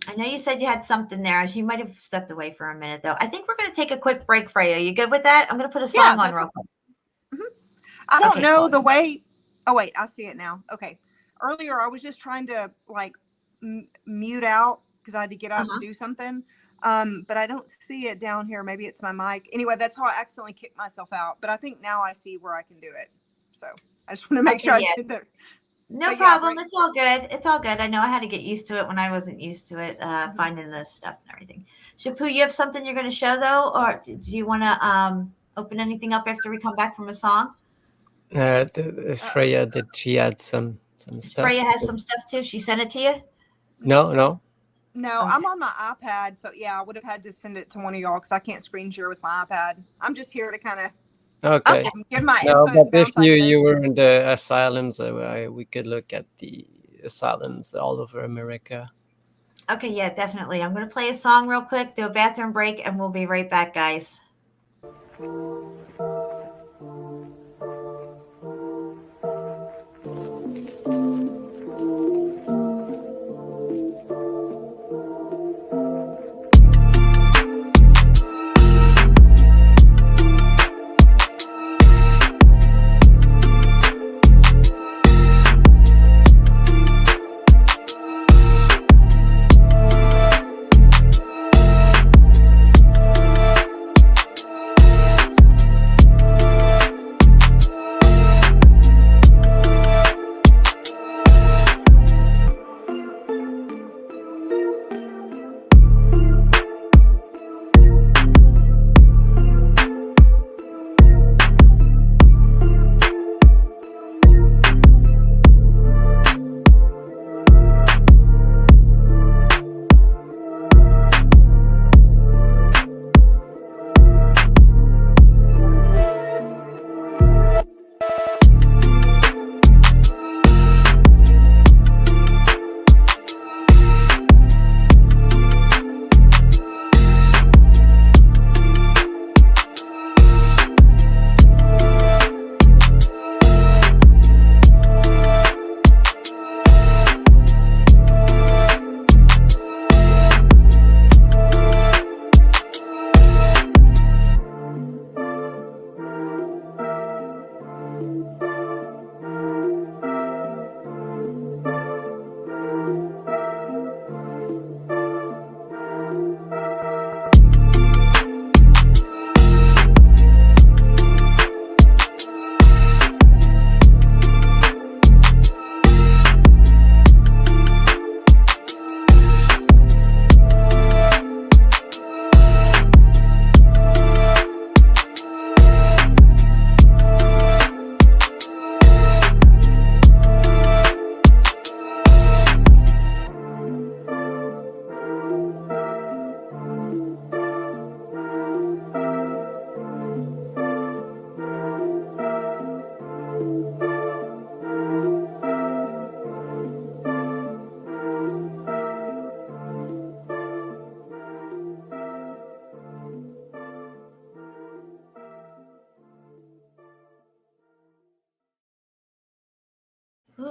I know you said you had something there. You might have stepped away for a minute, though. I think we're going to take a quick break, Freya. You good with that? I'm going to put a song on real quick. I don't know the way. Oh, wait, I see it now. Okay. Earlier, I was just trying to like mute out because I had to get up and do something. But I don't see it down here. Maybe it's my mic. Anyway, that's how I accidentally kicked myself out. But I think now I see where I can do it. So I just want to make sure I did that. No problem. It's all good. It's all good. I know I had to get used to it when I wasn't used to it, finding this stuff and everything. Shapu, you have something you're going to show, though? Or do you want to open anything up after we come back from a song? Freya, did she add some stuff? Freya has some stuff, too. She sent it to you? No, I'm on my iPad, so yeah, I would have had to send it to one of y'all because I can't screen share with my iPad. I'm just here to kind of give my input. No, but if you were in the asylums, we could look at the asylums all over America. Okay, yeah, definitely. I'm going to play a song real quick, do a bathroom break, and we'll be right back, guys.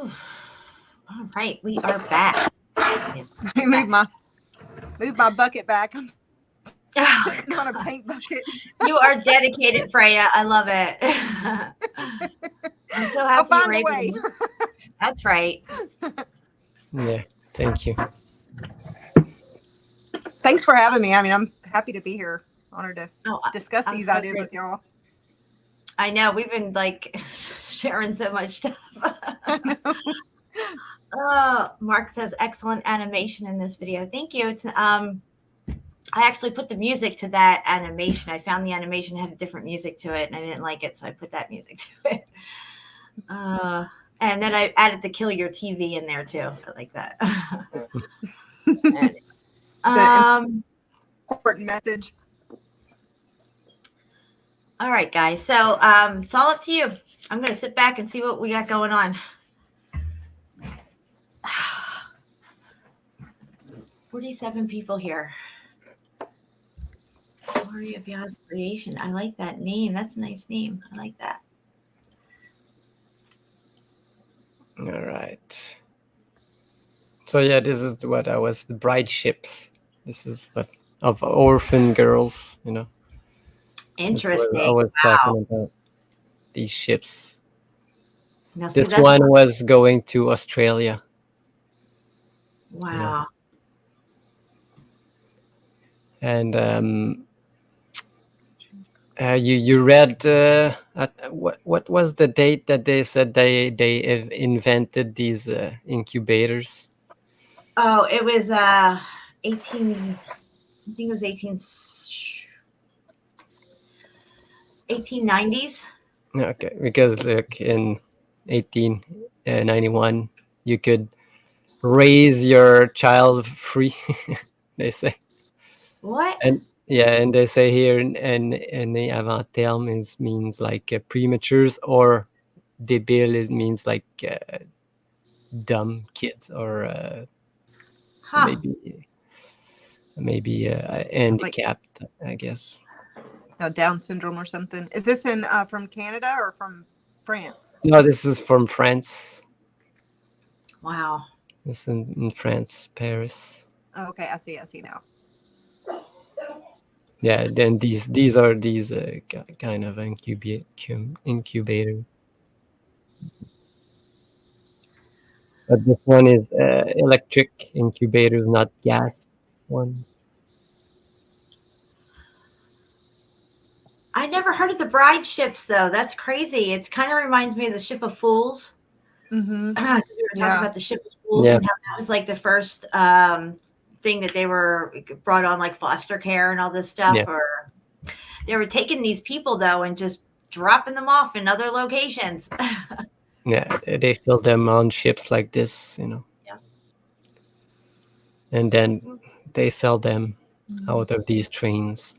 Ooh. All right, we are back. Move my bucket back. I'm on a paint bucket. You are dedicated, Freya. I love it. I'm so happy. I'll find a way. That's right. Yeah, thank you. Thanks for having me. I mean, I'm happy to be here. Honored to discuss these so ideas great. with y'all. I know we've been like sharing so much stuff. Mark says excellent animation in this video. Thank you. It's I actually put the music to that animation. I found the animation had a different music to it, and I didn't like it, so I put that music to it. And then I added the "Kill Your TV" in there too. I like that. Important message. All right, guys. So it's all up to you. I'm going to sit back and see what we got going on. 47 people here. Story of Yah's creation. I like that name. That's a nice name. I like that. All right. So yeah, this is what I was, the bride ships. This is what of orphan girls, you know. Interesting. I was talking about these ships. Now, see, this one was going to Australia. Wow. And you read what was the date that they said they invented these incubators? Oh, it was 18. I think it was 1890s. Okay, because like in 1891 you could raise your child free. They say. What? And yeah, and they say here in the avant terme means like prematures, or débile means like dumb kids, or maybe handicapped, I guess. Down syndrome or something. Is this in from Canada or from France? No, this is from France. Wow. This is in France, Paris. Oh, okay, I see now. Yeah, then these are these kind of incubators. But this one is electric incubators, not gas ones. I never heard of the bride ships, though. That's crazy. It kind of reminds me of the Ship of Fools. Mm-hmm. We were talking about the Ship of Fools and how that was like the first thing that they were brought on, like foster care and all this stuff. Yeah. Or they were taking these people, though, and just dropping them off in other locations. Yeah, they build them on ships like this, you know. Yeah. And then they sell them out of these trains.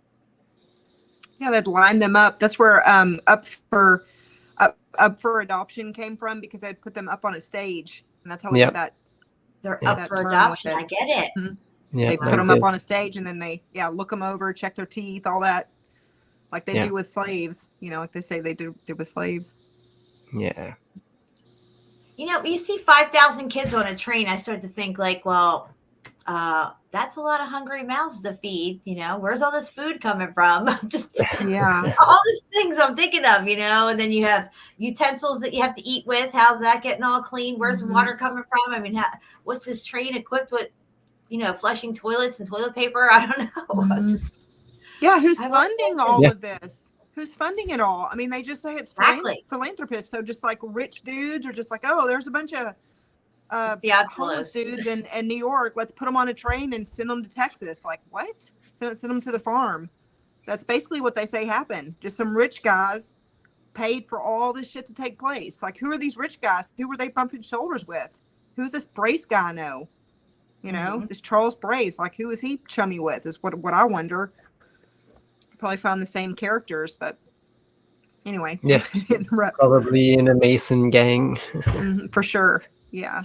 Yeah, they'd line them up. That's where up for adoption came from, because they'd put them up on a stage, and that's how we get that. They're up for adoption. I get it. Mm-hmm. Yeah, they put them up on a stage, and then they look them over, check their teeth, all that, like they do with slaves. You know, like they say they do with slaves. Yeah. You know, you see 5,000 kids on a train, I start to think like, well, that's a lot of hungry mouths to feed. You know, where's all this food coming from? Just all these things I'm thinking of, you know. And then you have utensils that you have to eat with. How's that getting all clean? Where's the water coming from? I mean, what's this train equipped with? You know, flushing toilets and toilet paper. I don't know. Who's funding all of this? Who's funding it all? I mean, they just say it's philanthropists. So just like rich dudes are just like, oh, there's a bunch of homeless dudes in New York. Let's put them on a train and send them to Texas. Like, what? Send them to the farm. That's basically what they say happened. Just some rich guys paid for all this shit to take place. Like, who are these rich guys? Who were they bumping shoulders with? Who's this Brace guy I know? You know, this Charles Brace. Like, who is he chummy with? Is what I wonder. Probably found the same characters, but anyway. Yeah. Probably in a Mason gang. For sure. Yeah.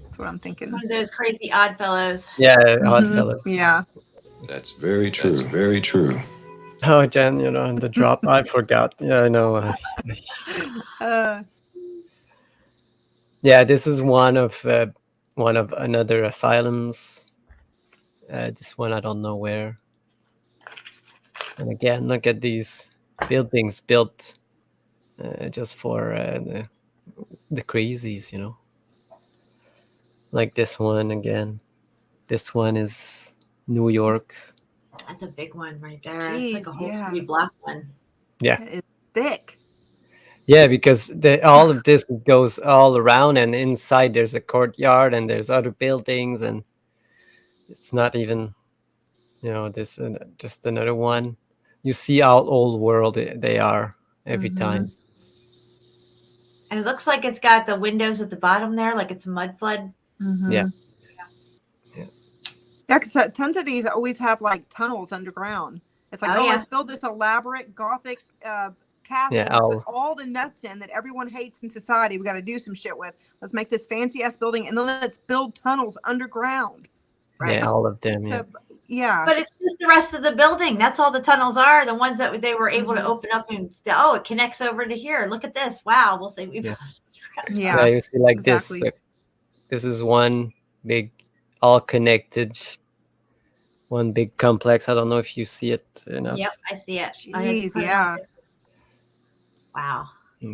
That's what I'm thinking. One of those crazy odd fellows. Yeah, odd fellows. Yeah. That's very true. That's very true. Oh, Jen, you know, the drop. I forgot. Yeah, I know. Yeah, Yeah, this is one of another asylums. This one I don't know where. And again, look at these buildings built just for the crazies, you know. Like this one again. This one is New York. That's a big one right there. Jeez, It's like a whole yeah. city block one. Yeah. It's thick. Yeah, because all of this goes all around, and inside there's a courtyard, and there's other buildings, and it's not even, you know, this just another one. You see how old world they are every time. And it looks like it's got the windows at the bottom there, like it's a mud flood. Yeah. Yeah, because tons of these always have like tunnels underground. It's like, Oh, yeah. let's build this elaborate Gothic castle Yeah, with all the nuts in that everyone hates in society. We got to do some shit with. Let's make this fancy ass building, and then let's build tunnels underground. Right. Yeah, all of them. Yeah. Yeah. But it's just the rest of the building. That's all the tunnels are. The ones that they were able to open up and it connects over to here. Look at this. Wow. We'll say we've Yeah, you see like exactly. this. Like, this is one big, all connected, one big complex. I don't know if you see it enough. Yep, I see it. Jeez, yeah. Wow.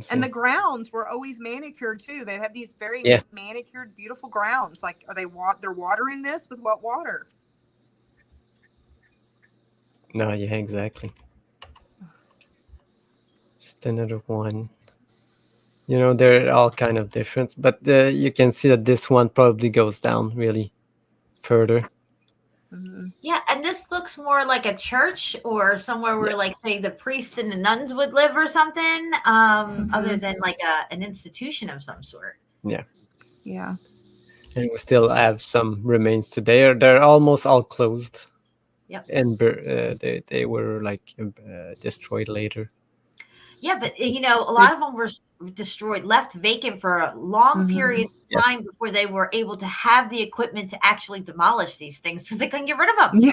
And the grounds were always manicured too. They'd have these very manicured, beautiful grounds. Like, they're watering this with what water? No, yeah, exactly. Just another one. You know, they're all kind of different, but you can see that this one probably goes down really further. Yeah, and this looks more like a church or somewhere where, like, say, the priests and the nuns would live or something, other than like an institution of some sort. Yeah. Yeah. And we still have some remains today. They're almost all closed. Yep. And they were like destroyed later. Yeah, but you know, a lot of them were destroyed, left vacant for a long period of time before they were able to have the equipment to actually demolish these things because they couldn't get rid of them. Yeah,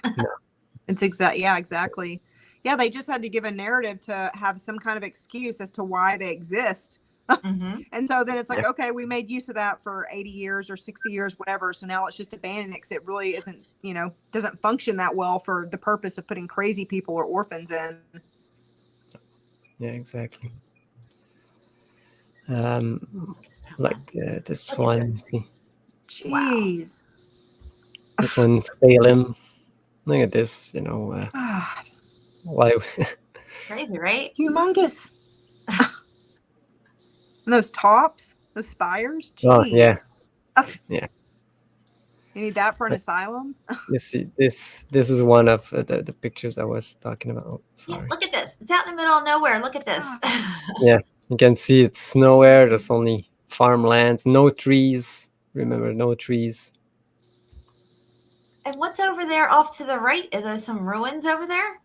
it's exactly. Yeah, they just had to give a narrative to have some kind of excuse as to why they exist. And so then it's like, okay, we made use of that for 80 years or 60 years, whatever. So now let's just abandon it because it really isn't, you know, doesn't function that well for the purpose of putting crazy people or orphans in. Yeah, exactly. Like this one. See. Jeez. This one, Salem. Look at this. You know. Why? Crazy, right? Humongous. And those tops, those spires. Jeez. Oh yeah. Yeah. You need that for an asylum? You see, this is one of the pictures I was talking about. Oh, sorry. Yeah, look at this. It's out in the middle of nowhere. Look at this. Yeah, you can see it's nowhere. There's only farmlands, no trees. Remember, no trees. And what's over there off to the right? Are there some ruins over there?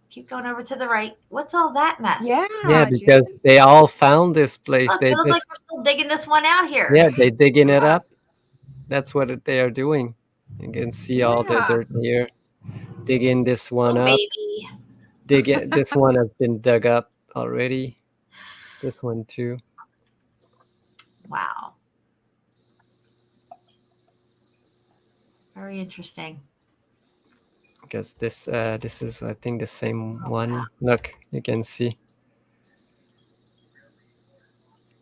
Keep going over to the right. What's all that mess? Yeah, because they all found this place. Look, They it looks like just, we're still digging this one out here. yeah, they digging it up. That's what they are doing. You can see all the dirt here. Digging this one up. Baby. Digging this one has been dug up already. This one too. Wow. Very interesting. Because this is, I think, the same one. Look, you can see.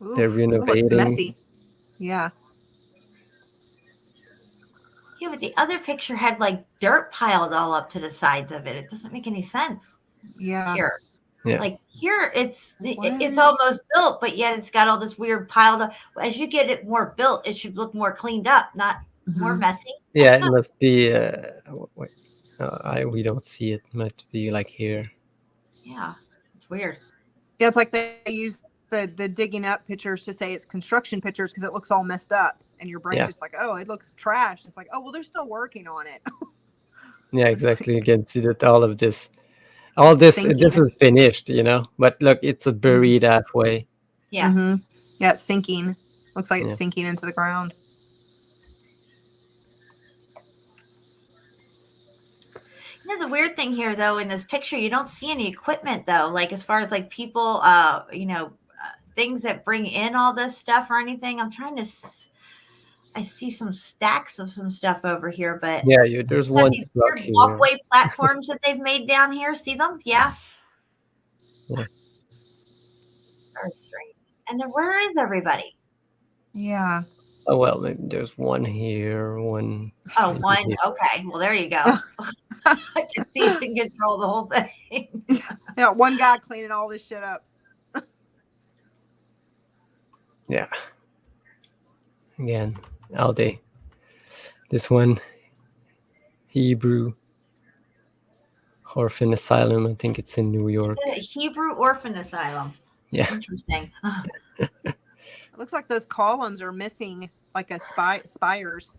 Oof, they're renovating. It looks messy. Yeah. Yeah, but the other picture had like dirt piled all up to the sides of it. It doesn't make any sense. Yeah. Here. Yeah. Like here, it's almost built, but yet it's got all this weird piled up. As you get it more built, it should look more cleaned up, not more messy. Yeah, it must be. Wait, we don't see it. It might be like here. Yeah, it's weird. Yeah, it's like they use the digging up pictures to say it's construction pictures because it looks all messed up, and your brain's just like, oh, it looks trash. It's like, oh, well, they're still working on it. Yeah, exactly. You can see that all this is finished, you know. But look, it's buried halfway. Yeah. Yeah, it's sinking. Looks like it's sinking into the ground. You know, the weird thing here, though, in this picture, you don't see any equipment, though. Like, as far as like people, things that bring in all this stuff or anything. I'm trying to. I see some stacks of some stuff over here, but Yeah, there's one these truck weird here. walkway platforms that they've made down here. See them? Yeah. Yeah. Very strange. And then where is everybody? Yeah. Oh well, maybe there's one here, one. Oh, one. Okay. Well, there you go. I can see you can control the whole thing. Yeah, one guy cleaning all this shit up. Yeah. Again, Aldi. This one, Hebrew Orphan Asylum. I think it's in New York. The Hebrew Orphan Asylum. Yeah. Interesting. It looks like those columns are missing like a spires.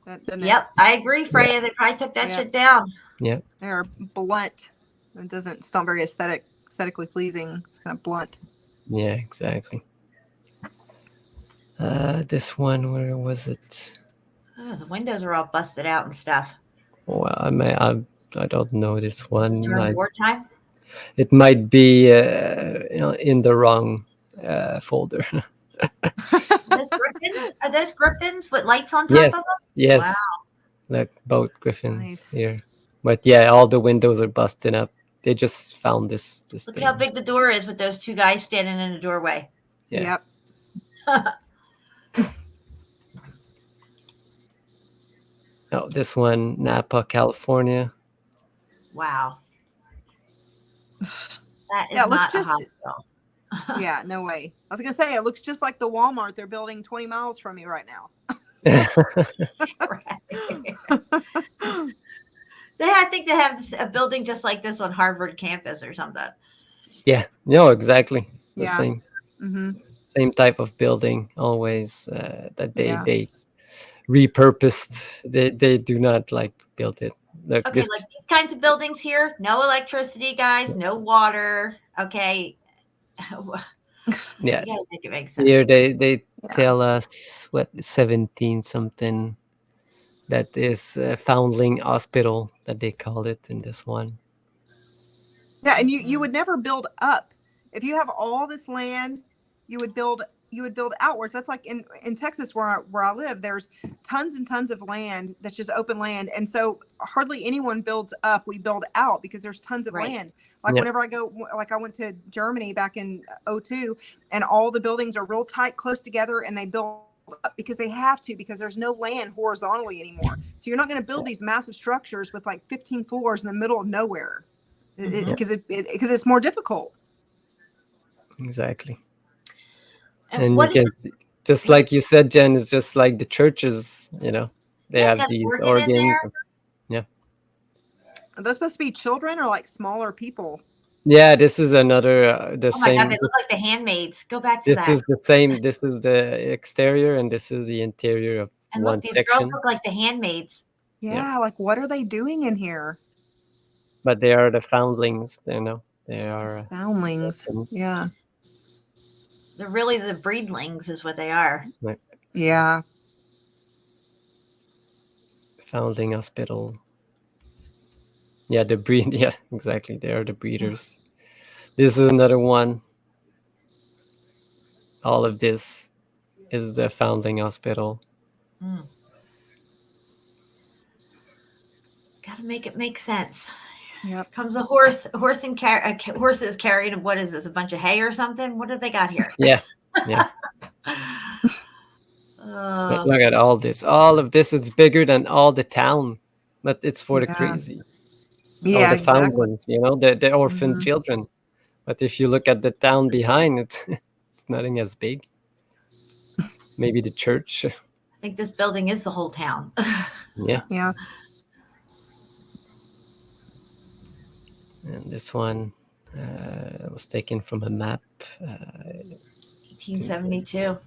Yep, I agree, Freya. They probably took that shit down. Yeah. They're blunt. It's not very aesthetically pleasing. It's kind of blunt. Yeah, exactly. This one, where was it? Oh, the windows are all busted out and stuff. Well, I don't know this one. During wartime? It might be in the wrong folder. Are those griffins with lights on top of them? Yes. Wow. Like both griffins here. But yeah, all the windows are busted up. They just found this Look thing. how big the door is with those two guys standing in the doorway. Yeah. Yep. Oh, this one, Napa, California. Wow. That is Yeah, it looks not just- a hospital. Yeah, no way. I was gonna say it looks just like the Walmart they're building 20 miles from me right now. I think they have a building just like this on Harvard campus or something. Yeah, no, exactly. The Yeah. same. Mm-hmm. Same type of building always that they repurposed. They do not like build it. Look, Okay, this, like these kinds of buildings here, no electricity, guys, no water. Okay. yeah. You gotta make it make sense. Here they tell us what 17 something that is Foundling Hospital that they call it in this one. Yeah, and you would never build up. If you have all this land, you would build outwards. That's like in Texas where I live, there's tons and tons of land that's just open land. And so hardly anyone builds up. We build out because there's tons of land. Like whenever I go, like I went to Germany back in 2002 and all the buildings are real tight, close together, and they build up because they have to, because there's no land horizontally anymore. So you're not going to build these massive structures with like 15 floors in the middle of nowhere because it's more difficult. Exactly. And you can see, just like you said, Jen, it's just like the churches, they have these organs. Yeah. Are those supposed to be children or like smaller people? Yeah, this is another the oh my same. God, they look like the handmaids. Go back to This that. is the same. This is the exterior, and this is the interior of And one look, these section. girls look like the handmaids. Yeah, like what are they doing in here? But they are the foundlings, they are Foundlings. orphans. Yeah. They're really the breedlings, is what they are. Right. Yeah. Foundling Hospital. Yeah, the breed. Yeah, exactly. They are the breeders. This is another one. All of this is the Foundling Hospital. Gotta make it make sense. Yep. Comes a horse and horses carrying, what is this, a bunch of hay or something? What do they got here? Yeah. But look at all this. All of this is bigger than all the town, but it's for the crazy. Yeah, the foundlings, the orphan children. But if you look at the town behind, it's nothing as big. Maybe the church. I think this building is the whole town. Yeah. Yeah. And this one was taken from a map. 1872.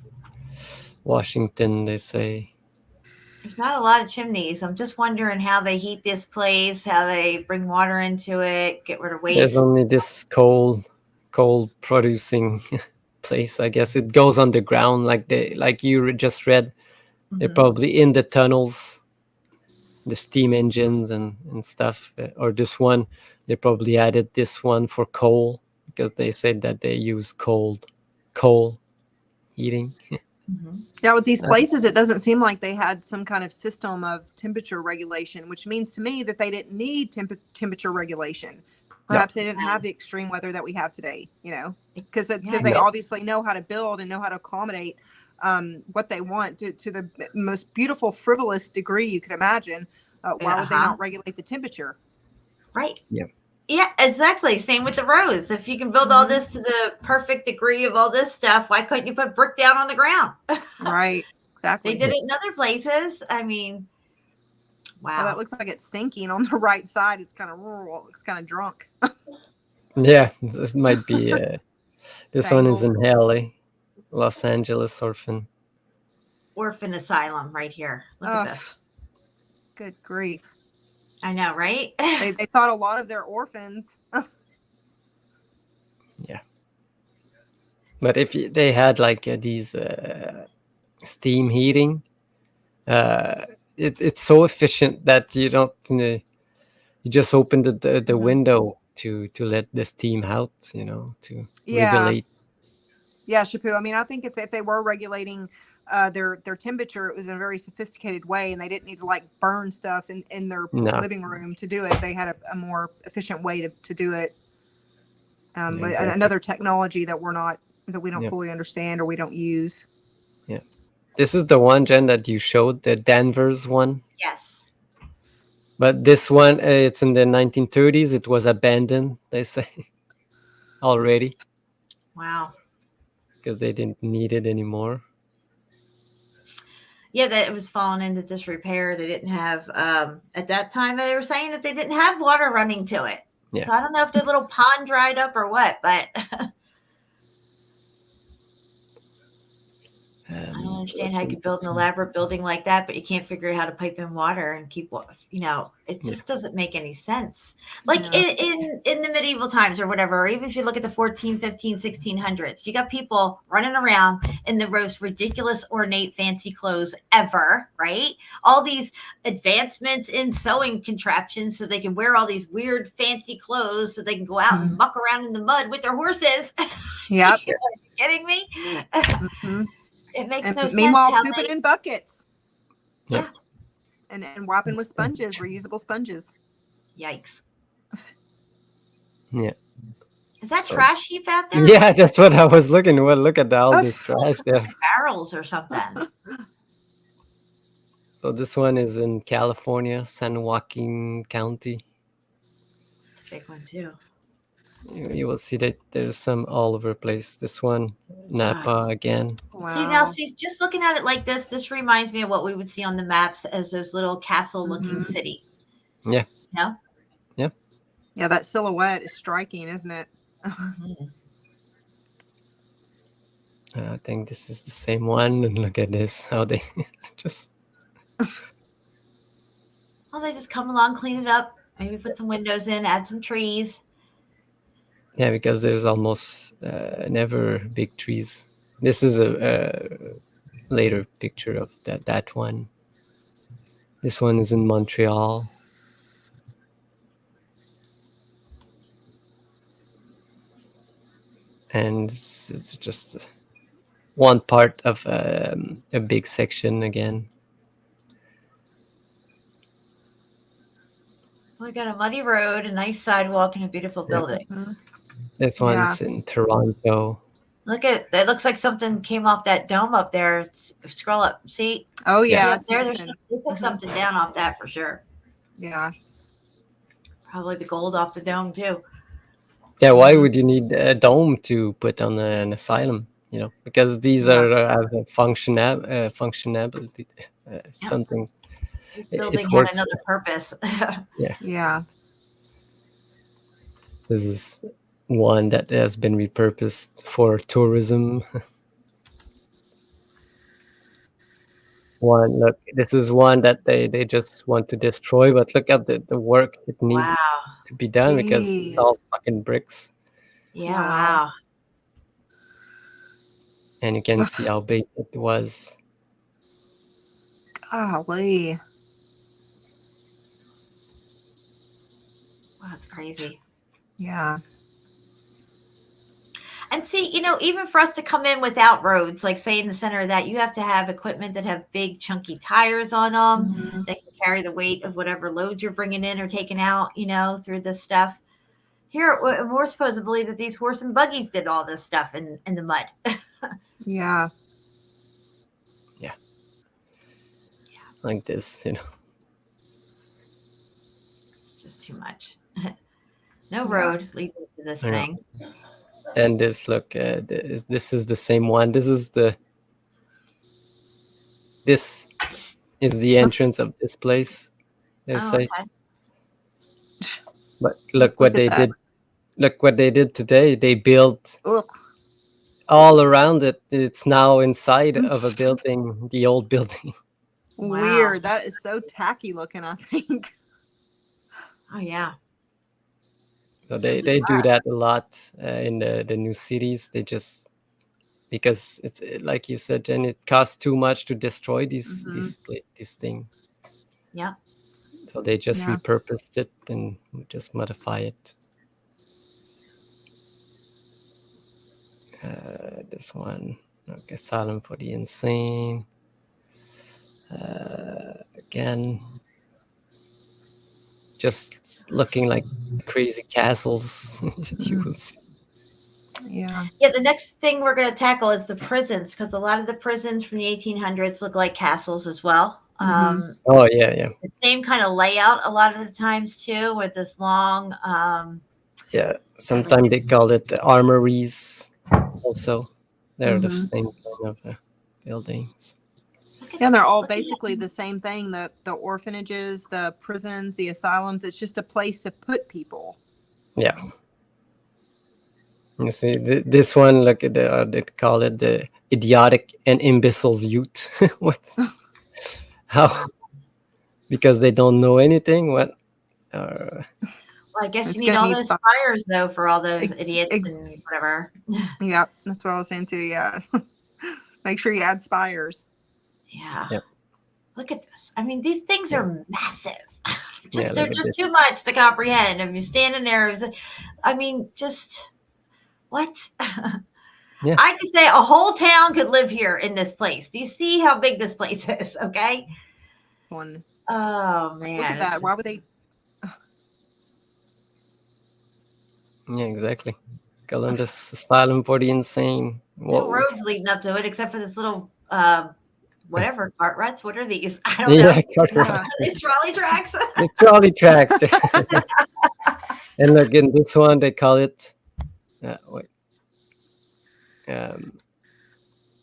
Washington, they say. There's not a lot of chimneys. I'm just wondering how they heat this place, how they bring water into it, get rid of waste. There's only this coal producing place. I guess it goes underground, like you just read. They're probably in the tunnels, the steam engines and stuff. Or this one, they probably added this one for coal because they said that they use coal coal heating. Yeah, with these places, it doesn't seem like they had some kind of system of temperature regulation, which means to me that they didn't need temperature regulation. Perhaps they didn't have the extreme weather that we have today, because they obviously know how to build and know how to accommodate what they want to the most beautiful, frivolous degree you could imagine. Why would they not regulate the temperature? Right. Yeah. Yeah, exactly. Same with the roads. If you can build all this to the perfect degree of all this stuff, why couldn't you put brick down on the ground? Right. Exactly. They did it in other places. I mean, wow. Well, that looks like it's sinking on the right side. It's kind of rural. It looks kind of drunk. Yeah, this might be. This one is in LA, Los Angeles orphan asylum right here. Look at this. Good grief. I know, right? They thought a lot of their orphans. Yeah. But if they had like these steam heating, it's so efficient that you don't. You just open the window to let the steam out. To regulate. Yeah, Shapu. I mean, I think if they were regulating their temperature, it was in a very sophisticated way, and they didn't need to like burn stuff in their living room to do it. They had a more efficient way to do it. But another technology that we don't fully understand or we don't use. Yeah, this is the one, Jen, that you showed, the Danvers one. Yes. But this one, it's in the 1930s. It was abandoned, they say, already. Wow. Because they didn't need it anymore. Yeah, that it was falling into disrepair. They didn't have, at that time, they were saying that they didn't have water running to it. Yeah. So I don't know if their little pond dried up or what, but I don't understand how you can build an elaborate building like that, but you can't figure out how to pipe in water and keep, it just doesn't make any sense. Like in the medieval times or whatever, or even if you look at the 14, 15, 1600s, you got people running around in the most ridiculous, ornate, fancy clothes ever, right? All these advancements in sewing contraptions so they can wear all these weird, fancy clothes so they can go out and muck around in the mud with their horses. Yep. Are you kidding me? It makes no sense. Meanwhile, pooping in buckets. Yeah. And wiping with sponges, reusable sponges. Yikes. Yeah. Is that trash heap out there? Yeah, that's what I was looking. Well, look at all this trash there. Barrels or something. So this one is in California, San Joaquin County. Big one too. You will see that there's some all over the place. This one, Napa again. Wow. See, just looking at it like this reminds me of what we would see on the maps as those little castle-looking cities. Yeah. No? Yeah. Yeah, that silhouette is striking, isn't it? I think this is the same one. And look at this, how they just... Well, they just come along, clean it up, maybe put some windows in, add some trees. Yeah, because there's almost never big trees. This is a later picture of that one. This one is in Montreal. And it's just one part of a big section again. We got a muddy road, a nice sidewalk, and a beautiful building. This one's in Toronto. Look at it. Looks like something came off that dome up there. Scroll up. See? Oh, yeah. Up there, they took something down off that for sure. Yeah. Probably the gold off the dome, too. Yeah, why would you need a dome to put on an asylum? Because these have a functionality, something. This building had another purpose. Yeah. This is one that has been repurposed for tourism. Look, this is one that they just want to destroy, but look at the work it needs to be done because it's all fucking bricks. Yeah, wow. And you can see how big it was. Golly. Wow, that's crazy. Yeah. And see, even for us to come in without roads, like say in the center of that, you have to have equipment that have big chunky tires on them that can carry the weight of whatever loads you're bringing in or taking out, through this stuff. Here, we're supposed to believe that these horse and buggies did all this stuff in the mud. Yeah. Yeah. Like this, It's just too much. No road leading to this I know. thing. And this, look, this is the same one. This is the entrance of this place, they say. Okay. But look what at they that. did. Look what they did today. They built Ugh. all around it. It's now inside of a building, the old building. Wow. Weird. That is so tacky looking, I think. Oh, yeah. So they do that a lot in the new cities. They just, because it's like you said, Jen, it costs too much to destroy this thing. Yeah. So they just Yeah. repurposed it and just modify it. This one, okay, Asylum for the Insane. Again, just looking like crazy castles that you will see. Yeah. Yeah, the next thing we're going to tackle is the prisons, because a lot of the prisons from the 1800s look like castles as well. Oh, yeah. The same kind of layout a lot of the times, too, with this long... Yeah, sometimes they call it the armories also. They're the same kind of buildings. Yeah, and they're all basically the same thing. The orphanages, the prisons, the asylums. It's just a place to put people. Yeah. You see, this one, look at they call it the idiotic and imbecile youth. What? How? Because they don't know anything? What? Well, I guess It's you need gonna all need those spires, though, for all those idiots and whatever. Yeah, that's what I was saying too. Yeah. Make sure you add spires. Yeah. Yep. Look at this. I mean, these things are massive. Yeah, They're look at just this. too much to comprehend. If you're standing there, I mean, just what? Yeah. I could say a whole town could live here in this place. Do you see how big this place is? Okay. One. Oh man. Look at that. Why would they? Yeah, exactly. Columbus Asylum for the Insane. No Whoa. roads leading up to it except for this little whatever cart ruts. What are these? I don't know. Yeah, cart ruts. Are these trolley tracks? It's trolley tracks. And look, in this one, they call it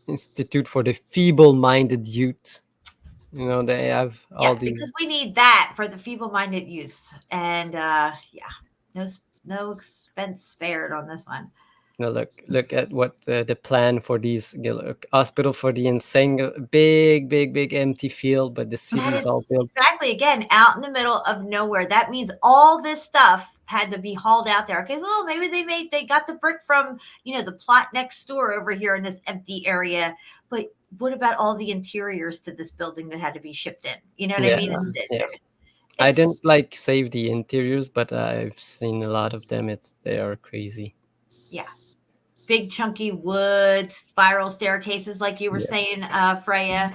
Institute for the Feeble-Minded Youth. They have all these. Because we need that for the feeble-minded use, and no expense spared on this one. No, look at what the plan for these hospital for the insane, big empty field, but the city's all built. Exactly, again, out in the middle of nowhere. That means all this stuff had to be hauled out there. Okay, well, maybe they got the brick from the plot next door over here in this empty area, but what about all the interiors to this building that had to be shipped in? You know what I mean? I didn't save the interiors, but I've seen a lot of them. They are crazy. Yeah. Big chunky wood, spiral staircases, like you were saying, Freya.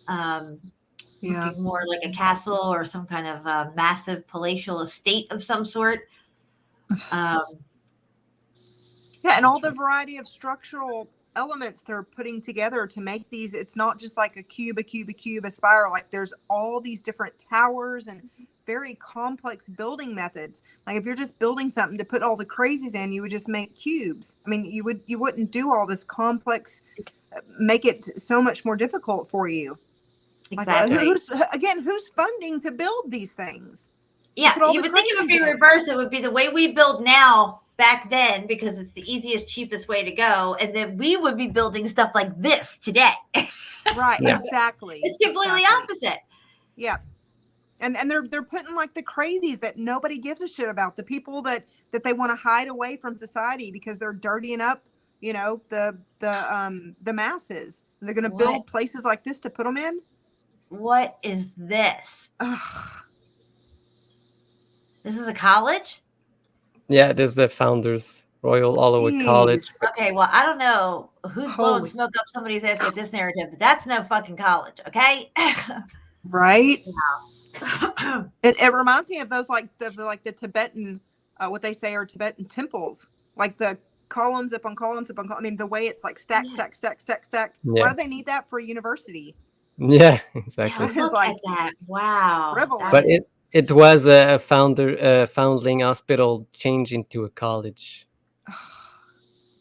Looking more like a castle or some kind of massive palatial estate of some sort. And all the variety of structural elements they're putting together to make these. It's not just like a cube, a spiral. Like there's all these different towers and very complex building methods. Like if you're just building something to put all the crazies in, you would just make cubes. I mean, you wouldn't do all this complex, make it so much more difficult for you. Exactly. Who's funding to build these things? Yeah, you would think it would be reversed. It would be the way we build now back then, because it's the easiest, cheapest way to go. And then we would be building stuff like this today. Right, exactly. It's completely opposite. Yeah. And they're putting like the crazies that nobody gives a shit about, the people that they want to hide away from society because they're dirtying up, the masses. And they're going to build places like this to put them in. What is this? Ugh. This is a college? Yeah, this is the founders Royal Holloway College. Jeez. Okay, well, I don't know who's blowing Holy- smoke up somebody's ass with this narrative, but that's no fucking college, okay? Right? It reminds me of those like the Tibetan, what they say are Tibetan temples, like the columns upon columns upon columns. I mean, the way it's like stack. Why Yeah. do they need that for a university? Yeah, exactly. Yeah, That is look like at that. Wow. frivolous. But it was a foundling hospital changed into a college.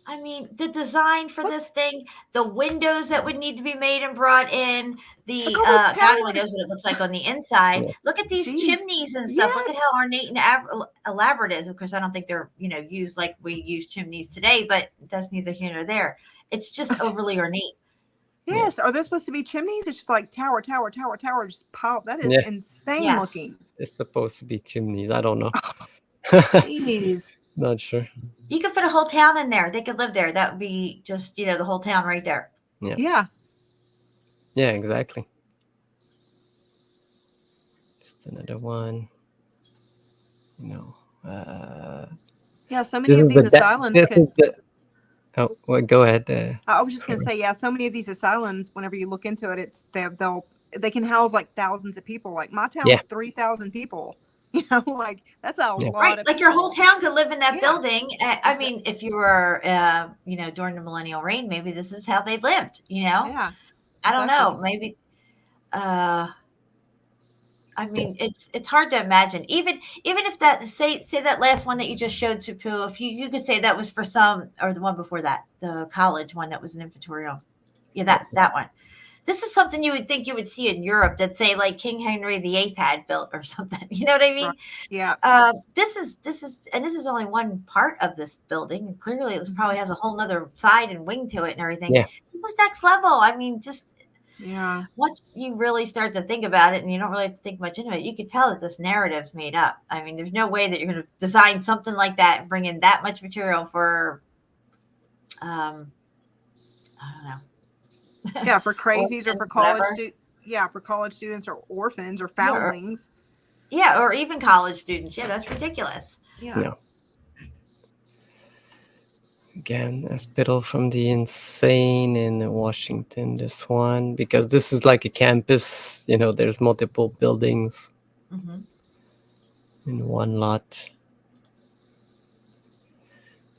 I mean, the design for this thing, the windows that would need to be made and brought in, the Look at those God only knows towers. what it looks like on the inside. Yeah. Look at these Jeez. chimneys and stuff. Look at Yes. how ornate and elaborate it is. Of course, I don't think they're used like we use chimneys today, but that's neither here nor there. It's just overly ornate. Yes. Are they supposed to be chimneys? It's just like tower, just piled. That is Yeah. insane Yes. looking. It's supposed to be chimneys. I don't know. Jeez. Not sure. You could put a whole town in there. They could live there. That would be just, the whole town right there. Yeah. Yeah, exactly. Just another one. Yeah. So many This of is these the asylums this could. is the. Oh, well, go ahead. I was just going to say, yeah, so many of these asylums, whenever you look into it, they can house like thousands of people. Like my town Yeah. is 3,000 people. Like that's a lot Right, of like your whole people. town could live in that Yeah. building. I mean, if you were, during the millennial reign, maybe this is how they lived. Yeah. I don't know. exactly. Maybe. I mean, it's hard to imagine. Even if that say that last one that you just showed, Supu, if you could say that was for some, or the one before that, the college one that was an inventory on. Yeah, that one. This is something you would think you would see in Europe that say like King Henry VIII had built or something. You know what I mean? Right. Yeah. This is only one part of this building. And clearly, it probably has a whole nother side and wing to it and everything. Yeah. This is next level. I mean, just Yeah. once you really start to think about it, and you don't really have to think much into it, you can tell that this narrative's made up. I mean, there's no way that you're going to design something like that and bring in that much material for, I don't know. Yeah. For crazies or for Orphans, college whatever. for college students or orphans or foundlings. Yeah, or even college students. Yeah, that's ridiculous. Yeah. No. Again, hospital from the insane in Washington. This one, because this is like a campus. There's multiple buildings in one lot.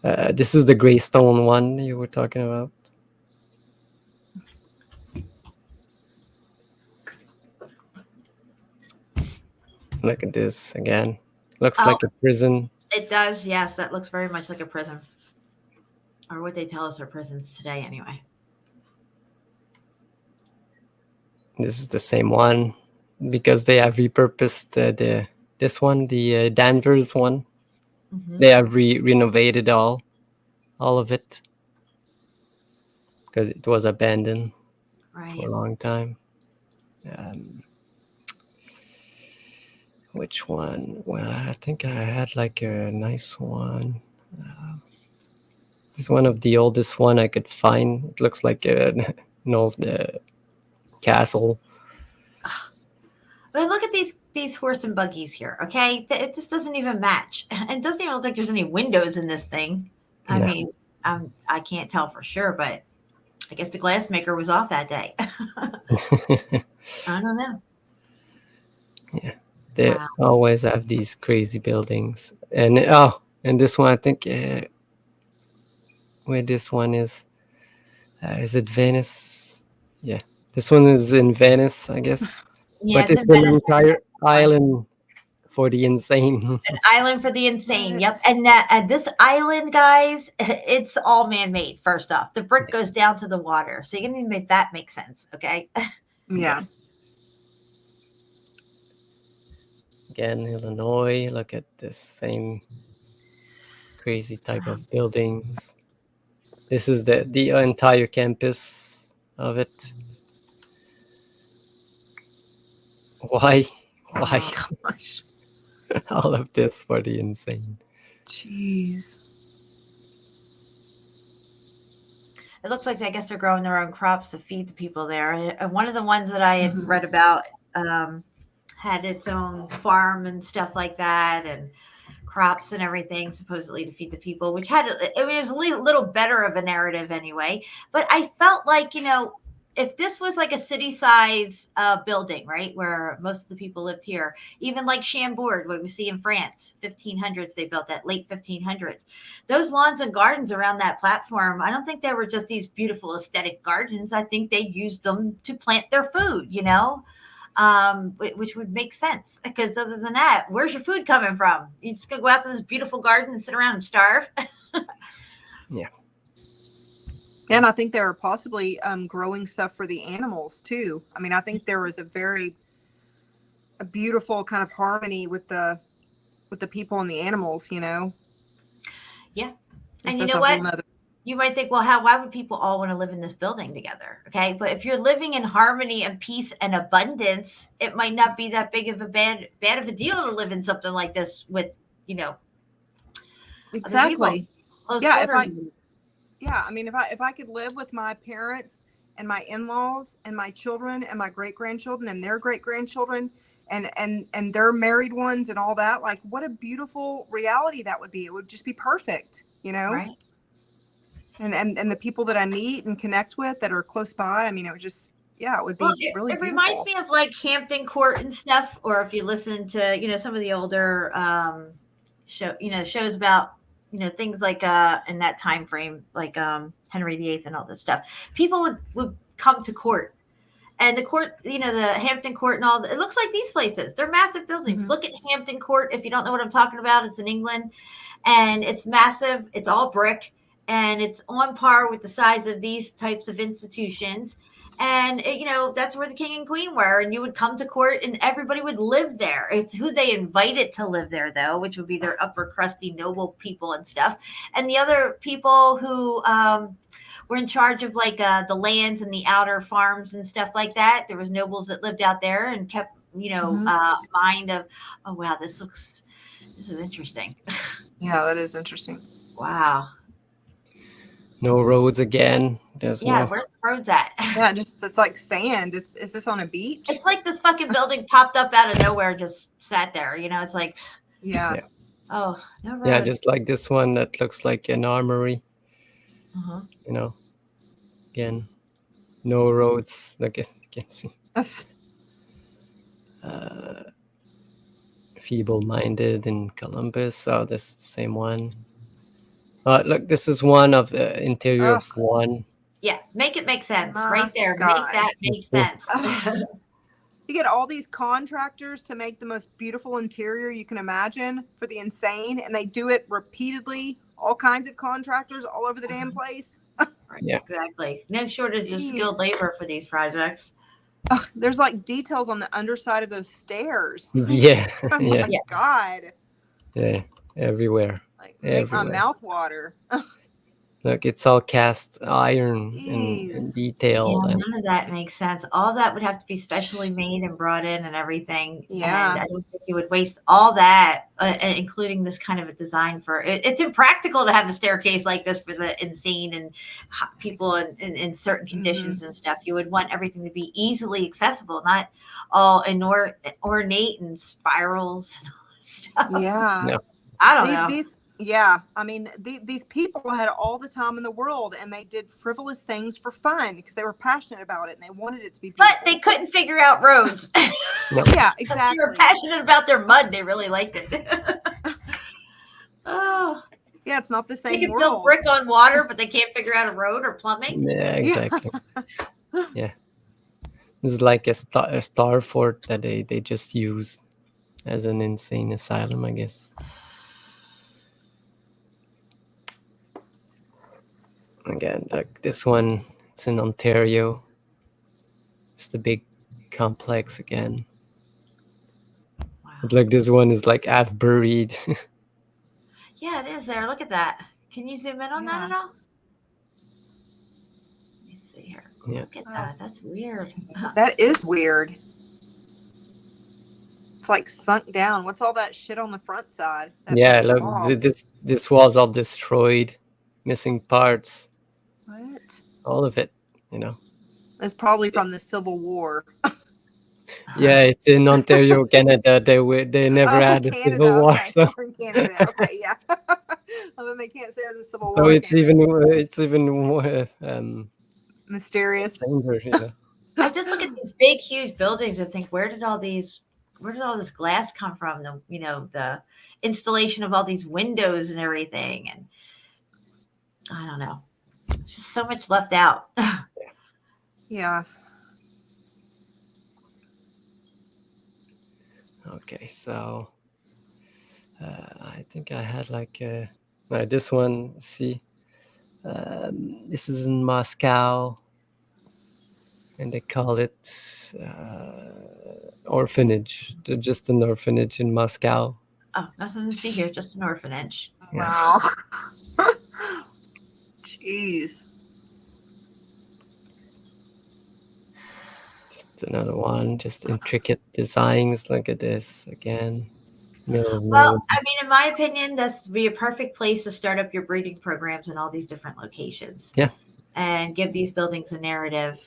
This is the Greystone one you were talking about. Look at this again. Looks like a prison. It does. Yes, that looks very much like a prison. Or what they tell us are prisons today, anyway. This is the same one because they have repurposed this one, the Danvers one. They have renovated all of it because it was abandoned for a long time. Which one? Well, I think I had like a nice one. This is one of the oldest one I could find. It looks like an old castle. I mean, look at these horse and buggies here. Okay, it just doesn't even match. It doesn't even look like there's any windows in this thing. I mean, I can't tell for sure, but I guess the glassmaker was off that day. I don't know. Yeah. They always have these crazy buildings. And this one, I think, where this one is it Venice? Yeah. This one is in Venice, I guess. Yeah, but it's an entire island for the insane. An island for the insane. Yep. And this island, guys, it's all man-made, first off. The brick goes down to the water. So you can make that make sense, okay? Yeah. Again, Illinois. Look at this same crazy type of buildings. This is the entire campus of it. Why? Oh, gosh. All of this for the insane. Jeez. It looks like I guess they're growing their own crops to feed the people there. And one of the ones that I had read about had its own farm and stuff like that. And of crops and everything, supposedly to feed the people, which had, I mean, it was a little better of a narrative anyway. But I felt like, if this was like a city size building, right, where most of the people lived here, even like Chambord, what we see in France, 1500s, they built that, late 1500s. Those lawns and gardens around that platform, I don't think they were just these beautiful aesthetic gardens. I think they used them to plant their food, which would make sense, because other than that, where's your food coming from? You just gonna go out to this beautiful garden and sit around and starve? Yeah. And I think they were possibly growing stuff for the animals too. I mean, I think there was a beautiful kind of harmony with the people and the animals, Yeah. Just And you that's know a what? whole nother- You might think, well, why would people all want to live in this building together? Okay. But if you're living in harmony and peace and abundance, it might not be that big of a bad of a deal to live in something like this with, Exactly. Close Yeah. quarters. I mean, if I could live with my parents and my in-laws and my children and my great-grandchildren and their great-grandchildren and their married ones and all that, like, what a beautiful reality that would be. It would just be perfect, Right. And the people that I meet and connect with that are close by, I mean, it would just, it would be really it beautiful. reminds me of like Hampton Court and stuff, or if you listen to, some of the older shows about, things like in that time frame, like Henry VIII and all this stuff. People would come to court. And the court, the Hampton Court and all, it looks like these places. They're massive buildings. Mm-hmm. Look at Hampton Court. If you don't know what I'm talking about, it's in England. And it's massive. It's all brick. And it's on par with the size of these types of institutions. And, that's where the king and queen were. And you would come to court and everybody would live there. It's who they invited to live there, though, which would be their upper crusty noble people and stuff. And the other people who were in charge of like the lands and the outer farms and stuff like that. There was nobles that lived out there and kept, mind of, oh, wow, this is interesting. Yeah, that is interesting. Wow. No roads again. Where's the roads at? Yeah, it's like sand. Is this on a beach? It's like this fucking building popped up out of nowhere, just sat there. It's like, yeah. Oh, no roads. Yeah, just like this one that looks like an armory. Uh-huh. Again, no roads. Like you can see. Feeble-minded in Columbus. Oh, this is the same one. Look, this is one of the interior of one. Yeah, make it make sense. My Right there. God. Make that make sense. You get all these contractors to make the most beautiful interior you can imagine for the insane, and they do it repeatedly. All kinds of contractors all over the damn place. Yeah, exactly. No shortage of skilled labor for these projects. There's like details on the underside of those stairs. Yeah, Oh yeah, my God. yeah, everywhere. Like, make my Everywhere. mouth water. Look, it's all cast iron and Jeez. detail. Yeah, and none of that makes sense. All that would have to be specially made and brought in and everything. Yeah. And I don't think you would waste all that, including this kind of a design for it. It's impractical to have a staircase like this for the insane and people in certain conditions and stuff. You would want everything to be easily accessible, not all ornate and spirals and all this stuff. Yeah. Yeah. I don't know. Yeah, I mean, these people had all the time in the world, and they did frivolous things for fun because they were passionate about it and they wanted it to be beautiful. But they couldn't figure out roads. Yeah, exactly. They were passionate about their mud. They really liked it. Oh, Yeah, it's not the they same can world. build brick on water, but they can't figure out a road or plumbing. yeah, exactly. Yeah, this is like a star fort that they just use as an insane asylum, I guess. Again, like this one, it's in Ontario. It's the big complex again. Wow. But like this one is like half buried. Yeah, it is there. Look at that. Can you zoom in on that at all? Let me see here. Yeah. Look at that. That's weird. That is weird. It's like sunk down. What's all that shit on the front side? That Yeah, big look, wall. this wall's all destroyed, missing parts, What? all of it. It's probably from the Civil War. Yeah, it's in Ontario, Canada. They never Oh, had a civil Canada. war, Okay, so we're in Canada. Okay, yeah. Well, then they can't say there's a civil so war in Canada. it's even more Mysterious. stranger, you know. I just look at these big, huge buildings and think, where did all this glass come from? The installation of all these windows and everything, and I don't know. Just so much left out. Yeah. Okay, so I think I had like this one. See, this is in Moscow, and they call it orphanage. Just an orphanage in Moscow. Oh, nothing to see here. Just an orphanage. Wow. Jeez. Just another one. Just intricate designs. Look at this again. Middle of nowhere. Well, I mean, in my opinion, this would be a perfect place to start up your breeding programs in all these different locations. Yeah. And give these buildings a narrative.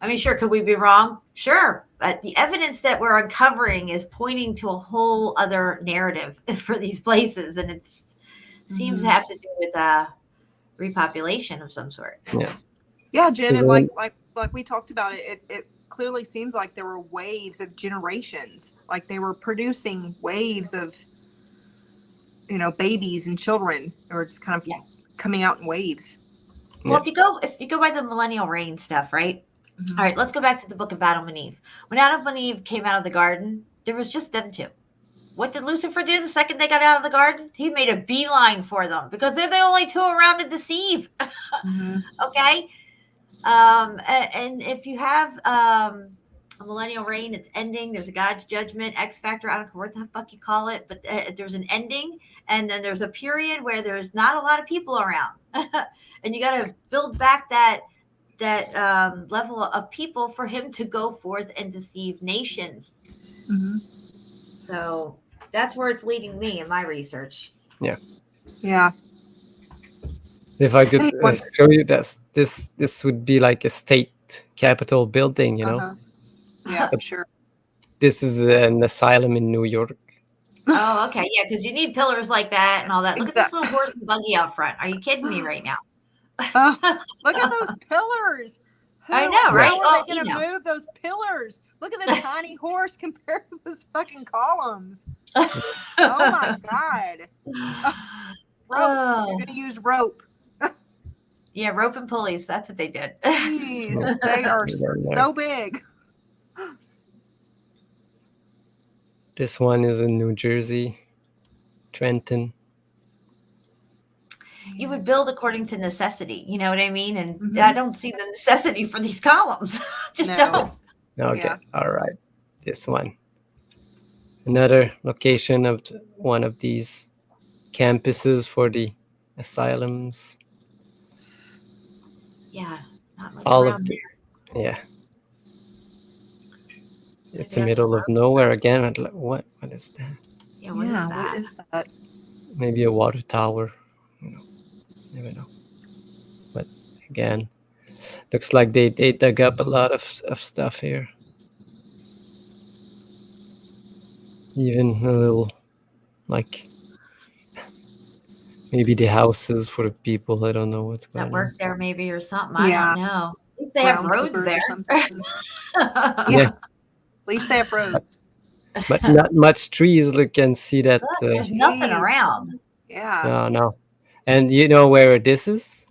I mean, sure, could we be wrong? Sure. But the evidence that we're uncovering is pointing to a whole other narrative for these places. And it seems to have to do with repopulation of some sort. Yeah. Yeah, Jen, and like we talked about it clearly seems like there were waves of generations. Like they were producing waves of, babies and children, or just kind of coming out in waves. Well, if you go by the millennial reign stuff, right? Mm-hmm. All right, let's go back to the book of Adam and Eve. When Adam and Eve came out of the garden, there was just them two. What did Lucifer do the second they got out of the garden? He made a beeline for them because they're the only two around to deceive. Mm-hmm. Okay? And if you have a millennial reign, it's ending. There's a God's judgment, X factor. I don't know what the fuck you call it, but there's an ending, and then there's a period where there's not a lot of people around, and you got to build back that level of people for him to go forth and deceive nations. Mm-hmm. So that's where it's leading me in my research. Yeah. Yeah. If I could show you this would be like a state capitol building, Yeah, for sure. This is an asylum in New York. Oh, okay. Yeah, because you need pillars like that and all that. Look at this little horse and buggy out front. Are you kidding me right now? Look at those pillars. I know, right? How are they going to move those pillars? Look at the tiny horse compared to those fucking columns. Oh, my God. Rope. You're going to use rope. Yeah, rope and pulleys. That's what they did. Jeez, they are so big. This one is in New Jersey, Trenton. You would build according to necessity. You know what I mean? And I don't see the necessity for these columns. Just don't. Okay. Yeah. All right. This one. Another location of one of these campuses for the asylums. Yeah. Not much all around of the, there. Yeah. It's the middle of nowhere again. What is that? Yeah, what is that? Maybe a water tower. Never know. But again, looks like they dug up a lot of stuff here. Even a little, like, maybe the houses for the people. I don't know what's going on. That work there maybe or something. I don't know. At least they have roads there. Yeah. At least they have roads. But not much trees. Look and see that. There's nothing around. Yeah. No. And you know where this is?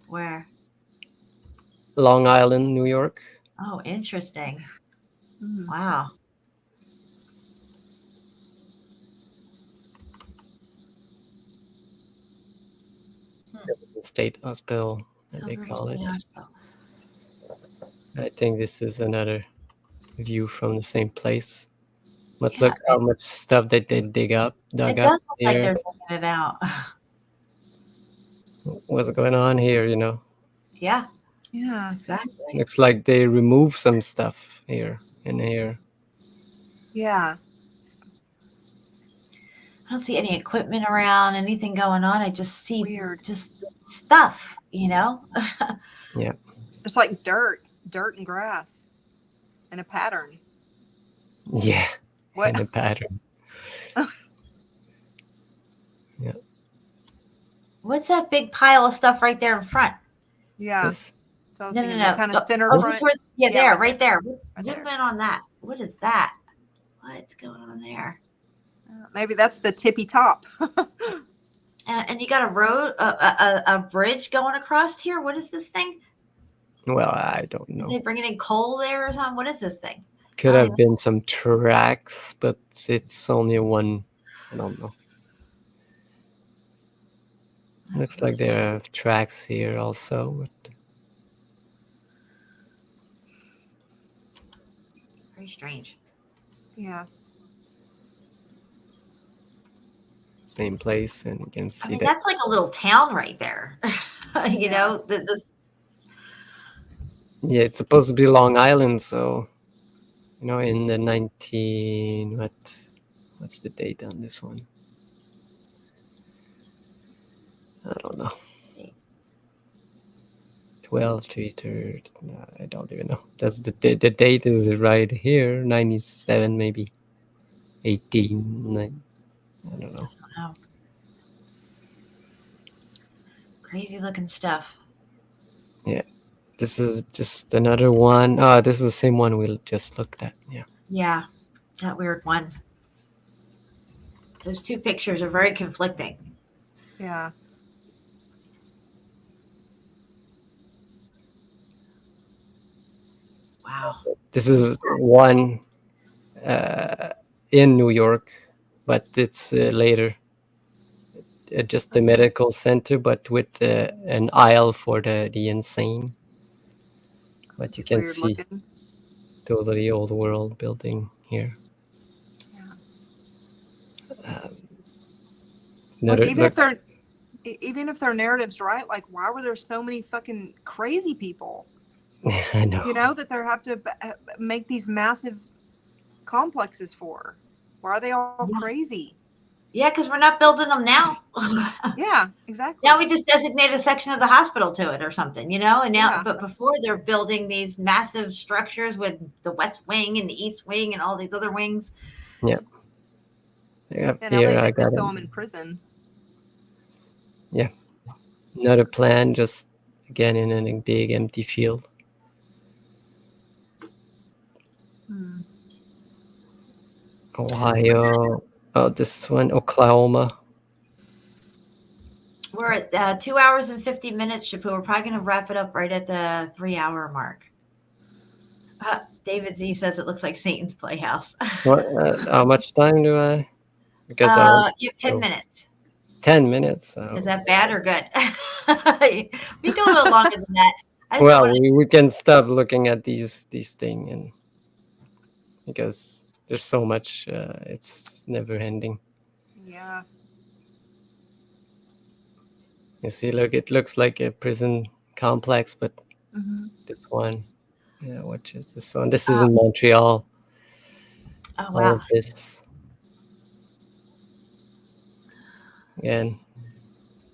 Where? Long Island, New York. Oh, interesting. Wow. State hospital, they call it. I think this is another view from the same place. But look how much stuff that they dug up. It does look like they're digging it out. What's going on here, Yeah. Yeah, exactly. Looks like they removed some stuff here and here. Yeah. I don't see any equipment around, anything going on. I just see just stuff, Yeah. It's like dirt and grass. in a pattern. Yeah, What? in a pattern. Yeah. What's that big pile of stuff right there in front? Yeah. This. So I was No, thinking no, the no. kind of center Oh, front. yeah, Yeah, there, right right there. Right Zoom there. in on that. What is that? What's going on there? Maybe that's the tippy top. And you got a road, a bridge going across here. What is this thing? Well, I don't Is know. they bringing in coal there or something? What is this thing? Could have been some tracks, but it's only one. I don't know. Looks like there are tracks here also. But Very strange. Yeah. same place, and you can see I mean, that. that's like a little town right there. You know, Yeah, it's supposed to be Long Island, so in the what's the date on this one? I don't know. 12, 3, I don't even know. That's the date is right here, 97 maybe, 18, 9. I don't know. Wow. Crazy looking stuff. Yeah, this is just another one. Oh, this is the same one we just looked at. Yeah. Yeah, that weird one. Those two pictures are very conflicting. Yeah. Wow. This is one in New York, but it's later. Just a medical center, but with an aisle for the insane. But you can Weird see looking. totally old world building here. Look, even if their narrative's right, like why were there so many fucking crazy people? I know. That they have to make these massive complexes for. Why are they all crazy? Yeah, because we're not building them now. Yeah, exactly. Now we just designate a section of the hospital to it or something, and now, but before they're building these massive structures with the West Wing and the East Wing and all these other wings. Yeah. And now they just throw them in prison. Yeah. Not a plan, just again in a big empty field. Ohio. Oh, this one, Oklahoma. We're at 2 hours and 50 minutes, Shapu. We're probably going to wrap it up right at the 3-hour mark. David Z says it looks like Satan's Playhouse. What? How much time do I? Because you have 10 minutes. 10 minutes. So. Is that bad or good? We go a little longer than that. Well, we can stop looking at these things, and because there's so much, it's never ending. Yeah. You see, look, it looks like a prison complex, but this one, which is this one? This is in Montreal. Oh, wow. All of this. Again,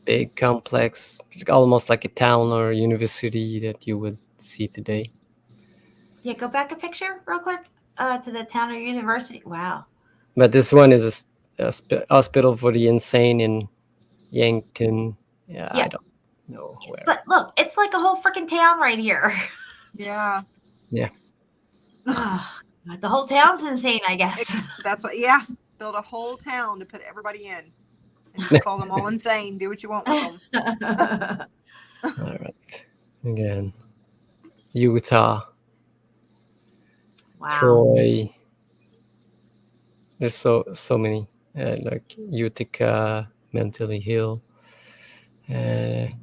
big complex, almost like a town or a university that you would see today. Yeah, go back a picture real quick to the town or university. Wow. But this one is a hospital for the insane in Yankton. Yeah, I don't know where. But look, it's like a whole freaking town right here. Yeah. Yeah. The whole town's insane, I guess. That's what. Yeah. Build a whole town to put everybody in, and just call them all insane. Do what you want with them. All right. Again, Utah. Wow. Troy. There's so many, like Utica, Mentally Hill. There's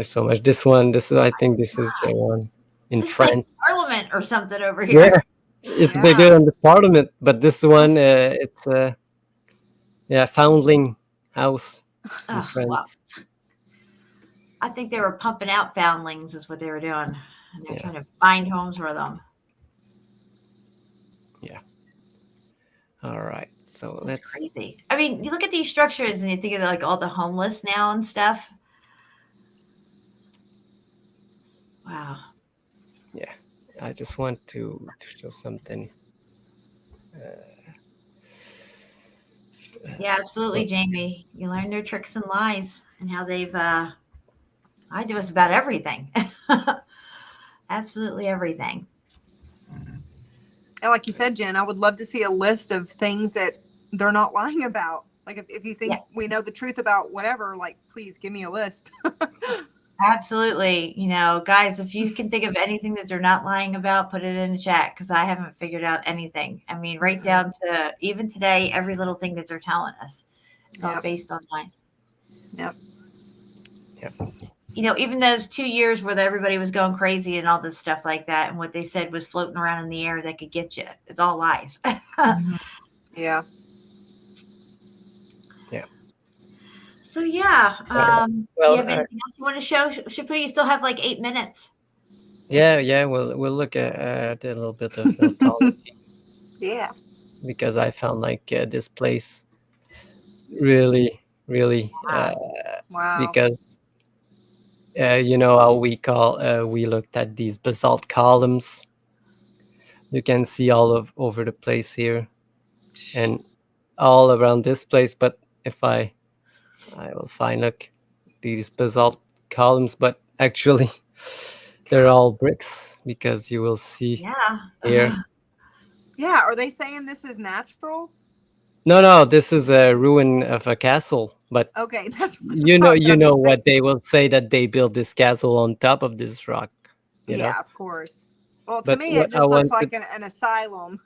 so much. I think this is the one in France. Like Parliament or something over here. Yeah, it's bigger than the Parliament, but this one, it's Foundling House in France. Wow. I think they were pumping out foundlings is what they were doing. And they're trying to find homes for them. Yeah. All right. So that's crazy. I mean, you look at these structures and you think of like all the homeless now and stuff. Wow. Yeah. I just want to show something. Yeah, absolutely, Jamie. You learn their tricks and lies and how they've lied to us about everything. Absolutely everything. And like you said, Jen, I would love to see a list of things that they're not lying about. Like if you think we know the truth about whatever, like please give me a list. Absolutely. You know, guys, if you can think of anything that they're not lying about, put it in the chat because I haven't figured out anything. I mean, right down to even today, every little thing that they're telling us. It's all based on lies. Yep. Yep. You know, even those 2 years where everybody was going crazy and all this stuff like that, and what they said was floating around in the air that could get you. It's all lies. Yeah. Yeah. So yeah. Well, do you have anything else you want to show? Shippu, you still have like 8 minutes. yeah. We'll look at a little bit of Meltology. Yeah. Because I found like this place really Wow. because you know how we looked at these basalt columns. You can see all over the place here and all around this place, but if I will find look these basalt columns, but actually they're all bricks because you will see here. Yeah. Are they saying this is natural? No, this is a ruin of a castle, but Okay, that's you know what they will say, that they built this castle on top of this rock. You know? Of course. Well, to But me, it what I just looks wanted- like an asylum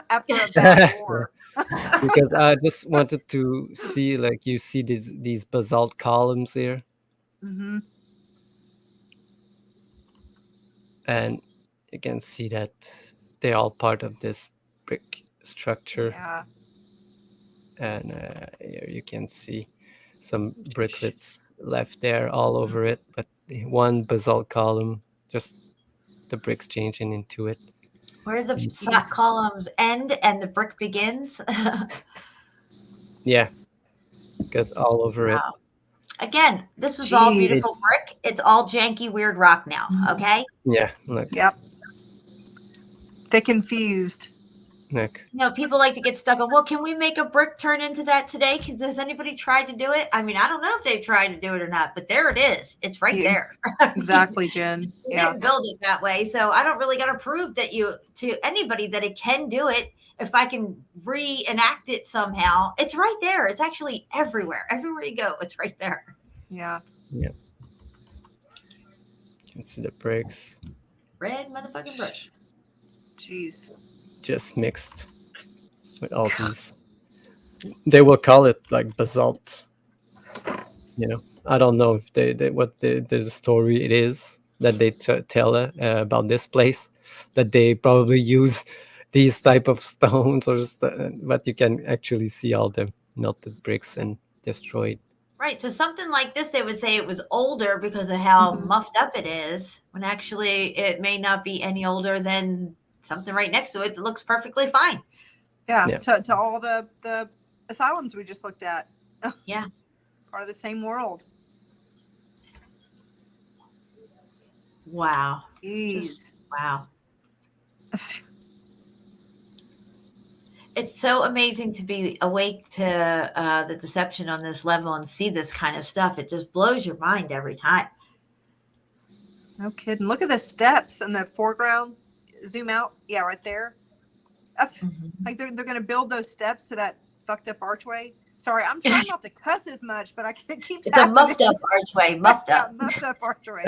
after a bad war. because I just wanted to see, like, you see these basalt columns here, Mm-hmm. and you can see that they're all part of this brick structure. Yeah. And here you can see some bricklets left there all over it, but one basalt column, just the bricks changing into it. Where the slot columns end and the brick begins. Yeah, because all over it. Again, this was all beautiful brick. It's all janky, weird rock now. Okay. Yeah. Look. Yep. Thick and fused. Look. You know, people like to get stuck on, well, can we make a brick turn into that today? Has anybody tried to do it? I mean, I don't know if they've tried to do it or not, but there it is. It's right there. Exactly, Jen. You didn't build it that way. So I don't really got to prove that to anybody that it can do it. If I can reenact it somehow, it's right there. It's actually everywhere. Everywhere you go, it's right there. Yeah. Yeah. You can see the bricks. Red motherfucking brick. Jeez. Just mixed with all these. They will call it like basalt. You know, I don't know if they what the story it is that they tell about this place, that they probably use these type of stones or but you can actually see all the melted bricks and destroyed. Right. So something like this, they would say it was older because of how muffed up it is, when actually it may not be any older than something right next to it that looks perfectly fine. Yeah. To all the asylums we just looked at. Yeah. Part of the same world. Wow. Jeez. Wow. It's so amazing to be awake to the deception on this level and see this kind of stuff. It just blows your mind every time. No kidding. Look at the steps in the foreground. Zoom out. Yeah, right there. Like they're going to build those steps to that fucked up archway. Sorry, I'm trying not to cuss as much, but I can't keep. It's a muffed up archway. Muffed up. Yeah, muffed up archway.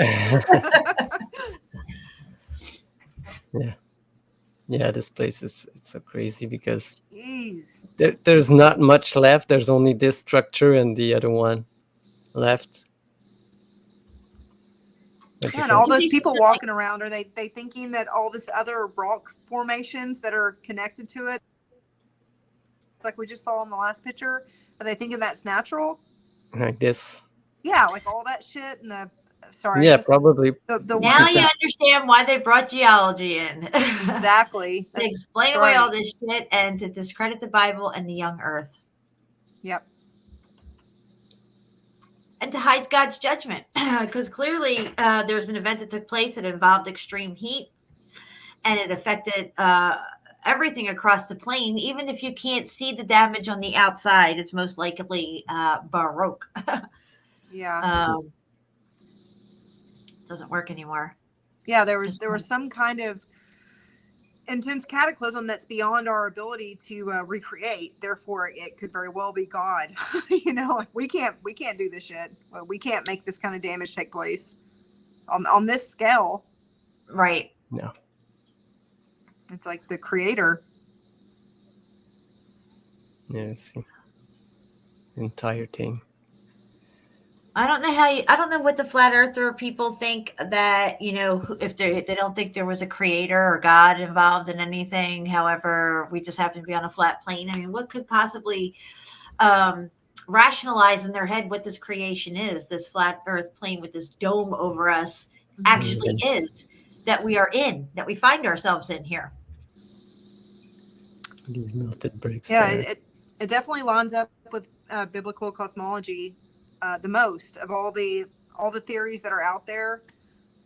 Yeah, this place is so crazy because Jeez. there's not much left. There's only this structure and the other one left. Yeah, and all those people walking around, are they thinking that all this other rock formations that are connected to it, it's like we just saw in the last picture, are they thinking that's natural? Like this? Yeah, like all that shit and the sorry. Yeah, probably. Now you understand why they brought geology in. Exactly. To explain away all this shit and to discredit the Bible and the young earth. Yep. And to hide God's judgment. Because clearly there's an event that took place that involved extreme heat. and it affected everything across the plane. Even if you can't see the damage on the outside, it's most likely Baroque. Yeah. Doesn't work anymore. Yeah, there was some kind of intense cataclysm that's beyond our ability to recreate. Therefore, it could very well be God. You know, like we can't do this shit. We can't make this kind of damage take place on this scale. Right. No. It's like the creator. Yeah, see. Entire thing. I don't know I don't know what the flat earther people think, that, you know, if they don't think there was a creator or God involved in anything. However, we just happen to be on a flat plane. I mean, what could possibly rationalize in their head what this creation is, this flat earth plane with this dome over us actually is, that we are in, that we find ourselves in here. These melted bricks. Yeah, there. it definitely lines up with biblical cosmology. The most of all the theories that are out there,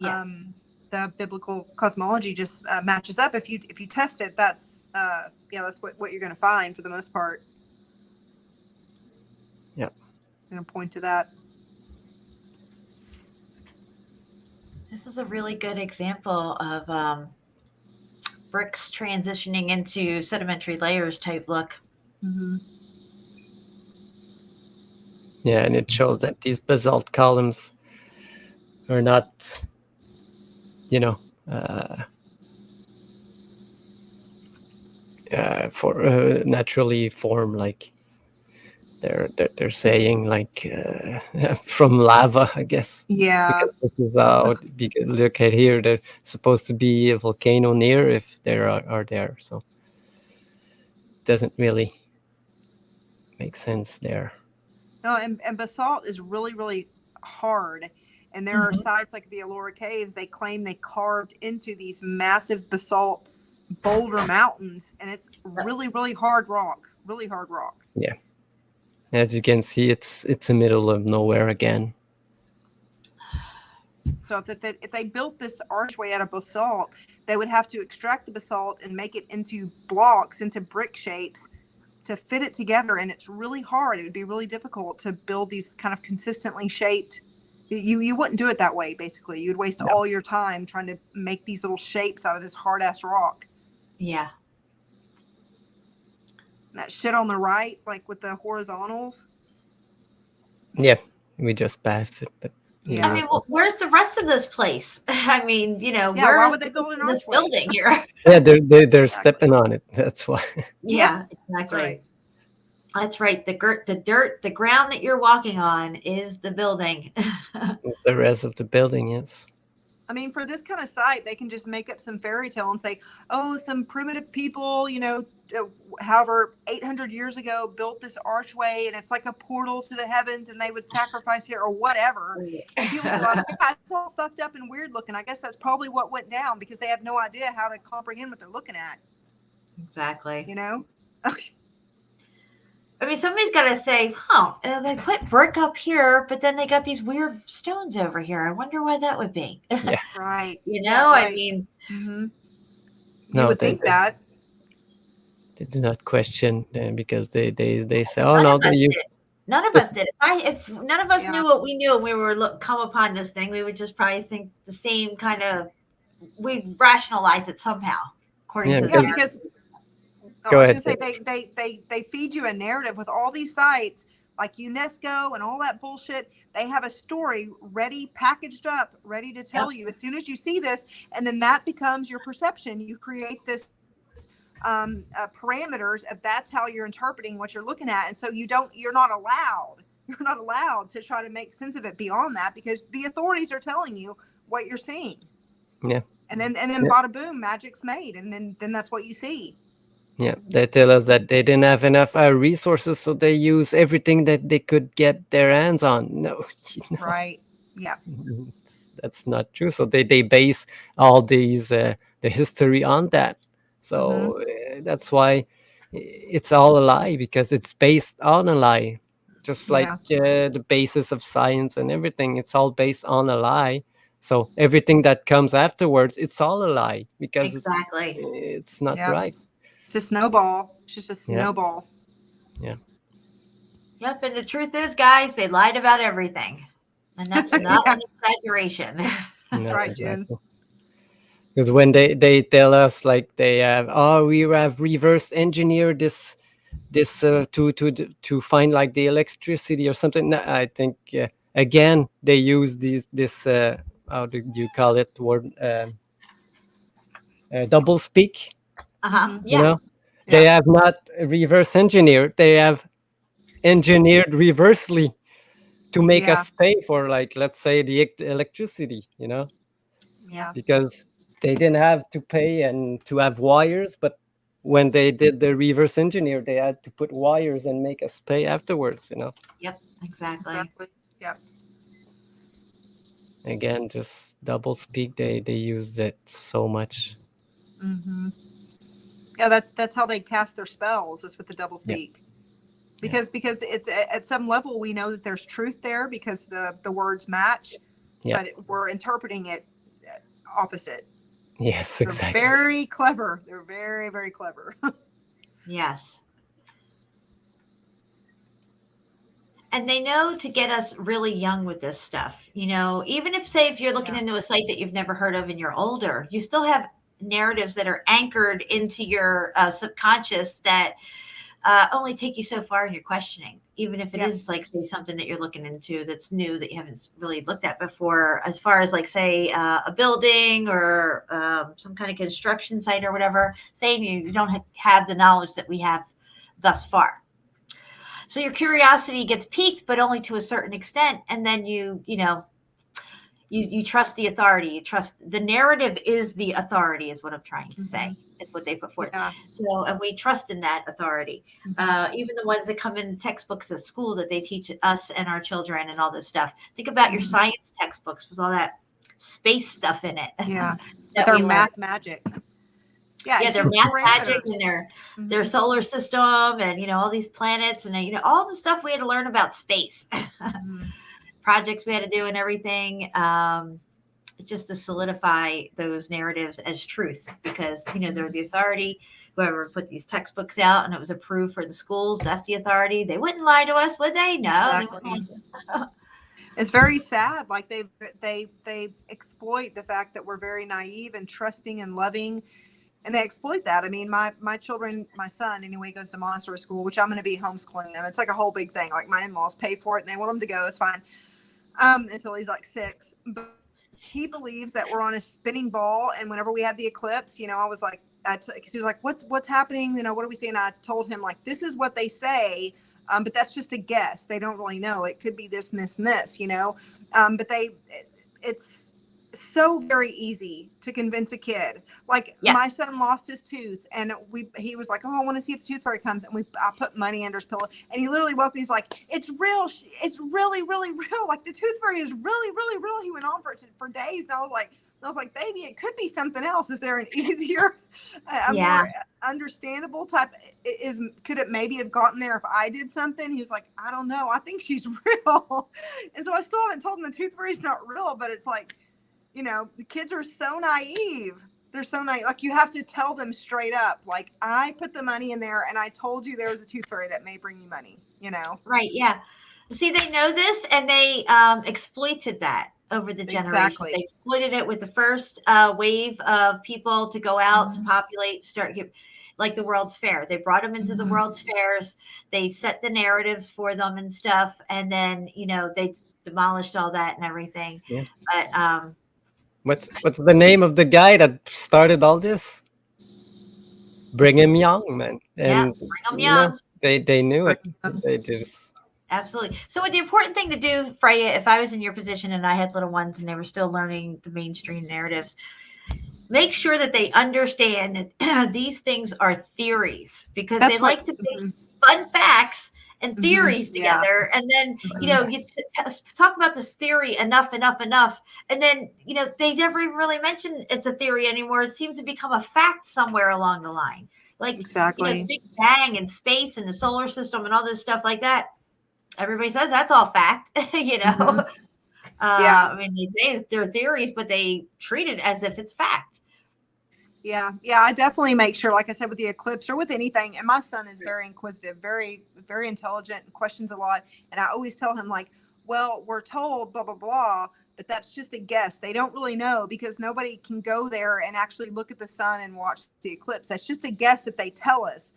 the biblical cosmology just matches up. If you test it, that's what you're going to find for the most part. Yeah, I'm going to point to that. This is a really good example of bricks transitioning into sedimentary layers type look. Mm-hmm. Yeah, and it shows that these basalt columns are not, you know, for naturally formed, like they're saying, like from lava, I guess. Yeah. Because this is look at here. There's supposed to be a volcano near, if there are there, so it doesn't really make sense there. No, and basalt is really, really hard. And there are sites like the Elora Caves, they claim they carved into these massive basalt boulder mountains. And it's really, really hard rock. Really hard rock. Yeah. As you can see, it's the middle of nowhere again. So if they built this archway out of basalt, they would have to extract the basalt and make it into blocks, into brick shapes, to fit it together, and it's really hard. It would be really difficult to build these kind of consistently shaped. You wouldn't do it that way, basically. You'd waste all your time trying to make these little shapes out of this hard-ass rock. Yeah. And that shit on the right, like with the horizontals. Yeah, we just passed it, but yeah. I mean, well, where's the rest of this place? I mean, you know, why would they build this building here? Yeah, they're stepping on it. That's why. Yeah, exactly. That's right. The dirt, the ground that you're walking on is the building. The rest of the building is. I mean, for this kind of site, they can just make up some fairy tale and say, oh, some primitive people, you know, however, 800 years ago built this archway and it's like a portal to the heavens and they would sacrifice here or whatever. And people are like, yeah, it's all fucked up and weird looking. I guess that's probably what went down because they have no idea how to comprehend what they're looking at. Exactly. You know? I mean, somebody's got to say, they put brick up here, but then they got these weird stones over here. I wonder why that would be. Yeah. Right. You know, right. I mean, you No, would think that. They do not question because they say, oh no, none of us did. If none of us knew what we knew and we were come upon this thing, we would just probably think the same kind of. We'd rationalize it somehow, according to because. Go I ahead. was gonna say they feed you a narrative with all these sites like UNESCO and all that bullshit. They have a story ready, packaged up, ready to tell you as soon as you see this, and then that becomes your perception. You create this parameters of that's how you're interpreting what you're looking at, and so you're not allowed to try to make sense of it beyond that because the authorities are telling you what you're seeing. Yeah. And then bada boom, magic's made, and then that's what you see. Yeah, they tell us that they didn't have enough resources, so they use everything that they could get their hands on. No, Right. Yeah. That's not true. So they base all these the history on that. So that's why it's all a lie, because it's based on a lie. Just like the basis of science and everything, it's all based on a lie. So everything that comes afterwards, it's all a lie because Exactly. it's not Yep. right. It's a snowball. It's just a Yeah. snowball. Yeah. Yep. And the truth is, guys, they lied about everything. And that's not Yeah. an exaggeration. That's right, Jen. Because when they tell us like they have, we have reverse engineered this to find like the electricity or something. No, I think again they use this how do you call it word, double speak. Uh-huh. You Yeah. know, they have not reverse engineered. They have engineered reversely to make Yeah. us pay for, like, let's say the electricity. You know, Yeah. because they didn't have to pay and to have wires, but when they did the reverse engineer, they had to put wires and make us pay afterwards. You know. Yep. Exactly. Exactly. Yep. Again, just double speak. They used it so much. Mm-hmm. Yeah, that's how they cast their spells, is with the double speak. Because it's at some level we know that there's truth there because the words match, but we're interpreting it opposite. Yes, They're exactly. very clever. They're very, very clever. Yes. And they know to get us really young with this stuff. You know, even if, say, if you're looking into a site that you've never heard of and you're older, you still have narratives that are anchored into your subconscious that only take you so far in your questioning, even if it is like, say, something that you're looking into that's new that you haven't really looked at before, as far as like, say, a building or some kind of construction site or whatever, saying you don't have the knowledge that we have thus far. So your curiosity gets piqued, but only to a certain extent. And then you trust the authority. You trust the narrative is the authority, is what I'm trying to say. It's what they put forth. Yeah. So, and we trust in that authority. Even the ones that come in textbooks at school that they teach us and our children and all this stuff. Think about your science textbooks with all that space stuff in it. Yeah. That With our we learn. math magic. Yeah, their math magic and their solar system and, all these planets and, all the stuff we had to learn about space. Projects we had to do and everything. Just to solidify those narratives as truth because, they're the authority. Whoever put these textbooks out and it was approved for the schools, that's the authority. They wouldn't lie to us, would they? No. Exactly. It's very sad. Like they exploit the fact that we're very naive and trusting and loving. And they exploit that. I mean, my children, my son anyway, goes to Montessori school, which I'm going to be homeschooling them. It's like a whole big thing. Like my in-laws pay for it and they want him to go. It's fine. Until he's like 6. But he believes that we're on a spinning ball. And whenever we had the eclipse, I was like, because he was like, what's happening? What do we see? And I told him, like, this is what they say. But that's just a guess. They don't really know. It could be this and this and this, but it's so very easy to convince a kid. Like my son lost his tooth and he was like, I want to see if the tooth fairy comes. And I put money under his pillow and he literally woke me. He's like, it's real. It's really, really real. Like the tooth fairy is really, really real. He went on for days. And I was like, baby, it could be something else. Is there an easier, more understandable type? Could it maybe have gotten there if I did something? He was like, I don't know. I think she's real. And so I still haven't told him the tooth fairy's not real, but it's like, the kids are so naive. They're so naive. Like you have to tell them straight up, like I put the money in there and I told you there was a tooth fairy that may bring you money, Right. Yeah. See, they know this and they exploited that over the generations. Exactly. They exploited it with the first wave of people to go out to populate, like the World's Fair. They brought them into the World's Fairs. They set the narratives for them and stuff. And then, they demolished all that and everything. Yeah. But, what's the name of the guy that started all this? Brigham Young, man. And Brigham Young. They knew it. They just absolutely. So the important thing to do, Freya, if I was in your position and I had little ones and they were still learning the mainstream narratives, make sure that they understand that these things are theories because they like to base fun facts and theories together. And then, you talk about this theory enough. And then, they never even really mention it's a theory anymore. It seems to become a fact somewhere along the line. Like, exactly. Big Bang and space and the solar system and all this stuff like that. Everybody says that's all fact, I mean, they say they're theories, but they treat it as if it's fact. Yeah. I definitely make sure, like I said, with the eclipse or with anything. And my son is very inquisitive, very, very intelligent, and questions a lot. And I always tell him, like, well, we're told blah, blah, blah, but that's just a guess. They don't really know because nobody can go there and actually look at the sun and watch the eclipse. That's just a guess that they tell us.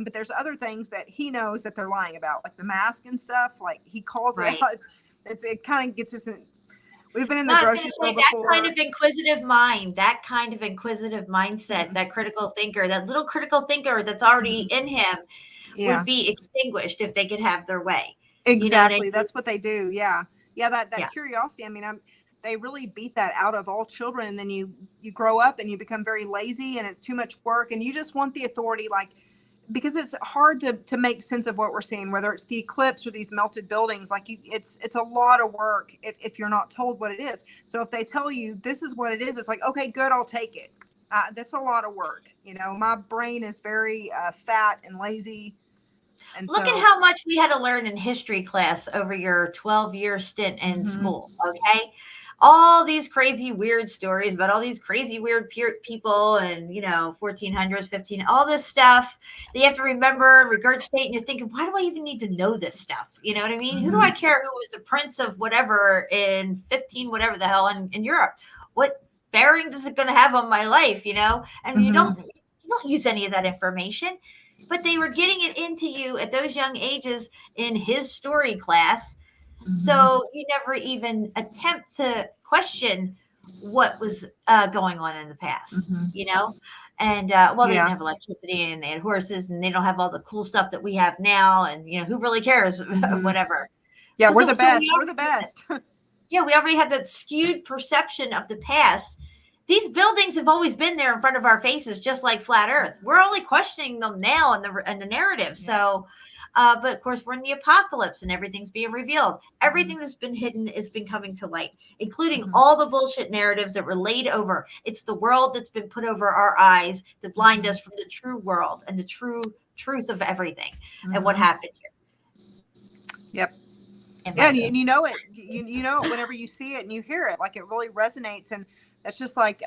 But there's other things that he knows that they're lying about, like the mask and stuff. Like he calls it out. It kind of gets us in. We've been in the grocery store before. That kind of inquisitive mind, that kind of inquisitive mindset, that critical thinker, that little critical thinker that's already in him would be extinguished if they could have their way. Exactly. You know what I mean? That's what they do. Yeah. That curiosity. I mean, they really beat that out of all children. And then you grow up and you become very lazy and it's too much work and you just want the authority, like, because it's hard to make sense of what we're seeing, whether it's the eclipse or these melted buildings. Like it's a lot of work if you're not told what it is. So if they tell you this is what it is, it's like, okay, good, I'll take it. That's a lot of work. You know, my brain is very fat and lazy. And look at how much we had to learn in history class over your 12-year stint in school. Okay. All these crazy weird stories about all these crazy weird people and 1400s, 15, all this stuff that you have to remember and regurgitate, and you're thinking, why do I even need to know this stuff? You know what I mean? Who do I care who was the prince of whatever in 15 whatever the hell in Europe? What bearing is it going to have on my life? And you don't use any of that information, but they were getting it into you at those young ages in his story class. So you never even attempt to question what was going on in the past, and they didn't have electricity and they had horses and they don't have all the cool stuff that we have now. And, who really cares? Whatever. Yeah, we're the best. We're the best. Yeah, we already had that skewed perception of the past. These buildings have always been there in front of our faces, just like flat Earth. We're only questioning them now in the narrative. So, but of course, we're in the apocalypse and everything's being revealed. Everything that's been hidden has been coming to light, including all the bullshit narratives that were laid over. It's the world that's been put over our eyes to blind us from the true world and the true truth of everything and what happened here. Yep. And you know it. You know it whenever you see it and you hear it. Like it really resonates. And that's just like,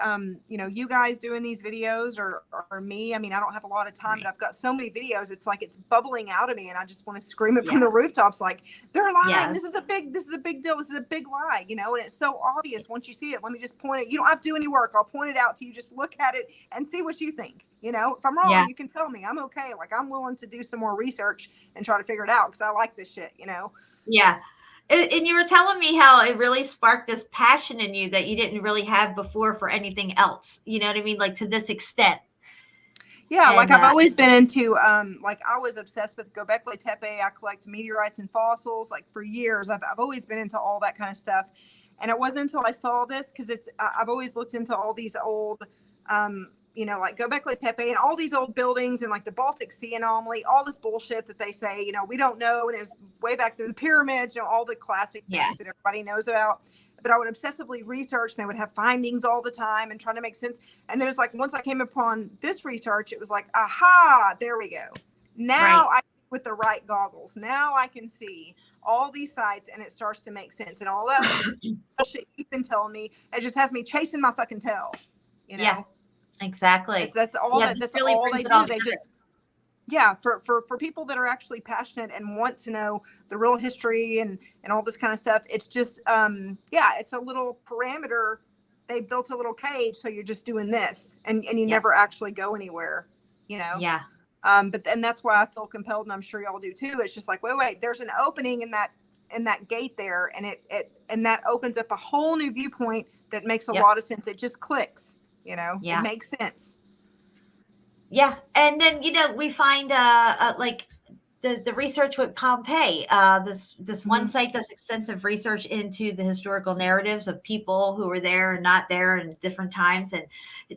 you guys doing these videos or me. I mean, I don't have a lot of time, but I've got so many videos. It's like it's bubbling out of me, and I just want to scream it from the rooftops, like they're lying. Yes. This is a big deal. This is a big lie, And it's so obvious once you see it. Let me just point it. You don't have to do any work. I'll point it out to you. Just look at it and see what you think. If I'm wrong, you can tell me. I'm okay. Like I'm willing to do some more research and try to figure it out because I like this shit. Yeah. And you were telling me how it really sparked this passion in you that you didn't really have before for anything else. You know what I mean? Like to this extent. Yeah. And, like I've always been into, like I was obsessed with Göbekli Tepe. I collect meteorites and fossils like for years. I've always been into all that kind of stuff. And it wasn't until I saw this, because I've always looked into all these old, like Göbekli Tepe and all these old buildings and like the Baltic Sea anomaly, all this bullshit that they say, we don't know. And it was way back to the pyramids, all the classic things that everybody knows about. But I would obsessively research and they would have findings all the time and trying to make sense. And then it's like, once I came upon this research, it was like, aha, there we go. Now I with the right goggles. Now I can see all these sites and it starts to make sense. And all that bullshit you've been telling me, it just has me chasing my fucking tail, Yeah. Exactly. That's all that's really all they do. They just for people that are actually passionate and want to know the real history and all this kind of stuff. It's just it's a little parameter. They built a little cage, so you're just doing this and you never actually go anywhere, Yeah. But that's why I feel compelled, and I'm sure y'all do too. It's just like, wait, there's an opening in that gate there, and it that opens up a whole new viewpoint that makes a lot of sense. It just clicks. It makes sense. Yeah. And then, we find like the research with Pompeii, this one site does extensive research into the historical narratives of people who were there and not there in different times. And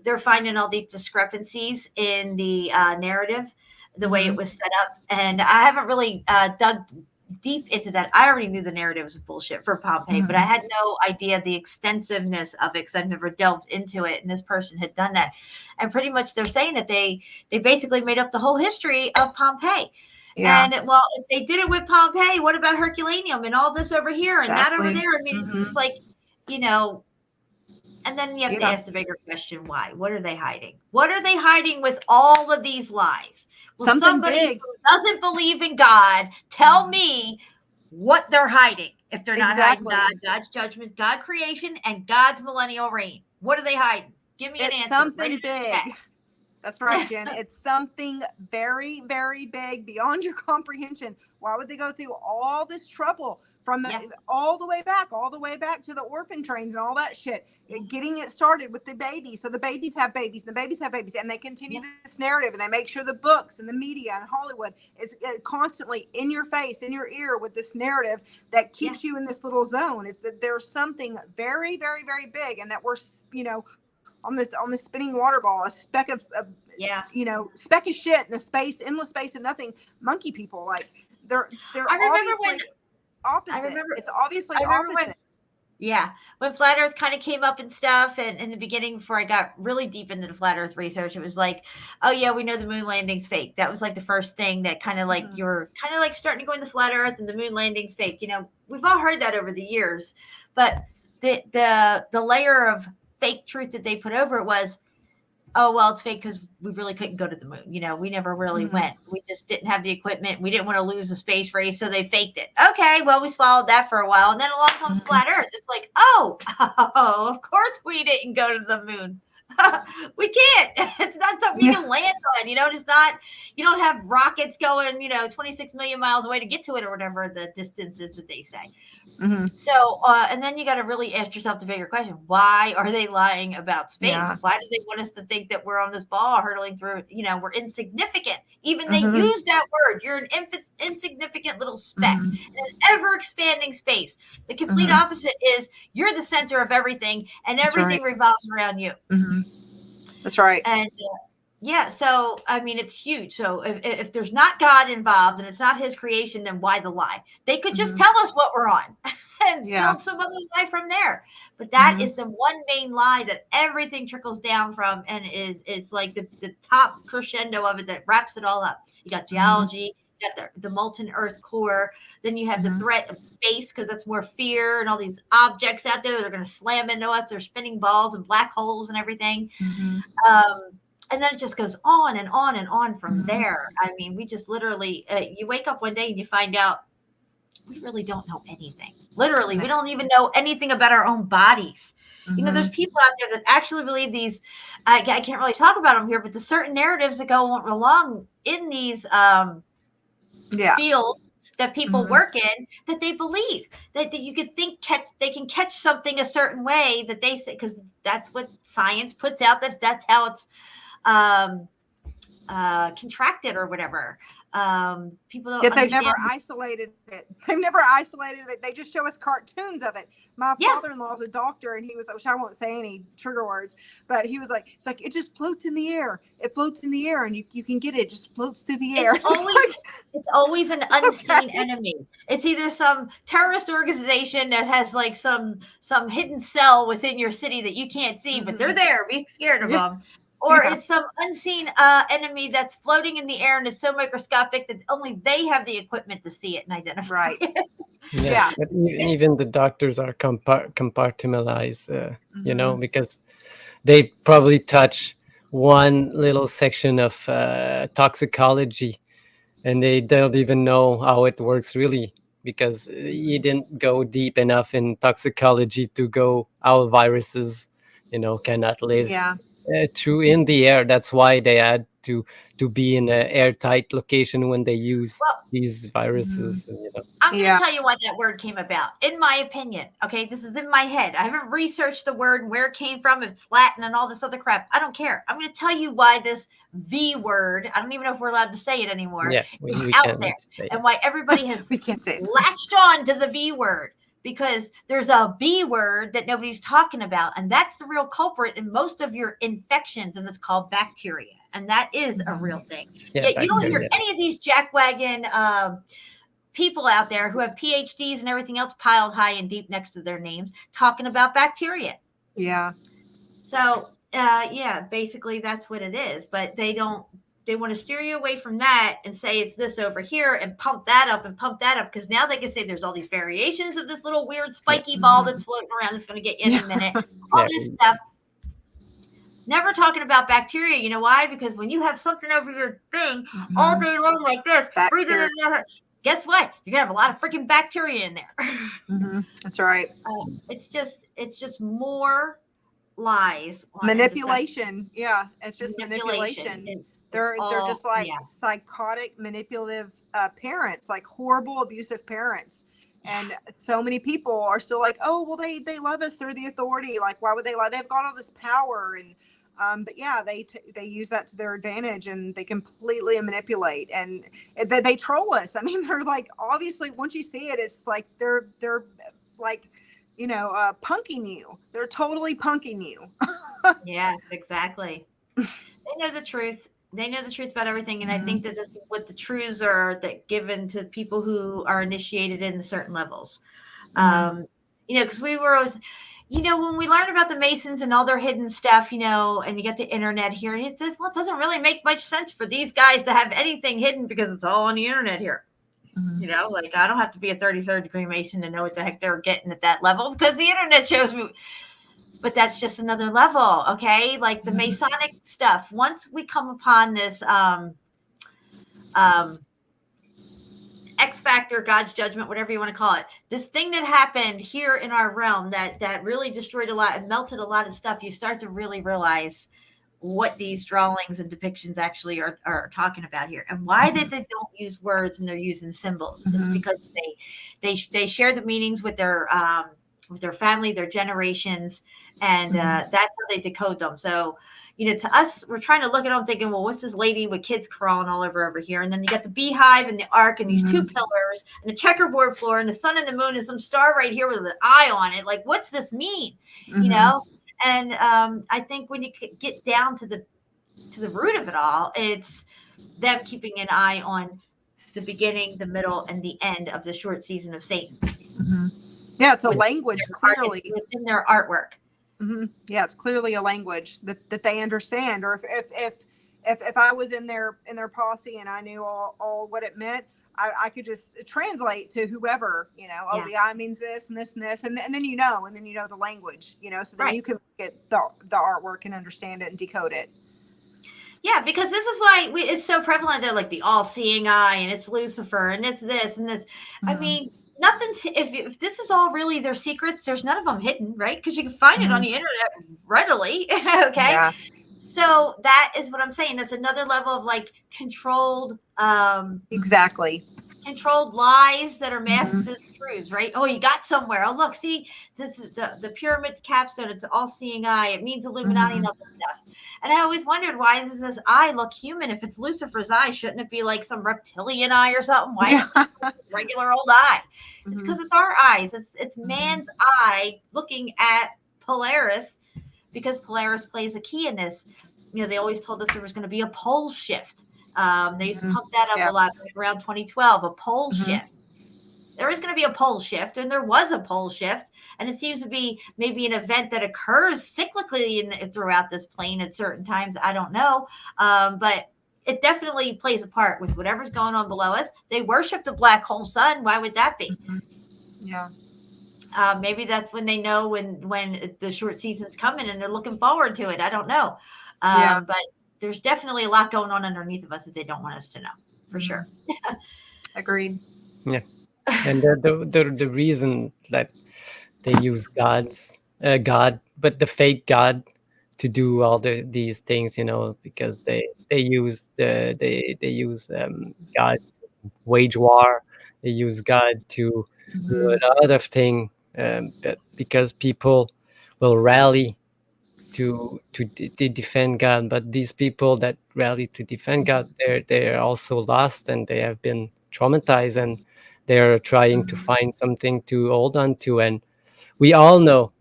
they're finding all these discrepancies in the narrative, the way it was set up. And I haven't really dug deep into that. I already knew the narrative was bullshit for Pompeii, but I had no idea the extensiveness of it because I've never delved into it. And this person had done that. And pretty much they're saying that they basically made up the whole history of Pompeii. Yeah. And well, if they did it with Pompeii, what about Herculaneum and all this over here and that over there? I mean, it's just like, you know, and then you have to ask the bigger question, why? What are they hiding? What are they hiding with all of these lies? Well, Something somebody big. who doesn't believe in God, tell me what they're hiding. If they're not hiding God, God's judgment, God creation, and God's millennial reign. What are they hiding? Give me an answer. Something big. That's right, Jen. It's something very, very big beyond your comprehension. Why would they go through all this trouble from all the way back to the orphan trains and all that shit, getting it started with the babies? So the babies have babies, and the babies have babies, and they continue this narrative, and they make sure the books and the media and Hollywood is constantly in your face, in your ear with this narrative that keeps you in this little zone. Is that there's something very, very, very big, and that we're, you know, on this spinning water ball, a speck of you know, speck of shit in the space, endless space, and nothing. Monkey people, like they're obviously opposite. It's obviously opposite. When flat earth kind of came up and stuff, and in the beginning, before I got really deep into the flat earth research, it was like, oh yeah, we know the moon landing's fake. That was like the first thing that kind of like you're kind of like starting to go into flat earth, and the moon landing's fake. You know, we've all heard that over the years, but the layer of fake truth that they put over it was, oh, well, it's fake because we really couldn't go to the moon. You know, we never really went. We just didn't have the equipment. We didn't want to lose the space race, so they faked it. Okay, well, we swallowed that for a while. And then along comes flat earth. It's like, oh, of course we didn't go to the moon. We can't. It's not something you can land on. You know, it's not, you don't have rockets going, you know, 26 million miles away to get to it, or whatever the distance is that they say. So, and then you got to really ask yourself the bigger question: why are they lying about space? Why do they want us to think that we're on this ball hurtling through? You know, we're insignificant. Even they use that word. You're an insignificant little speck in an ever-expanding space. The complete opposite is you're the center of everything, and everything revolves around you. That's right. And so I mean, it's huge. So if there's not God involved and it's not His creation, then why the lie? They could just tell us what we're on and build some other lie from there. But that is the one main lie that everything trickles down from, and is like the top crescendo of it that wraps it all up. You got geology, you got the molten earth core, then you have the threat of space, because that's more fear, and all these objects out there that are going to slam into us. They're spinning balls and black holes and everything. And then it just goes on and on and on from there. I mean, we just literally, you wake up one day and you find out we really don't know anything. Literally, we don't even know anything about our own bodies. You know, there's people out there that actually believe these, I can't really talk about them here, but the certain narratives that go along in these fields that people work in, that they believe that you could think they can catch something a certain way, that they say, because that's what science puts out, that's how it's contracted or whatever. People don't Yet they've understand. never isolated it. They've never isolated it. They just show us cartoons of it. My father-in-law is a doctor, and he was, which I won't say any trigger words, but he was like, it's like, it just floats in the air. It floats in the air, and you can get it. It just floats through the air. It's always an unseen enemy. It's either some terrorist organization that has like some hidden cell within your city that you can't see, but they're there. Be scared of them. Or it's some unseen enemy that's floating in the air, and it's so microscopic that only they have the equipment to see it and identify it. But even the doctors are compartmentalized, you know, because they probably touch one little section of toxicology, and they don't even know how it works really, because you didn't go deep enough in toxicology to go how viruses, you know, cannot live through in the air. That's why they had to be in an airtight location when they use these viruses. You know. I'm going to tell you why that word came about. In my opinion, okay, this is in my head. I haven't researched the word and where it came from. It's Latin and all this other crap. I don't care. I'm going to tell you why this V word, I don't even know if we're allowed to say it anymore, is out there, and why everybody has latched on to the V word. Because there's a B word that nobody's talking about, and that's the real culprit in most of your infections, and it's called bacteria, and that is a real thing. Yet you don't hear any of these jackwagon people out there who have PhDs and everything else piled high and deep next to their names talking about bacteria. So basically that's what it is. But they don't to steer you away from that and say it's this over here and pump that up because now they can say there's all these variations of this little weird spiky ball that's floating around that's going to get you in a minute. All this stuff. Never talking about bacteria. You know why? Because when you have something over your thing all day long like this, breathing in there, guess what? You're gonna have a lot of freaking bacteria in there. That's right. It's just more lies. Manipulation. Yeah, it's just manipulation. They're just like psychotic, manipulative parents, like horrible, abusive parents. And so many people are still like, oh, well, they love us through the authority. Like, why would they lie? They've got all this power. And but yeah, they use that to their advantage, and they completely manipulate, and they troll us. I mean, they're like, obviously, once you see it, it's like they're like, punking you. They're totally punking you. Yeah, exactly. They know the truth. They know the truth about everything, and I think that this is what the truths are that given to people who are initiated in certain levels. Because we were always, when we learn about the Masons and all their hidden stuff, and you get the internet here, and it doesn't really make much sense for these guys to have anything hidden because it's all on the internet here. Like I don't have to be a 33rd degree Mason to know what the heck they're getting at that level because the internet shows me. But that's just another level, okay? Like the Masonic stuff. Once we come upon this X factor, God's judgment, whatever you want to call it, this thing that happened here in our realm that really destroyed a lot and melted a lot of stuff, you start to really realize what these drawings and depictions actually are talking about here, and why that they don't use words and they're using symbols. It's because they share the meanings with their family, their generations, and that's how they decode them. So, to us, we're trying to look at them thinking, well, what's this lady with kids crawling all over here? And then you got the beehive and the ark and these two pillars and the checkerboard floor and the sun and the moon and some star right here with an eye on it. Like, what's this mean? And I think when you get down to the root of it all, it's them keeping an eye on the beginning, the middle, and the end of the short season of Satan. Yeah, it's a language, clearly. Within their artwork. Yeah, it's clearly a language that they understand. Or if I was in their posse and I knew all what it meant, I could just translate to whoever, the eye means this and this and this. And then the language, so then you can look at the artwork and understand it and decode it. Yeah, because this is why it's so prevalent that like the all-seeing eye and it's Lucifer and it's this and this. I mean, if this is all really their secrets, there's none of them hidden, right? Because you can find it on the internet readily. Okay. Yeah. So that is what I'm saying. That's another level of like controlled, controlled lies that are masked as truths, right? Oh, you got somewhere. Oh, look, see, this is the pyramid capstone. It's all-seeing eye. It means Illuminati and all this stuff. And I always wondered, why does this eye look human? If it's Lucifer's eye, shouldn't it be like some reptilian eye or something? Why is it a regular old eye? It's because it's our eyes. It's man's eye looking at Polaris, because Polaris plays a key in this. They always told us there was going to be a pole shift. They used to pump that up a lot around 2012, a pole shift. There is going to be a pole shift, and there was a pole shift, and it seems to be maybe an event that occurs cyclically throughout this plane at certain times. I don't know, but it definitely plays a part with whatever's going on below us. They worship the black hole sun. Why would that be? Yeah. Maybe that's when they know when the short season's coming and they're looking forward to it. I don't know. But there's definitely a lot going on underneath of us that they don't want us to know, for sure. Agreed. Yeah. And the reason that they use God, but the fake God to do all these things, because they use God to wage war. They use God to do a lot of things, but because people will rally to defend God, but these people that rally to defend God, they're also lost, and they have been traumatized, and they're trying to find something to hold on to. And we all know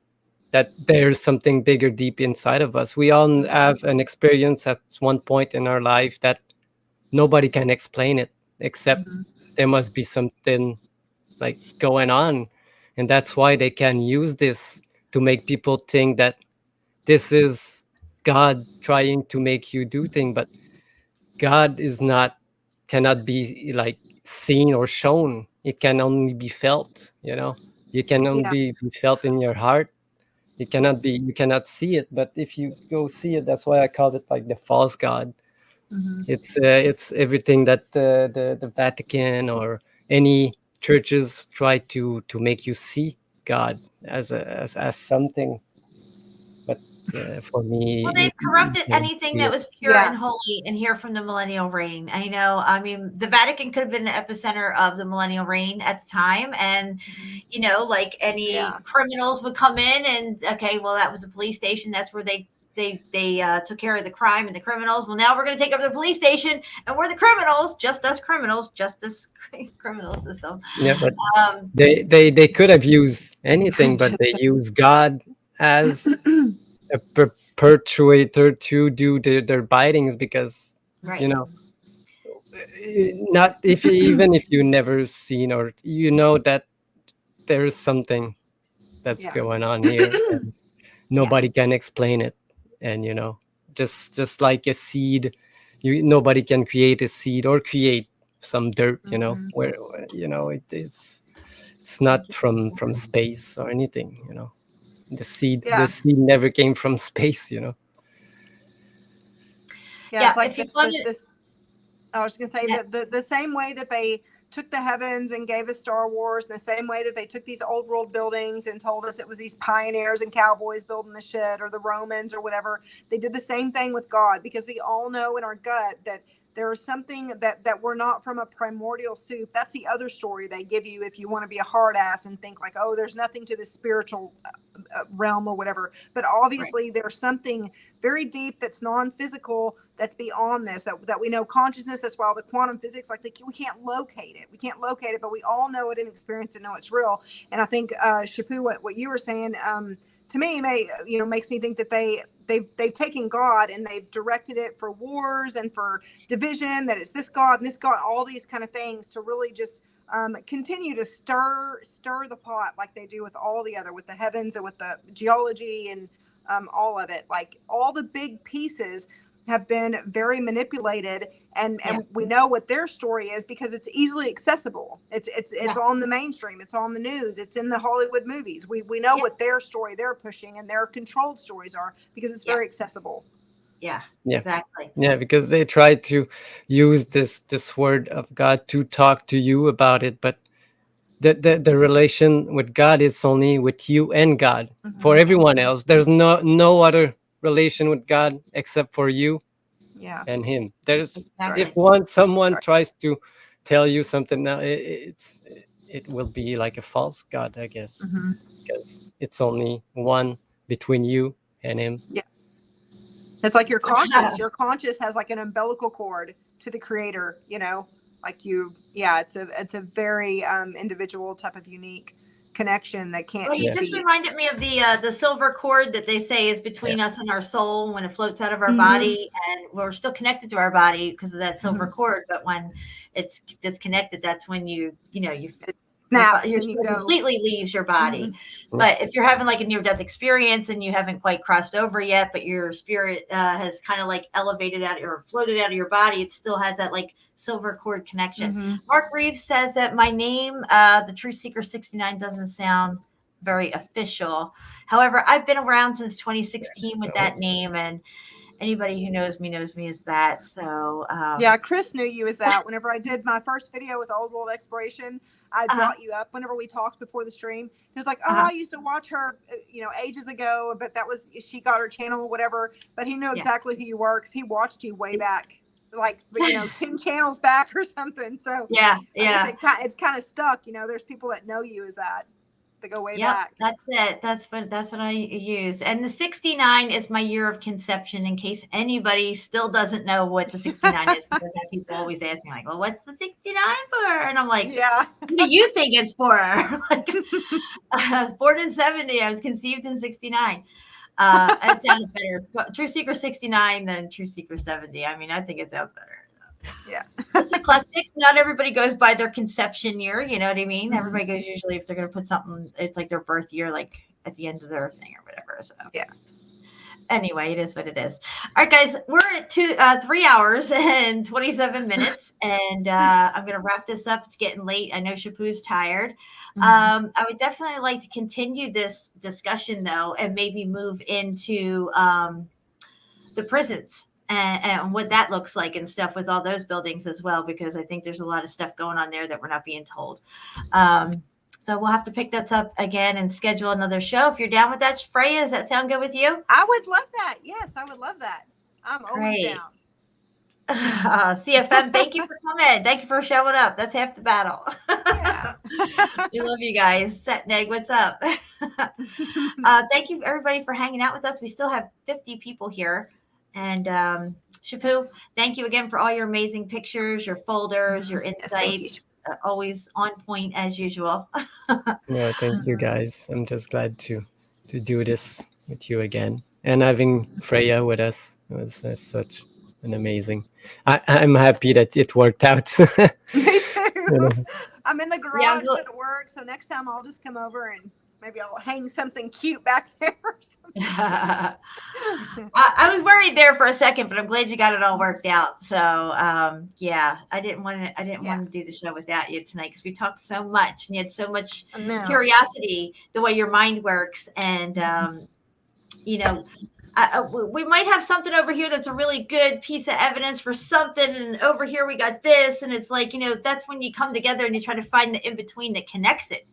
that there's something bigger deep inside of us. We all have an experience at one point in our life that nobody can explain it, except there must be something like going on. And that's why they can use this to make people think that this is God trying to make you do things. But God cannot be like seen or shown. It can only be felt, you know. You can only Yeah. be felt in your heart. It cannot Yes. be, you cannot see it, but if you go see it, that's why I called it like the false God. It's everything that the Vatican or any churches try to make you see God as something, but for Well, me, they've you corrupted can anything see that it. was pure Yeah. and holy and here from the millennial reign. I know. I mean, the Vatican could have been the epicenter of the millennial reign at the time. And, you know, like any Yeah. criminals would come in and, okay, well, that was the police station. That's where they took care of the crime and the criminals. Well, now we're going to take over the police station and we're the criminals, just us criminals, just this criminal system. Yeah, but Um, they could have used anything, but they use God as a perpetuator to do their bitings because, you right. know, not if even if you never seen or you know that there's something that's Yeah. going on here and Yeah. nobody can explain it, and you know, just like a seed, nobody can create a seed or create some dirt, you know, where you know it's not from space or anything, you know. The Yeah. seed never came from space, you know. Yeah. Yeah. It's like If you want to, this. I was going to say yeah, that the same way that they took the heavens and gave us Star Wars, the same way that they took these old world buildings and told us it was these pioneers and cowboys building the shit, or the Romans or whatever, they did the same thing with God, because we all know in our gut that there is something that we're not from a primordial soup. That's the other story they give you if you want to be a hard ass and think like, oh, there's nothing to the spiritual realm or whatever. But right. obviously there's something very deep that's non-physical, that's beyond this, that we know consciousness. That's why all the quantum physics, like we can't locate it, but we all know it and experience it, know it's real. And I think Shapu, what you were saying, to me makes me think that they've taken God and they've directed it for wars and for division, that it's this God and this God, all these kind of things, to really just continue to stir the pot, like they do with all the other, with the heavens and with the geology and all of it. Like all the big pieces have been very manipulated, and we know what their story is because it's easily accessible. It's on the mainstream, it's on the news, it's in the Hollywood movies. We know what their story they're pushing and their controlled stories are, because it's very accessible. Yeah, Yeah. exactly. Yeah, because they try to use this word of God to talk to you about it, but the relation with God is only with you and God. For everyone else, there's no other relation with God except for you Yeah. and Him. There's if Exactly. someone tries to tell you something now, it will be like a false God, I guess, because it's only one between you and Him. Yeah. It's like your conscious. Your conscious has like an umbilical cord to the creator, like it's a very individual type of unique connection that can't Well, you just just be. reminded me of the silver cord that they say is between us and our soul when it floats out of our Mhm. body, and we're still connected to our body because of that silver cord. But when it's disconnected, that's when you It snaps your and you soul go. completely leaves your body. Mhm. But if you're having like a near-death experience and you haven't quite crossed over yet, but your spirit has kind of like elevated out or floated out of your body, it still has that like silver cord connection. Mark Reeves says that my name, the TruthSeeker69, doesn't sound very official. However, I've been around since 2016 with that name, and anybody who knows me as that. So Yeah, Chris knew you as that. Whenever I did my first video with Old World Exploration, I brought you up whenever we talked before the stream. He was like, oh, I used to watch her, ages ago, but she got her channel, whatever. But he knew exactly who you were because he watched you way back, like, 10 channels back or something. So yeah. It's kind of stuck. There's people that know you as that. They go way back. That's it. That's what I use. And the 69 is my year of conception, in case anybody still doesn't know what the 69 is, because people always ask me like, well, what's the 69 for? And I'm like, what do you think it's for? Like, I was born in 70. I was conceived in 69. It sounded better. TruthSeeker69 than TruthSeeker70. I mean, I think it sounds better. Yeah. It's eclectic. Not everybody goes by their conception year. You know what I mean? Everybody goes usually if they're going to put something, it's like their birth year, like at the end of their thing or whatever. So yeah. Anyway, it is what it is. All right, guys, we're at 3 hours and 27 minutes, and I'm going to wrap this up. It's getting late. I know Shapu's tired. I would definitely like to continue this discussion, though, and maybe move into the prisons and what that looks like and stuff with all those buildings as well, because I think there's a lot of stuff going on there that we're not being told. So we'll have to pick that up again and schedule another show. If you're down with that, Freya, does that sound good with you? I would love that. Yes, I would love that. I'm always down. CFM, thank you for coming. Thank you for showing up. That's half the battle. Yeah. We love you guys. Setneg, what's up? Thank you, everybody, for hanging out with us. We still have 50 people here. And Shapu, thank you again for all your amazing pictures, your folders, your insights. Always on point as usual. No, thank you guys. I'm just glad to do this with you again, and having Freya with us. It was such an amazing. I'm happy that it worked out. Me too. You know. I'm in the garage at work, so next time I'll just come over and maybe I'll hang something cute back there or something. I was worried there for a second, but I'm glad you got it all worked out. So yeah, I didn't want to do the show without you tonight, because we talked so much and you had so much curiosity the way your mind works. And you know, we might have something over here that's a really good piece of evidence for something, and over here we got this, and it's like, you know, that's when you come together and you try to find the in between that connects it.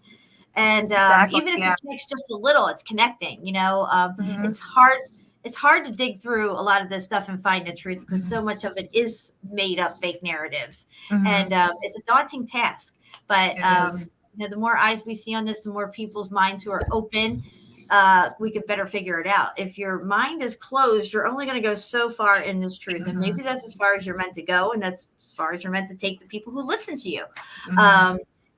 And even if it connects just a little, it's connecting, you know. It's hard to dig through a lot of this stuff and find the truth, because so much of it is made up fake narratives. And it's a daunting task, but you know, the more eyes we see on this, the more people's minds who are open, we could better figure it out. If your mind is closed, you're only going to go so far in this truth, and maybe that's as far as you're meant to go, and that's as far as you're meant to take the people who listen to you.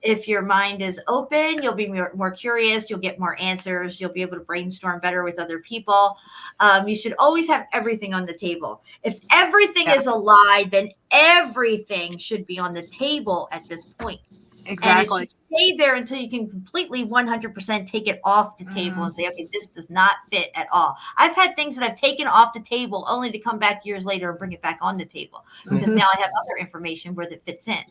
If your mind is open, you'll be more curious. You'll get more answers. You'll be able to brainstorm better with other people. You should always have everything on the table. If everything is a lie, then everything should be on the table at this point. Exactly. And it should stay there until you can completely 100% take it off the table and say, okay, this does not fit at all. I've had things that I've taken off the table only to come back years later and bring it back on the table, because now I have other information where that fits in.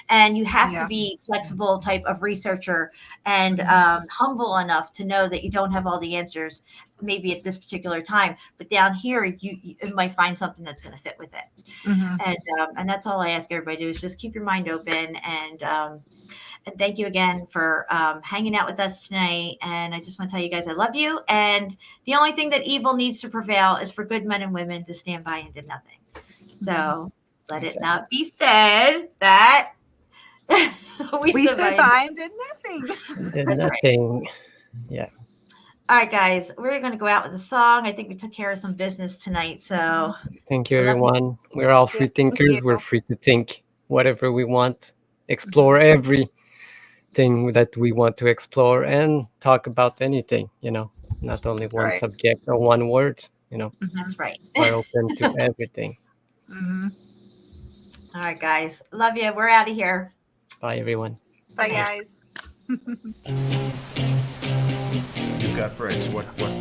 And you have to be flexible type of researcher and humble enough to know that you don't have all the answers maybe at this particular time, but down here you might find something that's going to fit with it. And that's all I ask everybody to do, is just keep your mind open. And thank you again for hanging out with us tonight. And I just want to tell you guys I love you. And the only thing that evil needs to prevail is for good men and women to stand by and do nothing. So let it not be said that we stood by and did nothing. Did nothing. Yeah. All right, guys, we're going to go out with a song. I think we took care of some business tonight. So thank you, everyone. We're all free thinkers. We're free to think whatever we want, explore everything that we want to explore, and talk about anything, you know, not only one subject or one word, you know. That's right. We're open to everything. All right, guys. Love you. We're out of here. Bye, everyone. Bye, guys. You've got bricks. What brick?